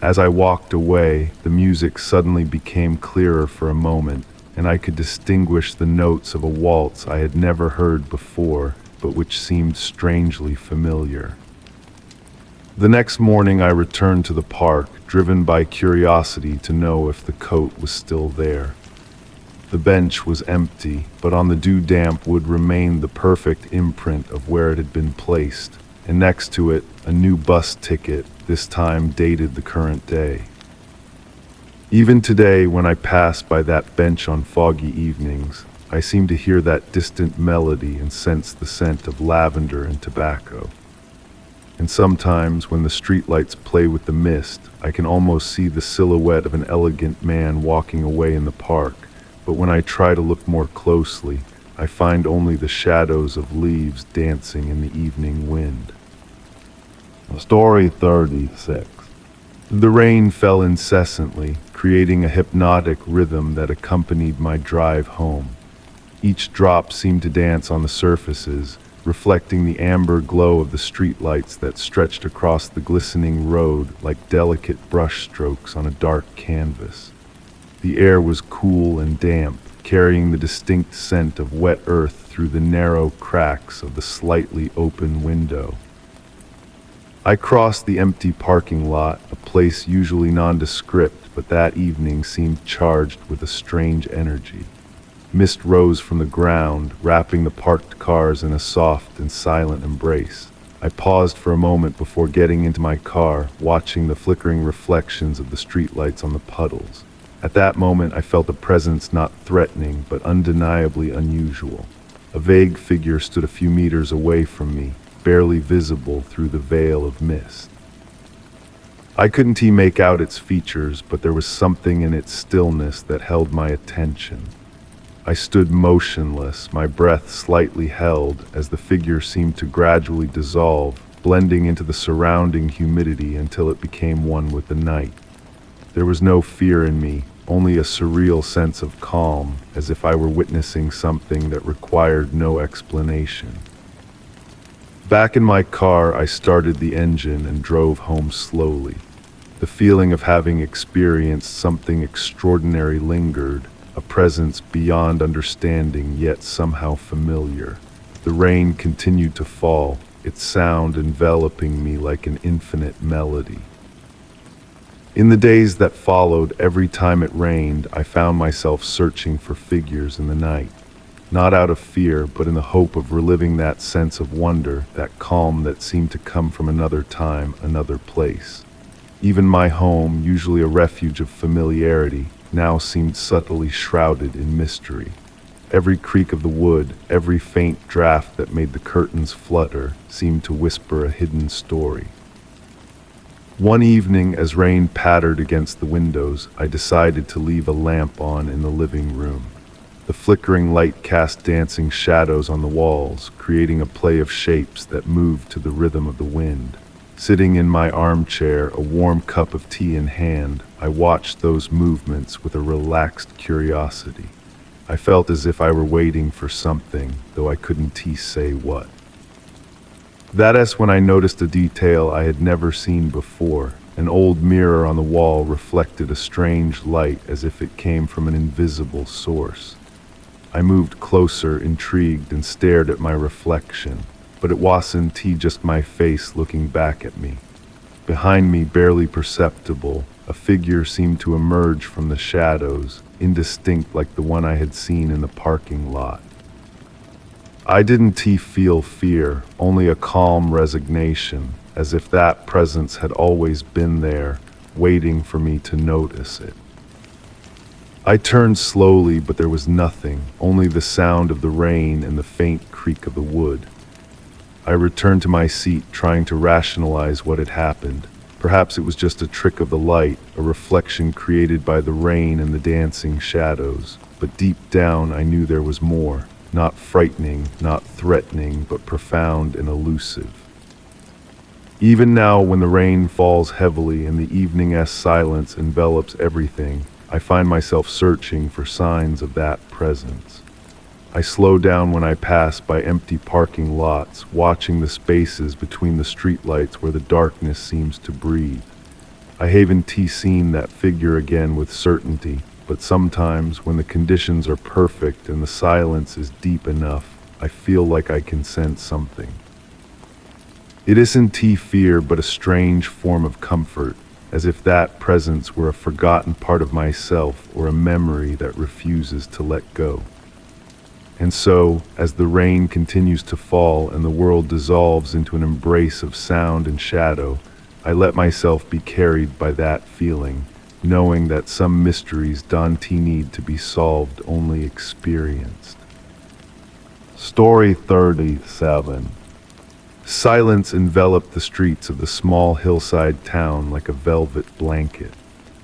As I walked away, the music suddenly became clearer for a moment, and I could distinguish the notes of a waltz I had never heard before, but which seemed strangely familiar. The next morning I returned to the park, driven by curiosity to know if the coat was still there. The bench was empty, but on the dew-damp wood remained the perfect imprint of where it had been placed, and next to it, a new bus ticket, this time dated the current day. Even today, when I pass by that bench on foggy evenings, I seem to hear that distant melody and sense the scent of lavender and tobacco. And sometimes, when the streetlights play with the mist, I can almost see the silhouette of an elegant man walking away in the park, but when I try to look more closely, I find only the shadows of leaves dancing in the evening wind. Story 36. The rain fell incessantly, creating a hypnotic rhythm that accompanied my drive home. Each drop seemed to dance on the surfaces, reflecting the amber glow of the streetlights that stretched across the glistening road like delicate brushstrokes on a dark canvas. The air was cool and damp, carrying the distinct scent of wet earth through the narrow cracks of the slightly open window. I crossed the empty parking lot, a place usually nondescript, but that evening seemed charged with a strange energy. Mist rose from the ground, wrapping the parked cars in a soft and silent embrace. I paused for a moment before getting into my car, watching the flickering reflections of the streetlights on the puddles. At that moment, I felt a presence not threatening, but undeniably unusual. A vague figure stood a few meters away from me, barely visible through the veil of mist. I couldn't make out its features, but there was something in its stillness that held my attention. I stood motionless, my breath slightly held as the figure seemed to gradually dissolve, blending into the surrounding humidity until it became one with the night. There was no fear in me, only a surreal sense of calm, as if I were witnessing something that required no explanation. Back in my car, I started the engine and drove home slowly. The feeling of having experienced something extraordinary lingered, a presence beyond understanding yet somehow familiar. The rain continued to fall, its sound enveloping me like an infinite melody. In the days that followed, every time it rained, I found myself searching for figures in the night. Not out of fear, but in the hope of reliving that sense of wonder, that calm that seemed to come from another time, another place. Even my home, usually a refuge of familiarity, now seemed subtly shrouded in mystery. Every creak of the wood, every faint draft that made the curtains flutter, seemed to whisper a hidden story. One evening, as rain pattered against the windows, I decided to leave a lamp on in the living room. The flickering light cast dancing shadows on the walls, creating a play of shapes that moved to the rhythm of the wind. Sitting in my armchair, a warm cup of tea in hand, I watched those movements with a relaxed curiosity. I felt as if I were waiting for something, though I couldn't say what. That's when I noticed a detail I had never seen before. An old mirror on the wall reflected a strange light as if it came from an invisible source. I moved closer, intrigued, and stared at my reflection, but it wasn't just my face looking back at me. Behind me, barely perceptible, a figure seemed to emerge from the shadows, indistinct like the one I had seen in the parking lot. I didn't feel fear, only a calm resignation, as if that presence had always been there, waiting for me to notice it. I turned slowly, but there was nothing, only the sound of the rain and the faint creak of the wood. I returned to my seat, trying to rationalize what had happened. Perhaps it was just a trick of the light, a reflection created by the rain and the dancing shadows. But deep down, I knew there was more. Not frightening, not threatening, but profound and elusive. Even now, when the rain falls heavily and the evening-esque silence envelops everything, I find myself searching for signs of that presence. I slow down when I pass by empty parking lots, watching the spaces between the streetlights where the darkness seems to breathe. I haven't seen that figure again with certainty, but sometimes when the conditions are perfect and the silence is deep enough, I feel like I can sense something. It isn't fear, but a strange form of comfort, as if that presence were a forgotten part of myself or a memory that refuses to let go. And so, as the rain continues to fall and the world dissolves into an embrace of sound and shadow, I let myself be carried by that feeling, knowing that some mysteries don't need to be solved, only experienced. Story 37. Silence enveloped the streets of the small hillside town like a velvet blanket.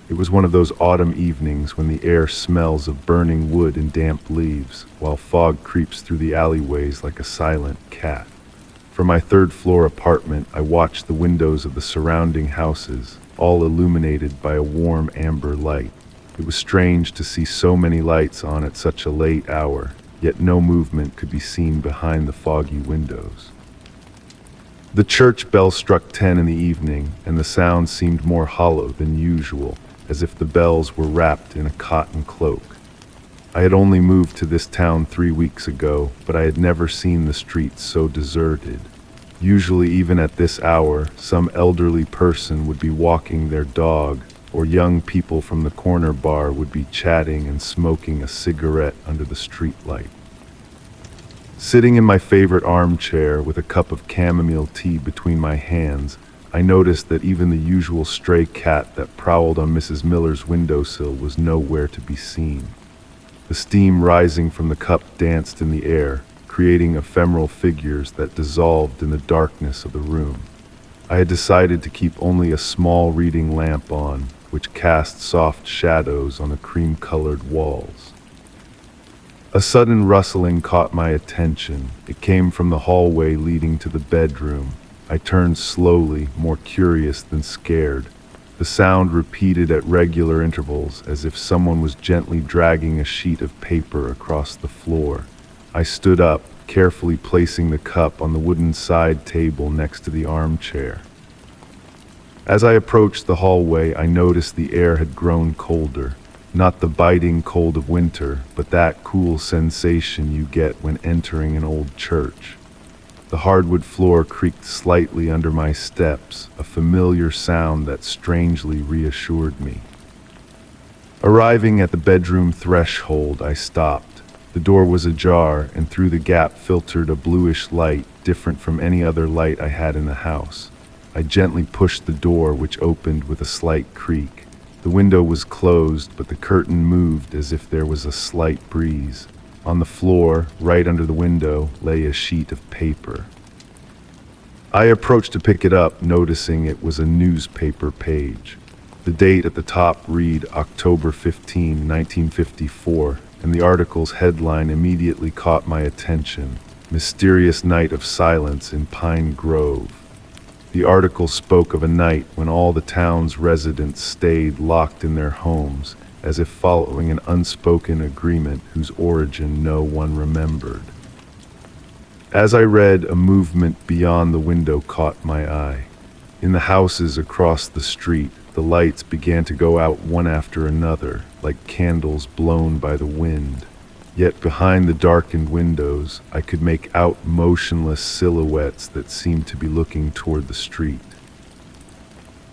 It was one of those autumn evenings when the air smells of burning wood and damp leaves, while fog creeps through the alleyways like a silent cat. From my third-floor apartment, I watched the windows of the surrounding houses, all illuminated by a warm amber light. It was strange to see so many lights on at such a late hour, yet no movement could be seen behind the foggy windows. The church bell struck 10 in the evening, and the sound seemed more hollow than usual, as if the bells were wrapped in a cotton cloak. I had only moved to this town 3 weeks ago, but I had never seen the streets so deserted. Usually, even at this hour, some elderly person would be walking their dog, or young people from the corner bar would be chatting and smoking a cigarette under the streetlight. Sitting in my favorite armchair with a cup of chamomile tea between my hands, I noticed that even the usual stray cat that prowled on Mrs. Miller's windowsill was nowhere to be seen. The steam rising from the cup danced in the air, creating ephemeral figures that dissolved in the darkness of the room. I had decided to keep only a small reading lamp on, which cast soft shadows on the cream-colored walls. A sudden rustling caught my attention. It came from the hallway leading to the bedroom. I turned slowly, more curious than scared. The sound repeated at regular intervals, as if someone was gently dragging a sheet of paper across the floor. I stood up, carefully placing the cup on the wooden side table next to the armchair. As I approached the hallway, I noticed the air had grown colder. Not the biting cold of winter, but that cool sensation you get when entering an old church. The hardwood floor creaked slightly under my steps, a familiar sound that strangely reassured me. Arriving at the bedroom threshold, I stopped. The door was ajar, and through the gap filtered a bluish light, different from any other light I had in the house. I gently pushed the door, which opened with a slight creak. The window was closed, but the curtain moved as if there was a slight breeze. On the floor, right under the window, lay a sheet of paper. I approached to pick it up, noticing it was a newspaper page. The date at the top read October 15, 1954, and the article's headline immediately caught my attention: Mysterious Night of Silence in Pine Grove. The article spoke of a night when all the town's residents stayed locked in their homes, as if following an unspoken agreement whose origin no one remembered. As I read, a movement beyond the window caught my eye. In the houses across the street, the lights began to go out one after another, like candles blown by the wind. Yet behind the darkened windows, I could make out motionless silhouettes that seemed to be looking toward the street.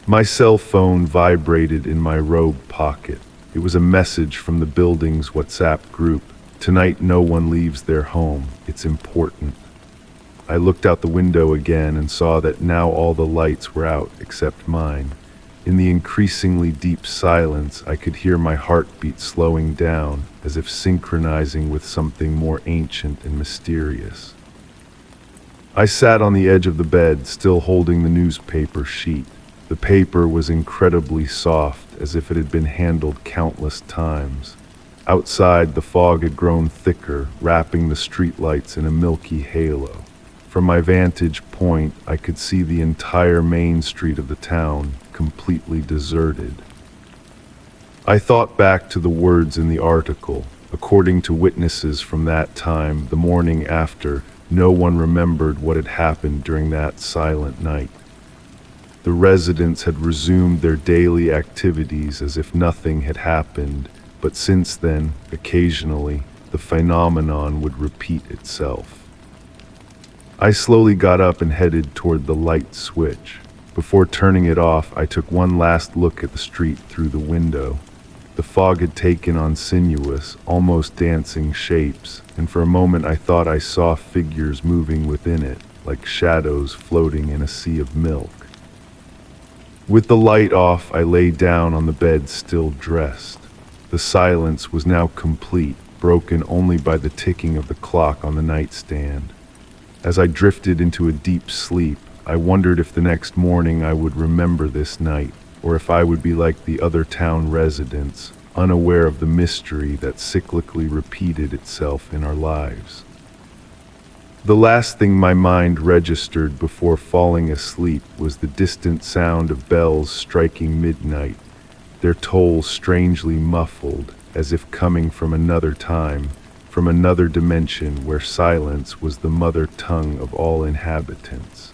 My cell phone vibrated in my robe pocket. It was a message from the building's WhatsApp group. Tonight no one leaves their home. It's important. I looked out the window again and saw that now all the lights were out except mine. In the increasingly deep silence, I could hear my heartbeat slowing down, as if synchronizing with something more ancient and mysterious. I sat on the edge of the bed, still holding the newspaper sheet. The paper was incredibly soft, as if it had been handled countless times. Outside, the fog had grown thicker, wrapping the streetlights in a milky halo. From my vantage point, I could see the entire main street of the town, completely deserted. I thought back to the words in the article. According to witnesses from that time, the morning after, no one remembered what had happened during that silent night. The residents had resumed their daily activities as if nothing had happened, but since then, occasionally, the phenomenon would repeat itself. I slowly got up and headed toward the light switch. Before turning it off, I took one last look at the street through the window. The fog had taken on sinuous, almost dancing shapes, and for a moment I thought I saw figures moving within it, like shadows floating in a sea of milk. With the light off, I lay down on the bed, still dressed. The silence was now complete, broken only by the ticking of the clock on the nightstand. As I drifted into a deep sleep, I wondered if the next morning I would remember this night, or if I would be like the other town residents, unaware of the mystery that cyclically repeated itself in our lives. The last thing my mind registered before falling asleep was the distant sound of bells striking midnight, their toll strangely muffled, as if coming from another time, from another dimension where silence was the mother tongue of all inhabitants.